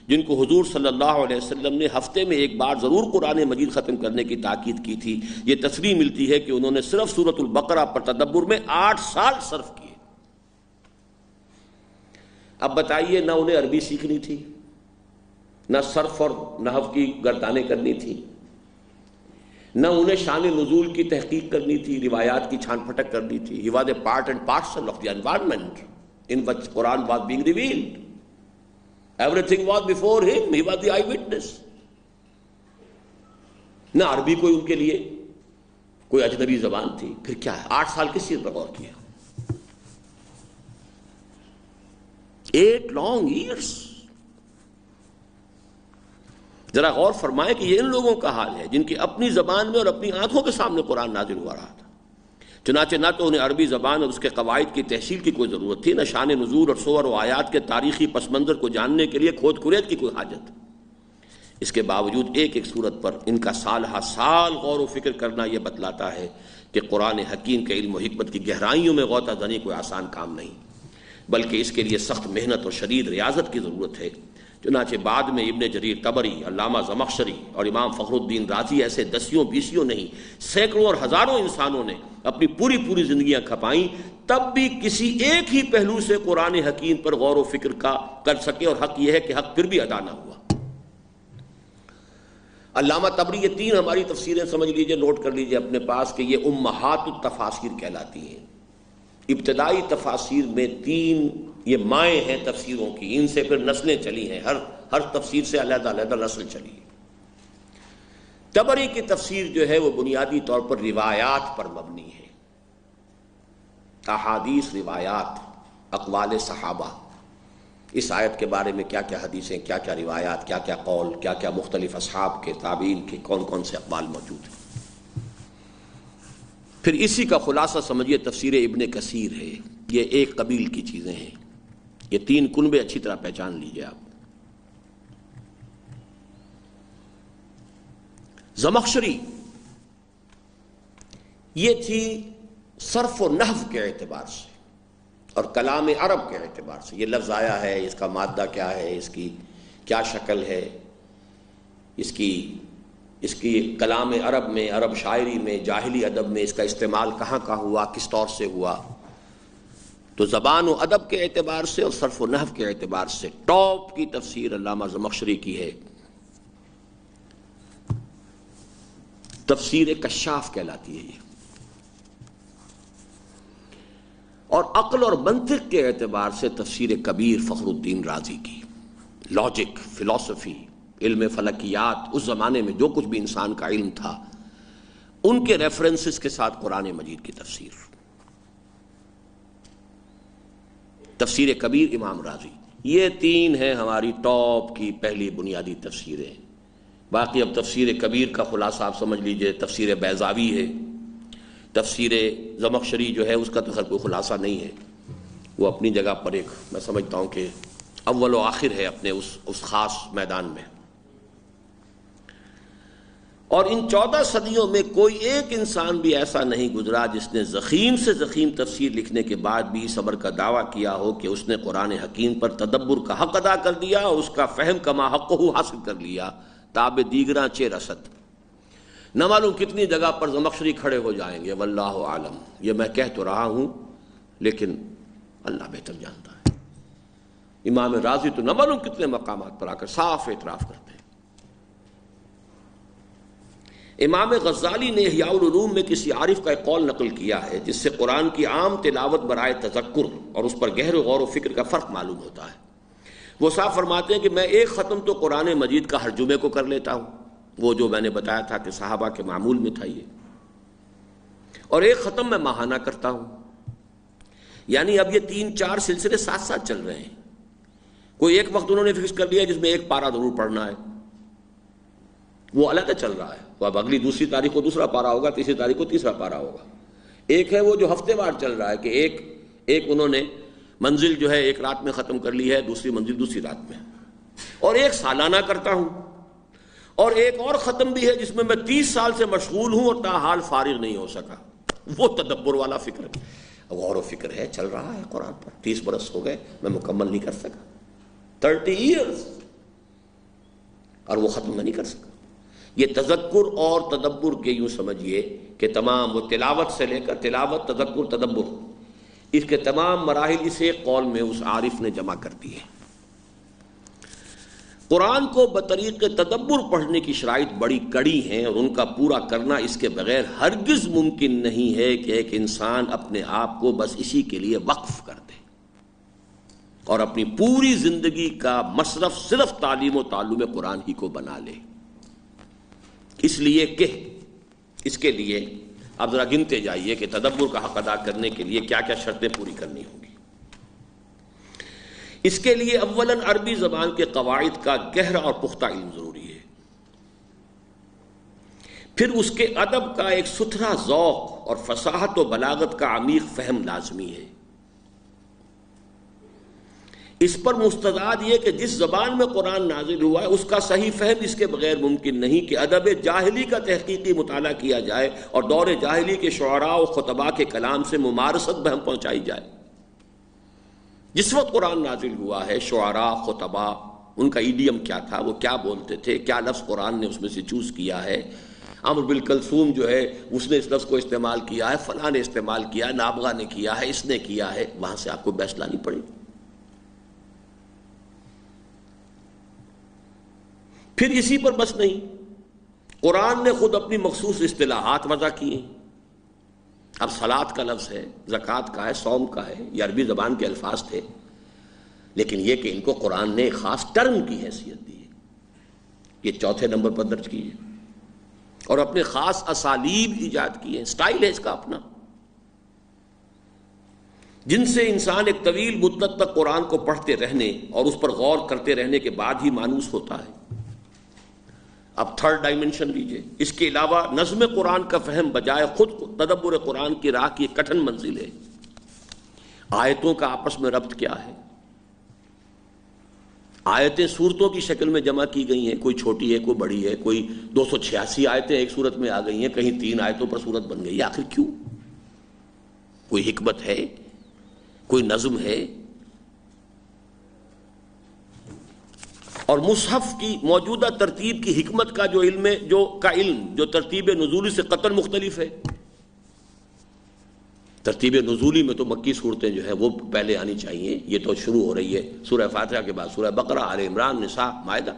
Speaker 1: جن کو حضور صلی اللہ علیہ وسلم نے ہفتے میں ایک بار ضرور قرآن مجید ختم کرنے کی تاکید کی تھی، یہ تصریح ملتی ہے کہ انہوں نے صرف سورۃ البقرہ پر تدبر میں 8 سال صرف کیے. اب بتائیے، نہ انہیں عربی سیکھنی تھی، نہ صرف اور نحو کی گردانیں کرنی تھی، نہ انہیں شان نزول کی تحقیق کرنی تھی، روایات کی چھان پھٹک کرنی تھی. He was a part and parcel of the environment in which Quran was being revealed. Everything was before him. He was the eyewitness. نہ عربی کوئی ان کے لیے کوئی اجنبی زبان تھی. پھر کیا ہے، 8 سال کس چیز پر غور کیا؟ 8 long years. ذرا غور فرمائیں کہ یہ ان لوگوں کا حال ہے جن کی اپنی زبان میں اور اپنی آنکھوں کے سامنے قرآن نازل ہوا رہا تھا. چنانچہ نہ تو انہیں عربی زبان اور اس کے قواعد کی تحصیل کی کوئی ضرورت تھی، نہ شان نزول اور صور و آیات کے تاریخی پس منظر کو جاننے کے لیے کھود کرید کی کوئی حاجت. اس کے باوجود ایک ایک صورت پر ان کا سال ہا سال غور و فکر کرنا یہ بتلاتا ہے کہ قرآن حکیم کے علم و حکمت کی گہرائیوں میں غوطہ زنی کوئی آسان کام نہیں، بلکہ اس کے لیے سخت محنت اور شدید ریاضت کی ضرورت ہے. چنانچہ بعد میں ابن جریر طبری، علامہ زمخشری اور امام فخر الدین رازی ایسے دسیوں بیسیوں نہیں، سینکڑوں اور ہزاروں انسانوں نے اپنی پوری زندگیاں کھپائیں، تب بھی کسی ایک ہی پہلو سے قرآن حکیم پر غور و فکر کر سکے. اور حق یہ ہے کہ حق پھر بھی ادا نہ ہوا. علامہ طبری، یہ 3 ہماری تفسیریں سمجھ لیجئے، نوٹ کر لیجئے اپنے پاس کہ یہ امہات التفاسیر کہلاتی ہیں. ابتدائی تفاسیر میں 3 یہ مائیں ہیں تفسیروں کی، ان سے پھر نسلیں چلی ہیں، ہر تفسیر سے علیحدہ علیحدہ نسل چلی ہے. طبری کی تفسیر جو ہے وہ بنیادی طور پر روایات پر مبنی ہے، احادیث، روایات، اقوال صحابہ. اس آیت کے بارے میں کیا کیا حدیثیں، کیا کیا روایات، کیا کیا قول، کیا کیا مختلف اصحاب کے، تابعین کے کون کون سے اقوال موجود ہیں. پھر اسی کا خلاصہ سمجھیے تفسیر ابن کثیر ہے. یہ ایک قبیل کی چیزیں ہیں، یہ 3 کنبے اچھی طرح پہچان لیجئے آپ. زمخشری یہ تھی صرف و نحو کے اعتبار سے اور کلام عرب کے اعتبار سے. یہ لفظ آیا ہے، اس کا مادہ کیا ہے، اس کی کیا شکل ہے، اس کی کلام عرب میں، عرب شاعری میں، جاہلی ادب میں اس کا استعمال کہاں کا ہوا، کس طور سے ہوا. تو زبان و ادب کے اعتبار سے اور صرف و نحو کے اعتبار سے ٹاپ کی تفسیر علامہ زمخشری کی ہے. تفسیر کشاف کہلاتی ہے یہ. اور عقل اور منطق کے اعتبار سے تفسیر کبیر فخر الدین رازی کی. لاجک، فلسفی، علم فلکیات، اس زمانے میں جو کچھ بھی انسان کا علم تھا ان کے ریفرنسز کے ساتھ قرآن مجید کی تفسیر. تفسیر کبیر امام رازی، یہ تین ہیں ہماری ٹاپ کی پہلی بنیادی تفسیریں۔ باقی اب تفسیر کبیر کا خلاصہ آپ سمجھ لیجئے، تفسیر بیضاوی ہے، تفسیر زمخشری جو ہے اس کا تو خیر کوئی خلاصہ نہیں ہے، وہ اپنی جگہ پر ایک میں سمجھتا ہوں کہ اول و آخر ہے اپنے اس خاص میدان میں۔ اور ان 14 صدیوں میں کوئی ایک انسان بھی ایسا نہیں گزرا جس نے ضخیم سے ضخیم تفسیر لکھنے کے بعد بھی صبر کا دعویٰ کیا ہو کہ اس نے قرآن حکیم پر تدبر کا حق ادا کر دیا اور اس کا فہم کما حقہ حاصل کر لیا، تاب دیگراں چے رسد۔ نہ معلوم کتنی جگہ پر زمخشری کھڑے ہو جائیں گے، واللہ عالم، یہ میں کہہ تو رہا ہوں لیکن اللہ بہتر جانتا ہے۔ امام رازی تو نہ معلوم کتنے مقامات پر آ کر صاف اعتراف کرتے ہیں۔ امام غزالی نے احیاء العلوم میں کسی عارف کا ایک قول نقل کیا ہے جس سے قرآن کی عام تلاوت برائے تذکر اور اس پر گہرے غور و فکر کا فرق معلوم ہوتا ہے۔ وہ صاف فرماتے ہیں کہ میں ایک ختم تو قرآن مجید کا ہر جمعے کو کر لیتا ہوں، وہ جو میں نے بتایا تھا کہ صحابہ کے معمول میں تھا یہ، اور ایک ختم میں ماہانہ کرتا ہوں۔ یعنی اب یہ 3-4 سلسلے ساتھ ساتھ چل رہے ہیں۔ کوئی ایک وقت انہوں نے فکس کر لیا جس میں ایک پارہ ضرور پڑھنا ہے، وہ علیحدہ چل رہا ہے، وہ اب اگلی دوسری تاریخ کو دوسرا پارہ ہوگا، تیسری تاریخ کو تیسرا پارہ ہوگا۔ ایک ہے وہ جو ہفتے وار چل رہا ہے کہ ایک انہوں نے منزل جو ہے ایک رات میں ختم کر لی ہے، دوسری منزل دوسری رات میں، اور ایک سالانہ کرتا ہوں، اور ایک اور ختم بھی ہے جس میں 30 سال سے مشغول ہوں اور تاحال فارغ نہیں ہو سکا، وہ تدبر والا فکر ہے، غور و فکر ہے، چل رہا ہے قرآن پر، 30 برس ہو گئے میں مکمل نہیں کر سکا، 30 ایئرز، اور وہ ختم میں نہیں کر سکا۔ یہ تذکر اور تدبر کے یوں سمجھیے کہ تمام وہ تلاوت سے لے کر تلاوت، تذکر، تدبر، اس کے تمام مراحل اس ایک قول میں اس عارف نے جمع کر دیے۔ قرآن کو بطریق تدبر پڑھنے کی شرائط بڑی کڑی ہیں اور ان کا پورا کرنا اس کے بغیر ہرگز ممکن نہیں ہے کہ ایک انسان اپنے آپ کو بس اسی کے لیے وقف کر دے اور اپنی پوری زندگی کا مصرف صرف تعلیم و تعلم قرآن ہی کو بنا لے۔ اس لیے کہ اس کے لیے اب ذرا گنتے جائیے کہ تدبر کا حق ادا کرنے کے لیے کیا کیا شرطیں پوری کرنی ہوں گی۔ اس کے لیے اولاً عربی زبان کے قواعد کا گہرا اور پختہ علم ضروری ہے، پھر اس کے ادب کا ایک ستھرا ذوق اور فصاحت و بلاغت کا عمیق فہم لازمی ہے۔ اس پر مستداد یہ کہ جس زبان میں قرآن نازل ہوا ہے اس کا صحیح فہم اس کے بغیر ممکن نہیں کہ ادب جاہلی کا تحقیقی مطالعہ کیا جائے اور دور جاہلی کے شعراء و خطباء کے کلام سے ممارست بہم پہنچائی جائے۔ جس وقت قرآن نازل ہوا ہے شعراء، خطباء، ان کا ایڈیم کیا تھا، وہ کیا بولتے تھے، کیا لفظ قرآن نے اس میں سے چوز کیا ہے، عمرو بن کلثوم جو ہے اس نے اس لفظ کو استعمال کیا ہے، فلاں نے استعمال کیا ہے، نابغہ نے کیا ہے، اس نے کیا ہے، وہاں سے آپ کو بحث لانی پڑے گی۔ پھر اسی پر بس نہیں، قرآن نے خود اپنی مخصوص اصطلاحات وضع کی ہیں۔ اب صلاۃ کا لفظ ہے، زکوٰۃ کا ہے، صوم کا ہے، یہ عربی زبان کے الفاظ تھے، لیکن یہ کہ ان کو قرآن نے ایک خاص ٹرم کی حیثیت دی ہے، یہ 4 نمبر پر درج کی ہے، اور اپنے خاص اسالیب ایجاد کیے ہیں، سٹائل ہے اس کا اپنا، جن سے انسان ایک طویل مدت تک قرآن کو پڑھتے رہنے اور اس پر غور کرتے رہنے کے بعد ہی مانوس ہوتا ہے۔ اب 3rd ڈائمنشن لیجئے، اس کے علاوہ نظم قرآن کا فہم بجائے خود تدبر قرآن کی راہ کی ایک کٹھن منزل ہے۔ آیتوں کا آپس میں ربط کیا ہے؟ آیتیں صورتوں کی شکل میں جمع کی گئی ہیں، کوئی چھوٹی ہے، کوئی بڑی ہے، کوئی 286 آیتیں ایک صورت میں آ گئی ہیں، کہیں 3 آیتوں پر صورت بن گئی ہے، آخر کیوں؟ کوئی حکمت ہے، کوئی نظم ہے؟ اور مصحف کی موجودہ ترتیب کی حکمت کا جو علم جو ترتیب نزولی سے قطعاً مختلف ہے۔ ترتیب نزولی میں تو مکی صورتیں جو ہیں وہ پہلے آنی چاہیے، یہ تو شروع ہو رہی ہے سورہ فاتحہ کے بعد سورہ بقرہ، آل عمران، نساء، مائدہ،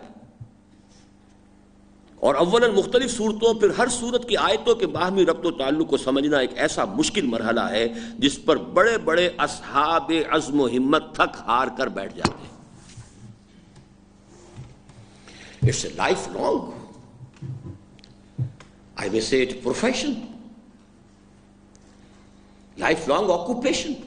Speaker 1: اور اولاً مختلف صورتوں پھر ہر صورت کی آیتوں کے باہمی ربط و تعلق کو سمجھنا ایک ایسا مشکل مرحلہ ہے جس پر بڑے بڑے اصحاب عزم و ہمت تھک ہار کر بیٹھ جاتے ہیں۔ It's a lifelong, I may say it, profession, lifelong occupation.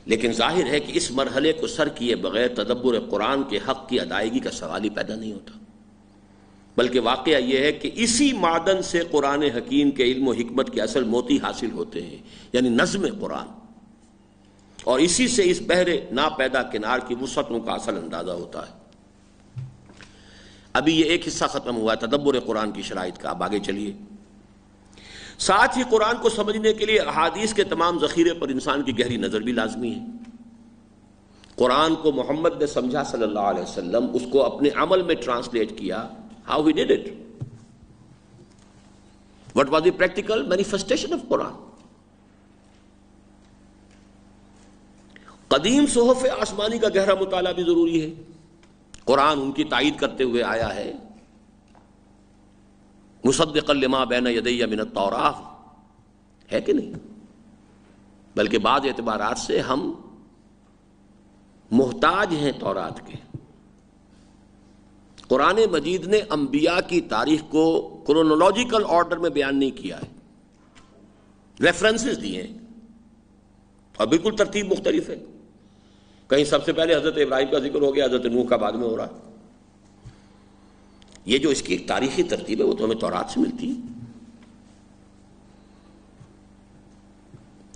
Speaker 1: لیکن ظاہر ہے کہ اس مرحلے کو سر کیے بغیر تدبر قرآن کے حق کی ادائیگی کا سوال ہی پیدا نہیں ہوتا، بلکہ واقعہ یہ ہے کہ اسی معدن سے قرآن حکیم کے علم و حکمت کے اصل موتی حاصل ہوتے ہیں، یعنی نظم قرآن، اور اسی سے اس بحر ناپیدا کنار کی وسعتوں کا اصل اندازہ ہوتا ہے۔ ابھی یہ ایک حصہ ختم ہوا ہے تدبر قرآن کی شرائط کا، اب آگے چلیے۔ ساتھ ہی قرآن کو سمجھنے کے لیے احادیث کے تمام ذخیرے پر انسان کی گہری نظر بھی لازمی ہے۔ قرآن کو محمد نے سمجھا صلی اللہ علیہ وسلم، اس کو اپنے عمل میں ٹرانسلیٹ کیا۔ How he did it? What was the practical manifestation of Quran? قدیم صحف آسمانی کا گہرا مطالعہ بھی ضروری ہے۔ قرآن ان کی تائید کرتے ہوئے آیا ہے، مصدقا لما بین یدی من التوراۃ، ہے کہ نہیں؟ بلکہ بعض اعتبارات سے ہم محتاج ہیں تورات کے۔ قرآن مجید نے انبیاء کی تاریخ کو کرونولوجیکل آرڈر میں بیان نہیں کیا ہے، ریفرنسز دیے ہیں اور بالکل ترتیب مختلف ہے۔ کہیں سب سے پہلے حضرت ابراہیم کا ذکر ہو گیا، حضرت نوح کا بعد میں ہو رہا ہے۔ یہ جو اس کی ایک تاریخی ترتیب ہے وہ تو ہمیں تورات سے ملتی ہے۔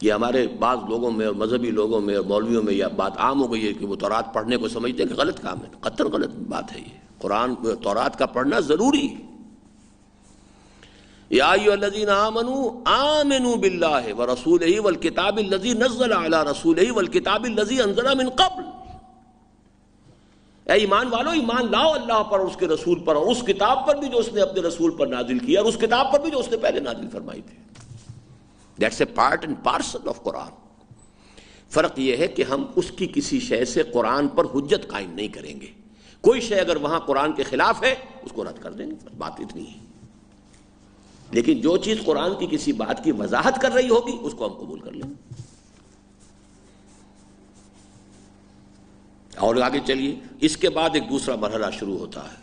Speaker 1: یہ ہمارے بعض لوگوں میں اور مذہبی لوگوں میں اور مولویوں میں یہ بات عام ہو گئی ہے کہ وہ تورات پڑھنے کو سمجھتے ہیں کہ غلط کام ہے، قطعاً غلط بات ہے۔ یہ قرآن تورات کا پڑھنا ضروری ہے۔ یا ایھا الذین آمنوا آمنوا باللہ ورسولہ والکتاب الذی نزل علی رسولہ والکتاب الذی انزل من قبل، اے ایمان والو ایمان لاؤ اللہ پر اور اس کے رسول پر، اور اس کتاب پر بھی جو اس نے اپنے رسول پر نازل کیا، اور اس کتاب پر بھی جو اس نے پہلے نازل فرمائی تھی۔ That's a part and parcel of قرآن۔ فرق یہ ہے کہ ہم اس کی کسی شے سے قرآن پر حجت قائم نہیں کریں گے۔ کوئی شے اگر وہاں قرآن کے خلاف ہے اس کو رد کر دیں گے، بات اتنی ہے۔ لیکن جو چیز قرآن کی کسی بات کی وضاحت کر رہی ہوگی اس کو ہم قبول کر لیں گے۔ اور آگے چلیے، اس کے بعد ایک دوسرا مرحلہ شروع ہوتا ہے،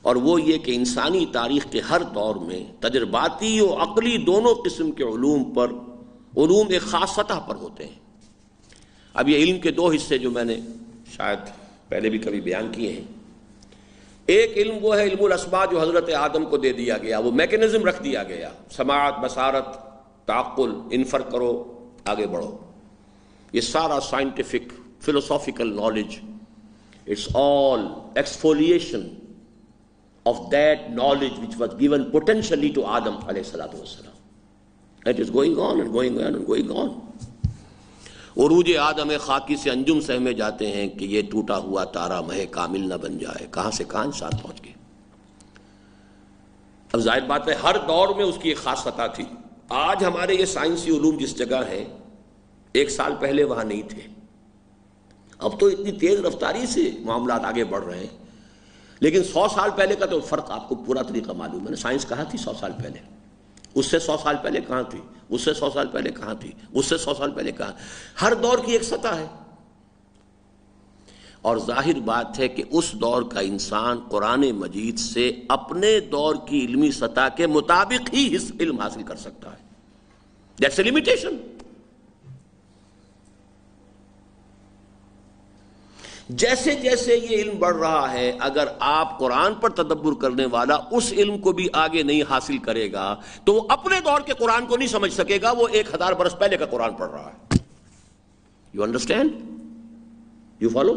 Speaker 1: اور وہ یہ کہ انسانی تاریخ کے ہر دور میں تجرباتی و عقلی دونوں قسم کے علوم ایک خاص سطح پر ہوتے ہیں۔ اب یہ علم کے دو حصے جو میں نے شاید پہلے بھی کبھی بیان کیے ہیں، ایک علم وہ ہے علم الاسماء جو حضرت آدم کو دے دیا گیا، وہ میکینزم رکھ دیا گیا، سماعت، بصارت، تعقل، انفر کرو، آگے بڑھو۔ یہ سارا scientific philosophical knowledge, it's all exfoliation of that knowledge which was given potentially to Adam alayhi salatu wassalam. It is going on and going on and going on. عروج آدم خاکی سے انجم سہمے جاتے ہیں کہ یہ ٹوٹا ہوا تارا مہ کامل نہ بن جائے، کہاں سے کہاں انسان پہنچ گئے۔ اب ظاہر بات ہے ہر دور میں اس کی ایک خاص سطح تھی۔ آج ہمارے یہ سائنسی علوم جس جگہ ہیں، ایک سال پہلے وہاں نہیں تھے۔ اب تو اتنی تیز رفتاری سے معاملات آگے بڑھ رہے ہیں، لیکن 100 سال پہلے کا تو فرق آپ کو پورا طریقہ معلوم ہے نا۔ سائنس کہاں تھی 100 سال پہلے، اس سے 100 سال پہلے کہاں تھی، اس سے 100 سال پہلے کہاں تھی، اس سے 100 سال پہلے کہاں۔ ہر دور کی ایک سطح ہے، اور ظاہر بات ہے کہ اس دور کا انسان قرآن مجید سے اپنے دور کی علمی سطح کے مطابق ہی علم حاصل کر سکتا ہے۔ That's a limitation۔ جیسے جیسے یہ علم بڑھ رہا ہے، اگر آپ قرآن پر تدبر کرنے والا اس علم کو بھی آگے نہیں حاصل کرے گا تو وہ اپنے دور کے قرآن کو نہیں سمجھ سکے گا، وہ 1000 برس پہلے کا قرآن پڑھ رہا ہے۔ You understand? You follow?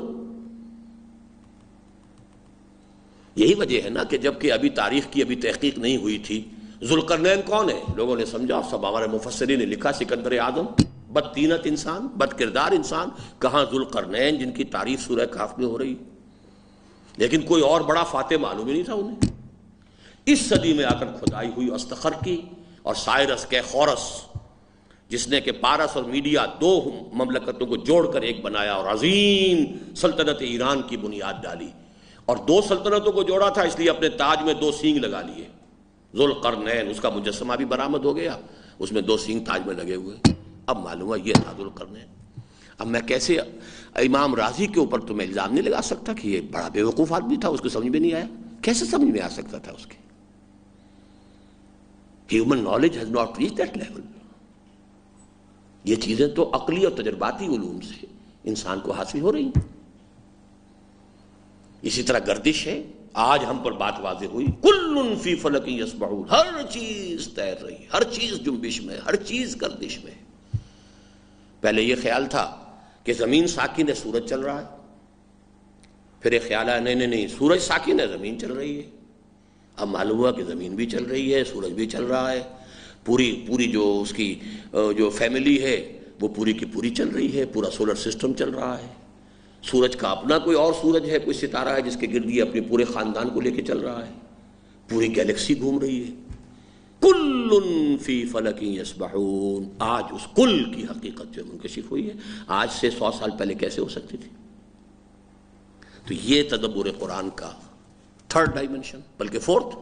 Speaker 1: یہی وجہ ہے نا کہ جب کہ ابھی تاریخ کی ابھی تحقیق نہیں ہوئی تھی، ذوالقرنین کون ہے لوگوں نے سمجھا، سب ہمارے مفسرین نے لکھا سکندر اعظم، بدطینت انسان، بد کردار انسان، کہاں ذوالقرنین جن کی تعریف سورہ کہف میں ہو رہی، لیکن کوئی اور بڑا فاتح معلوم ہی نہیں تھا انہیں۔ اس صدی میں آ کر کھدائی ہوئی استخر کی، اور سائرس کے خورس جس نے کہ پارس اور میڈیا دو مملکتوں کو جوڑ کر ایک بنایا اور عظیم سلطنت ایران کی بنیاد ڈالی، اور دو سلطنتوں کو جوڑا تھا اس لیے اپنے تاج میں 2 سینگ لگا لیے۔ ذوالقرنین اس کا مجسمہ بھی برآمد ہو گیا، اس میں 2 سینگ تاج میں لگے ہوئے۔ اب معلوم ہے یہ تھا ذوالقرنین۔ اب میں کیسے امام راضی کے اوپر تو میں الزام نہیں لگا سکتا کہ یہ بڑا بے وقوف آدمی تھا، اس کو سمجھ میں نہیں آیا۔ کیسے سمجھ میں آ سکتا تھا اس کے؟ Human knowledge has not reach that level. یہ چیزیں تو عقلی اور تجرباتی علوم سے انسان کو حاصل ہو رہی ہیں. اسی طرح گردش ہے. آج ہم پر بات واضح ہوئی کل فی فلک یسبحون، ہر چیز تیر رہی، ہر چیز جنبش میں، ہر چیز گردش میں. پہلے یہ خیال تھا کہ زمین ساکن ہے، سورج چل رہا ہے. پھر ایک خیال آیا نہیں، سورج ساکن ہے، زمین چل رہی ہے. اب معلوم ہوا کہ زمین بھی چل رہی ہے، سورج بھی چل رہا ہے. پوری جو اس کی جو فیملی ہے وہ پوری کی پوری چل رہی ہے، پورا سولر سسٹم چل رہا ہے. سورج کا اپنا کوئی اور سورج ہے، کوئی ستارہ ہے جس کے گرد یہ اپنے پورے خاندان کو لے کے چل رہا ہے. پوری گیلیکسی گھوم رہی ہے. کل فی فلک یسبحون. آج اس کل کی حقیقت جو منکشف ہوئی ہے، آج سے 100 سال پہلے کیسے ہو سکتی تھی؟ تو یہ تدبر قرآن کا تھرڈ ڈائمنشن، بلکہ فورتھ.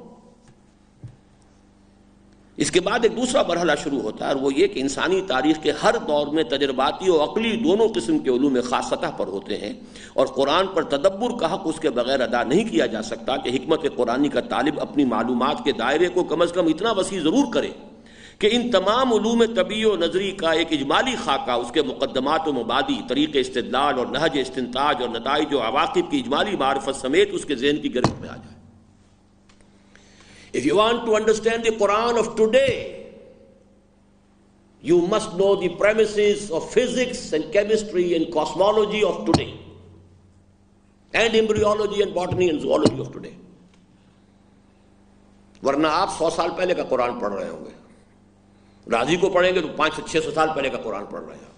Speaker 1: اس کے بعد ایک دوسرا مرحلہ شروع ہوتا ہے، اور وہ یہ کہ انسانی تاریخ کے ہر دور میں تجرباتی اور عقلی دونوں قسم کے علوم خاص سطح پر ہوتے ہیں، اور قرآن پر تدبر کا حق اس کے بغیر ادا نہیں کیا جا سکتا کہ حکمت قرآنی کا طالب اپنی معلومات کے دائرے کو کم از کم اتنا وسیع ضرور کرے کہ ان تمام علوم طبعی و نظری کا ایک اجمالی خاکہ، اس کے مقدمات و مبادی، طریق استدلال اور نہج استنتاج اور نتائج و عواقب کی اجمالی معرفت سمیت اس کے ذہن کی گرفت میں آ جائے. If you want to understand the Quran of today, you must know the premises of physics and chemistry and cosmology of today, and embryology and botany and zoology of today. ورنہ آپ 100 سال پہلے کا قرآن پڑھ رہے ہوں گے. راضی کو پڑھیں گے تو 500-600 سال پہلے کا قرآن پڑھ رہے ہیں.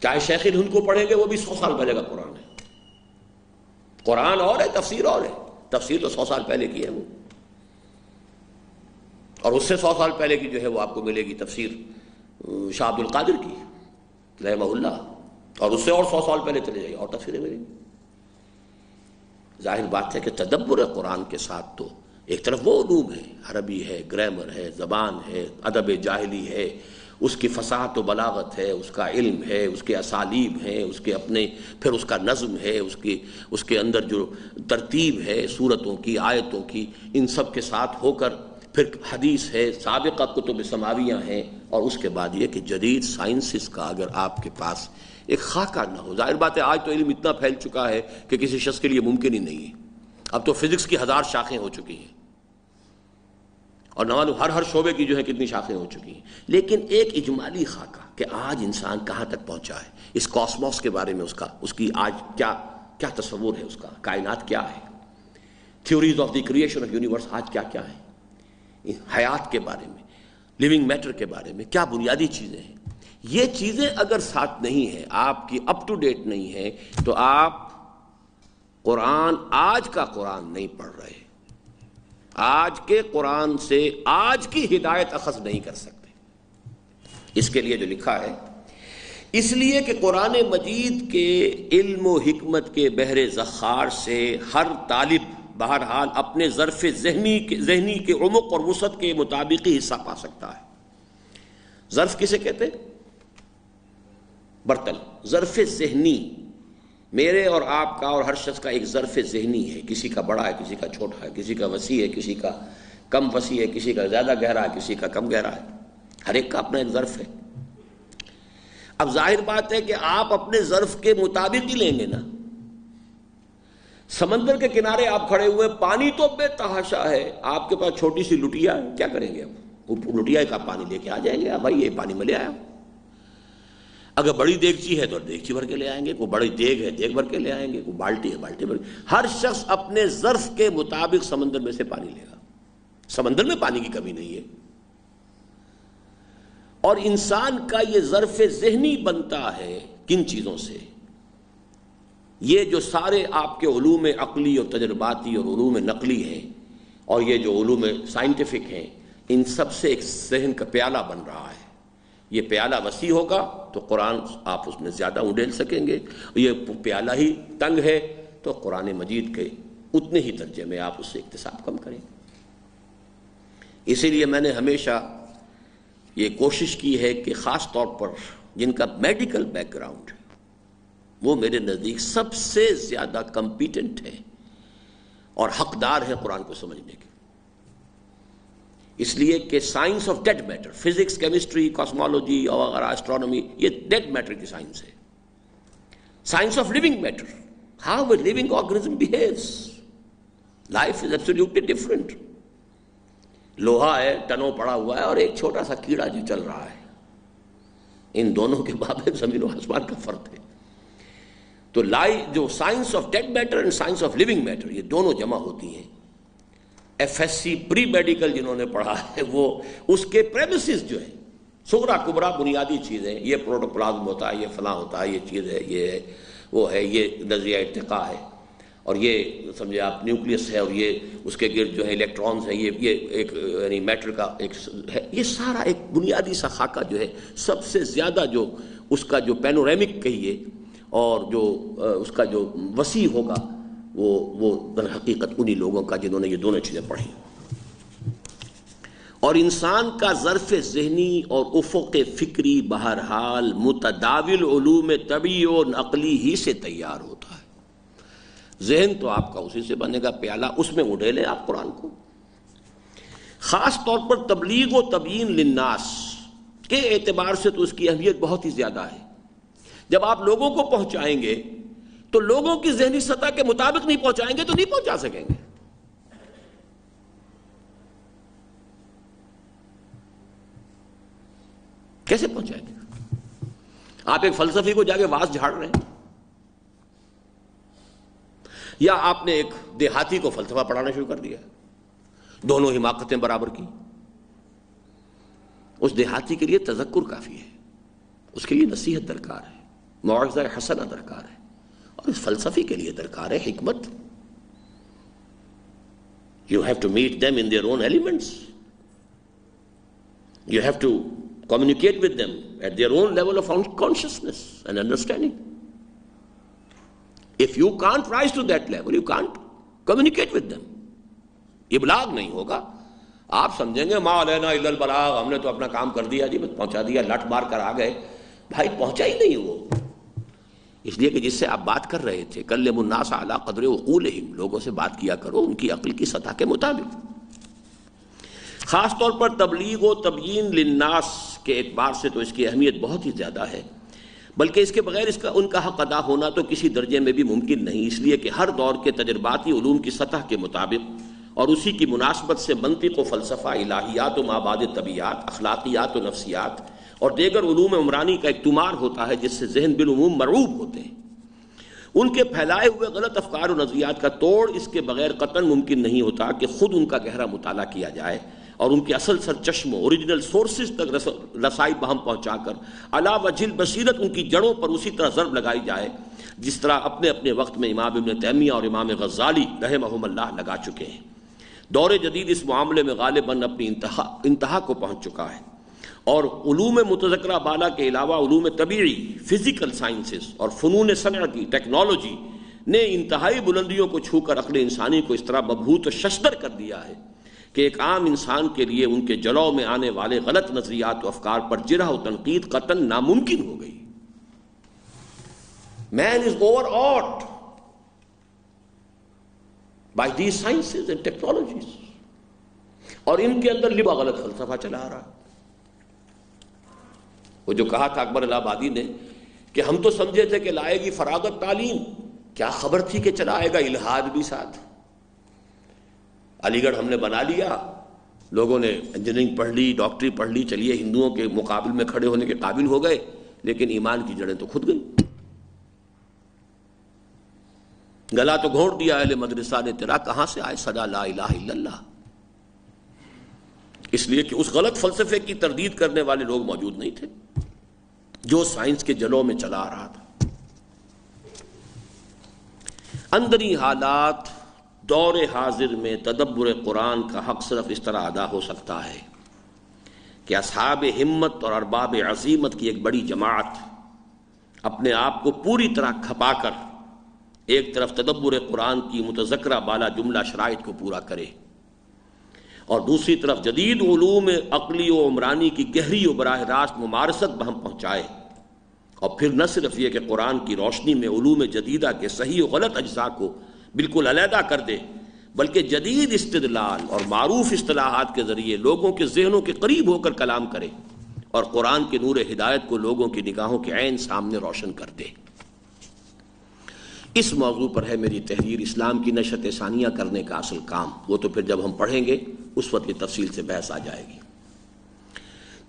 Speaker 1: چاہے شیخ ہند کو پڑھیں گے وہ بھی 100 سال پہلے کا قرآن ہے. قرآن اور ہے، تفسیر اور ہے. تفسیر تو 100 سال پہلے کی ہے وہ، اور اس سے 100 سال پہلے کی جو ہے وہ آپ کو ملے گی تفسیر شاہ عبد القادر کی رحمہ اللہ، اور اس سے اور 100 سال پہلے چلے جائیے اور تفسیریں ملیں گی. ظاہر بات ہے کہ تدبر قرآن کے ساتھ تو ایک طرف وہ علوم ہے، عربی ہے، گرامر ہے، زبان ہے، ادب جاہلی ہے، اس کی فصاحت و بلاغت ہے، اس کا علم ہے، اس کے اسالیب ہیں، اس کے اپنے، پھر اس کا نظم ہے، اس کے اندر جو ترتیب ہے صورتوں کی، آیتوں کی، ان سب کے ساتھ ہو کر پھر حدیث ہے، سابقہ کتب سماویہ ہیں، اور اس کے بعد یہ کہ جدید سائنسز کا اگر آپ کے پاس ایک خاکہ نہ ہو. ظاہر بات ہے آج تو علم اتنا پھیل چکا ہے کہ کسی شخص کے لیے ممکن ہی نہیں ہے. اب تو فزکس کی 1000 شاخیں ہو چکی ہیں، اور نہ معلوم ہر شعبے کی جو ہے کتنی شاخیں ہو چکی ہیں. لیکن ایک اجمالی خاکہ کہ آج انسان کہاں تک پہنچا ہے، اس کاسموس کے بارے میں اس کی آج کیا تصور ہے، اس کا کائنات کیا ہے، theories of the creation of universe آج کیا ہے، حیات کے بارے میں، لیونگ میٹر کے بارے میں کیا بنیادی چیزیں ہیں. یہ چیزیں اگر ساتھ نہیں ہیں، آپ کی اپ ٹو ڈیٹ نہیں ہے، تو آپ قرآن، آج کا قرآن نہیں پڑھ رہے. آج کے قرآن سے آج کی ہدایت اخذ نہیں کر سکتے. اس کے لیے جو لکھا ہے، اس لیے کہ قرآن مجید کے علم و حکمت کے بحر ذخار سے ہر طالب بہرحال اپنے ظرف ذہنی کے عمق اور وسعت کے مطابق ہی حصہ پا سکتا ہے. ظرف کسے کہتے ہیں؟ برتن. ظرف ذہنی میرے اور آپ کا اور ہر شخص کا ایک ظرف ذہنی ہے. کسی کا بڑا ہے، کسی کا چھوٹا ہے، کسی کا وسیع ہے، کسی کا کم وسیع ہے، کسی کا زیادہ گہرا ہے، کسی کا کم گہرا ہے. ہر ایک کا اپنا ایک ظرف ہے. اب ظاہر بات ہے کہ آپ اپنے ظرف کے مطابق ہی لیں گے نا. سمندر کے کنارے آپ کھڑے ہوئے، پانی تو بے تحاشا ہے، آپ کے پاس چھوٹی سی لٹیا ہے، کیا کریں گے اب؟ لٹیا کا پانی لے کے آ جائیں گے، بھائی یہ پانی میں لے آیا. اگر بڑی دیگچی ہے تو دیگچی بھر کے لے آئیں گے، کوئی بڑی دیگ ہے دیگ بھر کے لے آئیں گے، کوئی بالٹی ہے بالٹی بھر. ہر شخص اپنے ظرف کے مطابق سمندر میں سے پانی لے گا. سمندر میں پانی کی کمی نہیں ہے. اور انسان کا یہ ظرف ذہنی بنتا ہے کن چیزوں سے؟ یہ جو سارے آپ کے علوم عقلی اور تجرباتی اور علوم نقلی ہیں، اور یہ جو علوم سائنٹیفک ہیں، ان سب سے ایک ذہن کا پیالہ بن رہا ہے. یہ پیالہ وسیع ہوگا تو قرآن آپ اس میں زیادہ اونڈیل سکیں گے. یہ پیالہ ہی تنگ ہے تو قرآن مجید کے اتنے ہی ترجمے آپ اس سے اکتساب کم کریں. اسی لیے میں نے ہمیشہ یہ کوشش کی ہے کہ خاص طور پر جن کا میڈیکل بیک گراؤنڈ ہے، وہ میرے نزدیک سب سے زیادہ کمپیٹنٹ ہے اور حقدار ہے قرآن کو سمجھنے کے. اس لیے کہ science of dead matter, physics, chemistry, cosmology اور وغیرہ، اسٹرانومی، یہ ڈیڈ میٹر کی سائنس ہے. Science of living matter, how a living organism behaves. Life is absolutely different. لوہا ہے ٹنوں پڑا ہوا ہے اور ایک چھوٹا سا کیڑا جو چل رہا ہے، ان دونوں کے مابین زمین و آسمان کا فرق ہے. تو جو science of dead matter and science of living matter, یہ دونوں جمع ہوتی ہیں. F S C pre medical جنہوں نے پڑھا ہے وہ اس کے پریمیسز جو ہے صغرا کبرا بنیادی چیزیں، یہ پروٹوپلازم ہوتا ہے، یہ فلاں ہوتا ہے، یہ چیز ہے، یہ ہے، وہ ہے، یہ نظریہ ارتقاء ہے، اور یہ سمجھے آپ نیوکلیس ہے، اور یہ اس کے گرد جو ہے الیکٹرانز ہیں، یہ ایک یعنی میٹر کا ایک ہے. یہ سارا ایک بنیادی سا خاکہ جو ہے سب سے زیادہ جو اس کا جو پینورامک کہیے اور جو اس کا جو وسیع ہوگا وہ در حقیقت انہی لوگوں کا جنہوں نے یہ دونوں چیزیں پڑھی. اور انسان کا ظرف ذہنی اور افق فکری بہرحال متداول علوم طبعی و عقلی ہی سے تیار ہوتا ہے. ذہن تو آپ کا اسی سے بنے گا پیالہ، اس میں اڈھیلیں آپ قرآن کو. خاص طور پر تبلیغ و تبیین للناس کے اعتبار سے تو اس کی اہمیت بہت ہی زیادہ ہے. جب آپ لوگوں کو پہنچائیں گے تو لوگوں کی ذہنی سطح کے مطابق نہیں پہنچائیں گے تو نہیں پہنچا سکیں گے. کیسے پہنچائیں گے؟ آپ ایک فلسفی کو جا کے واز جھاڑ رہے ہیں، یا آپ نے ایک دیہاتی کو فلسفہ پڑھانا شروع کر دیا، دونوں حماقتیں برابر کی. اس دیہاتی کے لیے تذکر کافی ہے، اس کے لیے نصیحت درکار ہے، موعظہ حسنہ درکار ہے، اور اس فلسفی کے لیے درکار ہے حکمت. You have to meet them in their own elements. You have to communicate with them at their own level of consciousness and understanding. If you can't rise to that level, you can't communicate with them. ابلاغ نہیں ہوگا. آپ سمجھیں گے ما علینا الا البلاغ، ہم نے تو اپنا کام کر دیا جی، بس پہنچا دیا، لٹ مار کر آ گئے. بھائی پہنچا ہی نہیں وہ. اس لیے کہ جس سے آپ بات کر رہے تھے، کلموا الناس علی قدر عقولہم، لوگوں سے بات کیا کرو ان کی عقل کی سطح کے مطابق. خاص طور پر تبلیغ و تبیین للناس کے اعتبار سے تو اس کی اہمیت بہت ہی زیادہ ہے، بلکہ اس کے بغیر ان کا حق ادا ہونا تو کسی درجے میں بھی ممکن نہیں. اس لیے کہ ہر دور کے تجرباتی علوم کی سطح کے مطابق اور اسی کی مناسبت سے منطق و فلسفہ، الہیات و مابعد طبیعیات، اخلاقیات و نفسیات اور دیگر علوم عمرانی کا ایک تمار ہوتا ہے جس سے ذہن بالعموم مرعوب ہوتے ہیں. ان کے پھیلائے ہوئے غلط افکار و نظریات کا توڑ اس کے بغیر قطعاً ممکن نہیں ہوتا کہ خود ان کا گہرا مطالعہ کیا جائے اور ان کے اصل سر چشموں اوریجنل سورسز تک رسائی بہم پہنچا کر علی وجہ البصیرت ان کی جڑوں پر اسی طرح ضرب لگائی جائے جس طرح اپنے اپنے وقت میں امام ابن تیمیہ اور امام غزالی رحمہم اللہ لگا چکے ہیں. دور جدید اس معاملے میں غالباً اپنی انتہا کو پہنچ چکا ہے، اور علوم متذکرہ بالا کے علاوہ علوم طبیعی، فزیکل سائنسز اور فنون صنعتی، ٹیکنالوجی نے انتہائی بلندیوں کو چھو کر عقل انسانی کو اس طرح مبہوت و ششدر کر دیا ہے کہ ایک عام انسان کے لیے ان کے جلوں میں آنے والے غلط نظریات و افکار پر جرح و تنقید قطعاً ناممکن ہو گئی. Man is overawed by these sciences and technologies. اور ان کے اندر لبا غلط فلسفہ چلا آ رہا. وہ جو کہا تھا اکبر الہ آبادی نے کہ ہم تو سمجھے تھے کہ لائے گی فراغت تعلیم، کیا خبر تھی کہ چلا آئے گا الہاد بھی ساتھ. علی گڑھ ہم نے بنا لیا، لوگوں نے انجینئرنگ پڑھ لی، ڈاکٹری پڑھ لی، چلیے ہندوؤں کے مقابل میں کھڑے ہونے کے قابل ہو گئے، لیکن ایمان کی جڑیں تو کھد گئی. گلا تو گھونٹ دیا اہل مدرسہ نے تیرا، کہاں سے آئے صدا لا الہ الا اللہ. اس لیے کہ اس غلط فلسفے کی تردید کرنے والے لوگ موجود نہیں تھے جو سائنس کے جلوں میں چلا آ رہا تھا. اندری حالات دور حاضر میں تدبر قرآن کا حق صرف اس طرح ادا ہو سکتا ہے کہ اصحاب ہمت اور ارباب عزیمت کی ایک بڑی جماعت اپنے آپ کو پوری طرح کھپا کر ایک طرف تدبر قرآن کی متذکرہ بالا جملہ شرائط کو پورا کرے اور دوسری طرف جدید علوم عقلی و عمرانی کی گہری و براہ راست ممارست بہم پہنچائے. اور پھر نہ صرف یہ کہ قرآن کی روشنی میں علوم جدیدہ کے صحیح و غلط اجزاء کو بالکل علیحدہ کر دے، بلکہ جدید استدلال اور معروف اصطلاحات کے ذریعے لوگوں کے ذہنوں کے قریب ہو کر کلام کرے اور قرآن کے نور ہدایت کو لوگوں کی نگاہوں کے عین سامنے روشن کر دے۔ اس موضوع پر ہے میری تحریر اسلام کی نشت ثانیہ کرنے کا اصل کام۔ وہ تو پھر جب ہم پڑھیں گے اس وقت یہ تفصیل سے بحث آ جائے گی۔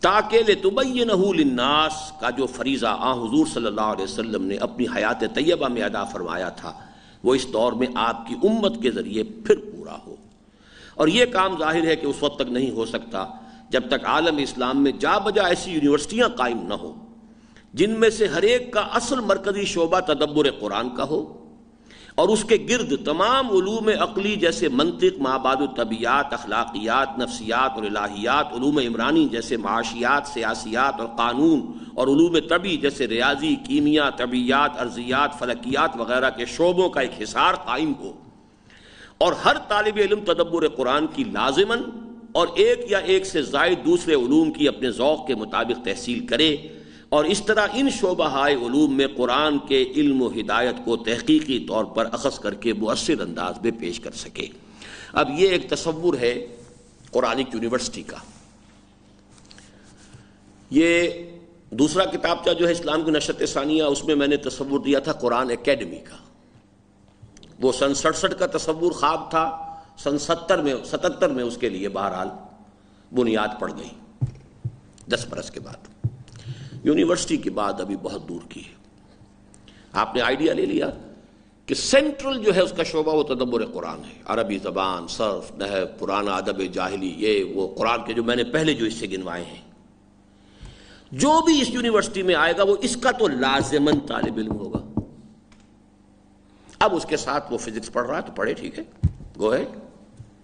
Speaker 1: تاکہ لتبینہ للناس کا جو فریضہ حضور صلی اللہ علیہ وسلم نے اپنی حیات طیبہ میں ادا فرمایا تھا وہ اس دور میں آپ کی امت کے ذریعے پھر پورا ہو، اور یہ کام ظاہر ہے کہ اس وقت تک نہیں ہو سکتا جب تک عالم اسلام میں جا بجا ایسی یونیورسٹیاں قائم نہ ہو جن میں سے ہر ایک کا اصل مرکزی شعبہ تدبر قرآن کا ہو، اور اس کے گرد تمام علوم عقلی جیسے منطق، مابعد الطبیعات، اخلاقیات، نفسیات اور الہیات، علوم عمرانی جیسے معاشیات، سیاسیات اور قانون، اور علوم طبی جیسے ریاضی، کیمیا، طبیعیات، ارضیات، فلکیات وغیرہ کے شعبوں کا ایک حصار قائم ہو، اور ہر طالب علم تدبر قرآن کی لازماً اور ایک یا ایک سے زائد دوسرے علوم کی اپنے ذوق کے مطابق تحصیل کرے، اور اس طرح ان شعبہ علوم میں قرآن کے علم و ہدایت کو تحقیقی طور پر اخذ کر کے مؤثر انداز میں پیش کر سکے۔ اب یہ ایک تصور ہے قرآنک یونیورسٹی کا۔ یہ دوسرا کتابچہ جو ہے اسلام کی نشت ثانیہ، اس میں میں نے تصور دیا تھا قرآن اکیڈمی کا۔ وہ سن 67 کا تصور خواب تھا، سن 77 میں اس کے لیے بہرحال بنیاد پڑ گئی 10 برس کے بعد۔ یونیورسٹی کی بات ابھی بہت دور کی ہے۔ آپ نے آئیڈیا لے لیا کہ سینٹرل جو ہے اس کا شعبہ وہ تدبر قرآن ہے، عربی زبان، صرف، نحو، پرانا ادب جاہلی، یہ وہ قرآن کے جو میں نے پہلے جو اس سے گنوائے ہیں۔ جو بھی اس یونیورسٹی میں آئے گا وہ اس کا تو لازماً طالب علم ہوگا۔ اب اس کے ساتھ وہ فزکس پڑھ رہا ہے تو پڑھے، ٹھیک ہے، گو ہے۔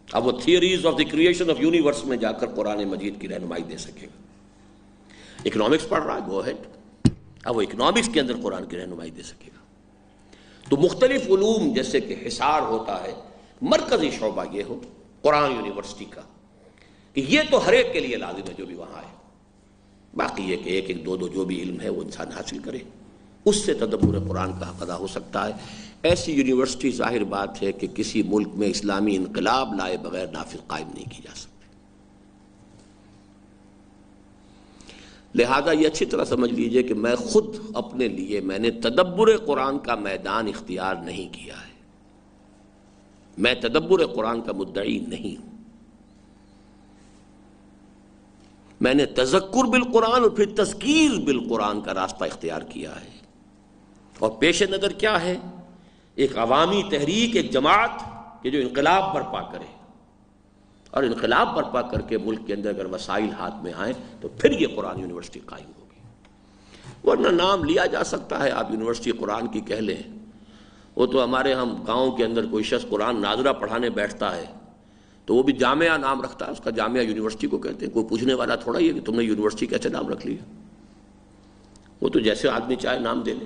Speaker 1: اب وہ theories of the creation of universe میں جا کر قرآن مجید کی رہنمائی دے سکے گا۔ اکنامکس پڑھ رہا ہے، گو ہیڈ، اب وہ اکنامکس کے اندر قرآن کی رہنمائی دے سکے گا۔ تو مختلف علوم جیسے کہ حصار ہوتا ہے، مرکزی شعبہ یہ ہو قرآن یونیورسٹی کا کہ یہ تو ہر ایک کے لیے لازم ہے جو بھی وہاں ہے، باقی یہ کہ ایک ایک دو جو بھی علم ہے وہ انسان حاصل کرے، اس سے تدبر قرآن کا حق ادا ہو سکتا ہے۔ ایسی یونیورسٹی ظاہر بات ہے کہ کسی ملک میں اسلامی انقلاب لائے بغیر نافذ قائم نہیں کی جا سکتی۔ لہذا یہ اچھی طرح سمجھ لیجئے کہ میں خود اپنے لیے میں نے تدبر قرآن کا میدان اختیار نہیں کیا ہے، میں تدبر قرآن کا مدعی نہیں ہوں۔ میں نے تذکر بالقرآن اور پھر تذکیر بالقرآن کا راستہ اختیار کیا ہے، اور پیش نظر کیا ہے؟ ایک عوامی تحریک، ایک جماعت کہ جو انقلاب برپا کرے، اور انقلاب برپا کر کے ملک کے اندر اگر وسائل ہاتھ میں آئیں تو پھر یہ قرآن یونیورسٹی قائم ہوگی۔ ورنہ نام لیا جا سکتا ہے، آپ یونیورسٹی قرآن کی کہہ لیں، وہ تو ہمارے ہم گاؤں کے اندر کوئی شخص قرآن ناظرہ پڑھانے بیٹھتا ہے تو وہ بھی جامعہ نام رکھتا ہے، اس کا جامعہ یونیورسٹی کو کہتے ہیں۔ کوئی پوچھنے والا تھوڑا یہ کہ تم نے یونیورسٹی کیسے نام رکھ لیا، وہ تو جیسے آدمی چاہے نام دے لے،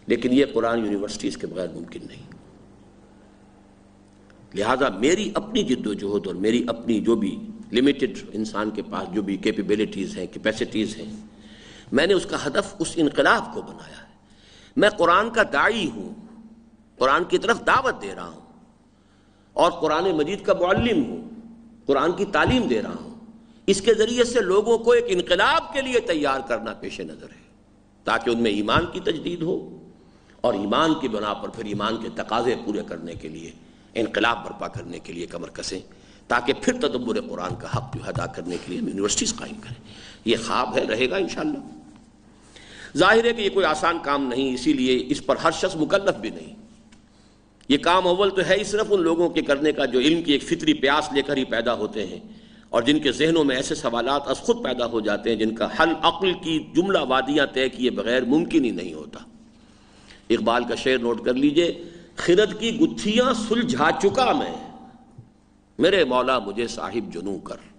Speaker 1: لیکن یہ قرآن یونیورسٹی اس کے بغیر ممکن نہیں۔ لہذا میری اپنی جد و جہد اور میری اپنی جو بھی لمیٹڈ انسان کے پاس جو بھی کیپیبلٹیز ہیں، کیپیسٹیز ہیں، میں نے اس کا ہدف اس انقلاب کو بنایا ہے۔ میں قرآن کا داعی ہوں، قرآن کی طرف دعوت دے رہا ہوں، اور قرآن مجید کا معلم ہوں، قرآن کی تعلیم دے رہا ہوں۔ اس کے ذریعے سے لوگوں کو ایک انقلاب کے لیے تیار کرنا پیش نظر ہے، تاکہ ان میں ایمان کی تجدید ہو، اور ایمان کی بنا پر پھر ایمان کے تقاضے پورے کرنے کے لیے، انقلاب برپا کرنے کے لیے کمر کسیں، تاکہ پھر تدبر قرآن کا حق جو ادا کرنے کے لیے ہم یونیورسٹیز قائم کریں۔ یہ خواب ہے، رہے گا انشاءاللہ۔ ظاہر ہے کہ یہ کوئی آسان کام نہیں، اسی لیے اس پر ہر شخص مکلف بھی نہیں۔ یہ کام اول تو ہے ہی صرف ان لوگوں کے کرنے کا جو علم کی ایک فطری پیاس لے کر ہی پیدا ہوتے ہیں، اور جن کے ذہنوں میں ایسے سوالات از خود پیدا ہو جاتے ہیں جن کا حل عقل کی جملہ وادیاں طے کیے بغیر ممکن ہی نہیں ہوتا۔ اقبال کا شعر نوٹ کر لیجئے، خرد کی گتھیاں سلجھا چکا میں، میرے مولا مجھے صاحب جنوں کر۔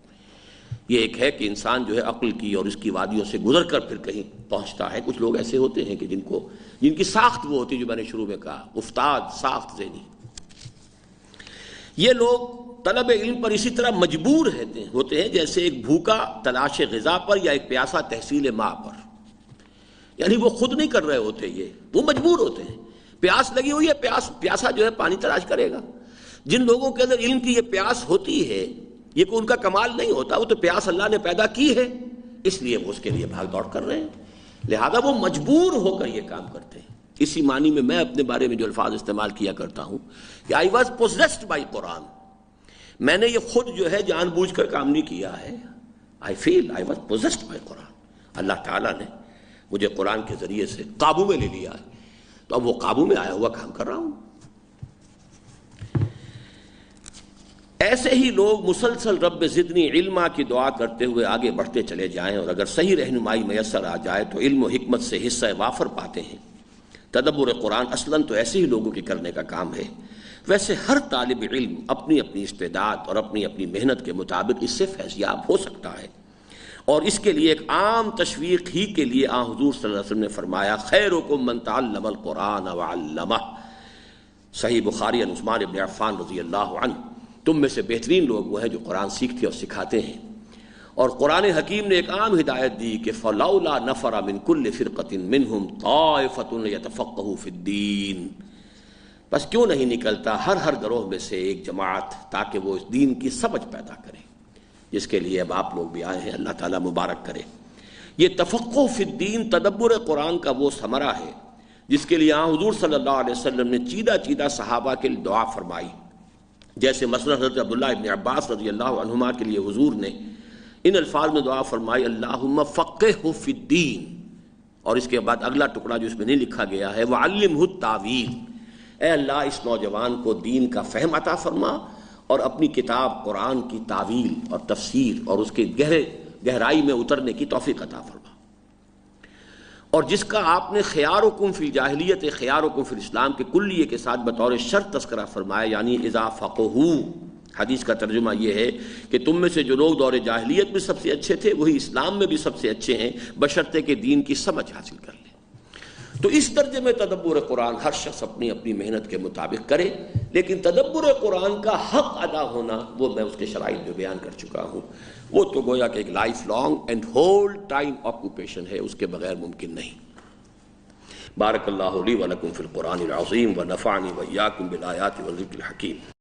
Speaker 1: یہ ایک ہے کہ انسان جو ہے عقل کی اور اس کی وادیوں سے گزر کر پھر کہیں پہنچتا ہے۔ کچھ لوگ ایسے ہوتے ہیں کہ جن کی ساخت وہ ہوتی ہے جو میں نے شروع میں کہا، افتاد، ساخت ذہنی۔ یہ لوگ طلب علم پر اسی طرح مجبور ہوتے ہیں جیسے ایک بھوکا تلاش غذا پر یا ایک پیاسا تحصیل ماء پر۔ یعنی وہ خود نہیں کر رہے ہوتے، یہ وہ مجبور ہوتے ہیں۔ پیاس لگی ہوئی ہے، پیاسا جو ہے پانی تلاش کرے گا، جن لوگوں کے اندر علم کی یہ پیاس ہوتی ہے، یہ کوئی ان کا کمال نہیں ہوتا، وہ تو پیاس اللہ نے پیدا کی ہے، اس لیے وہ اس کے لیے بھاگ دوڑ کر رہے ہیں، لہذا وہ مجبور ہو کر یہ کام کرتے ہیں۔ اسی معنی میں اپنے بارے میں جو الفاظ استعمال کیا کرتا ہوں کہ I was possessed by قرآن، میں نے یہ خود جو ہے جان بوجھ کر کام نہیں کیا ہے، I feel I was possessed by قرآن، اللہ تعالیٰ نے مجھے قرآن کے ذریعے سے قابو میں لے لیا ہے، تو اب وہ قابو میں آیا ہوا کام کر رہا ہوں۔ ایسے ہی لوگ مسلسل رب زدنی علما کی دعا کرتے ہوئے آگے بڑھتے چلے جائیں، اور اگر صحیح رہنمائی میسر آ جائے تو علم و حکمت سے حصہ وافر پاتے ہیں۔ تدبر قرآن اصلاً تو ایسے ہی لوگوں کے کرنے کا کام ہے، ویسے ہر طالب علم اپنی اپنی استعداد اور اپنی اپنی محنت کے مطابق اس سے فیضیاب ہو سکتا ہے، اور اس کے لیے ایک عام تشویق ہی کے لیے حضور صلی اللہ علیہ وسلم نے فرمایا خیرکم من تعلم القرآن وعلمہ، صحیح بخاری عن عثمان ابن عفان رضی اللہ عنہ، تم میں سے بہترین لوگ وہ ہیں جو قرآن سیکھتے اور سکھاتے ہیں۔ اور قرآن حکیم نے ایک عام ہدایت دی کہ فَلَوْلَا نَفَرَ مِن كُلِّ فِرْقَةٍ مِّنْهُمْ طَائِفَةٌ لِيَتَفَقَّهُوا فِي الدِّينِ، بس کیوں نہیں نکلتا ہر گروہ میں سے ایک جماعت تاکہ وہ اس دین کی سمجھ پیدا کرے، جس کے لیے اب آپ لوگ بھی آئے ہیں، اللہ تعالیٰ مبارک کرے۔ یہ تفقہ فی الدین تدبر قرآن کا وہ ثمرہ ہے جس کے لیے حضور صلی اللہ علیہ وسلم نے چیدہ چیدہ صحابہ کے لیے دعا فرمائی، جیسے مثلا حضرت عبداللہ ابن عباس رضی اللہ عنہما کے لیے حضور نے ان الفاظ میں دعا فرمائی اللہم فقہہ فی الدین، اور اس کے بعد اگلا ٹکڑا جو اس میں نہیں لکھا گیا ہے وعلمہ التاویل، اے اللہ اس نوجوان کو دین کا فہم عطا فرما اور اپنی کتاب قرآن کی تعویل اور تفسیر اور اس کے گہرائی میں اترنے کی توفیق عطا فرما۔ اور جس کا آپ نے خیارکم فی الجاہلیت خیارکم فی الاسلام کے کلیے کے ساتھ بطور شرط تذکرہ فرمایا، یعنی اذا فقہوا، حدیث کا ترجمہ یہ ہے کہ تم میں سے جو لوگ دور جاہلیت میں سب سے اچھے تھے وہی اسلام میں بھی سب سے اچھے ہیں، بشرطے کہ دین کی سمجھ حاصل کر لیں۔ تو اس درجے میں تدبر قرآن ہر شخص اپنی اپنی محنت کے مطابق کرے، لیکن تدبر قرآن کا حق ادا ہونا وہ میں اس کے شرائط میں بیان کر چکا ہوں، وہ تو گویا کہ ایک life long and whole time occupation ہے، اس کے بغیر ممکن نہیں۔ بارک اللہ لی ولکم فی القرآن العظیم ونفعنی وإیاکم بالآیات والذکر الحکیم۔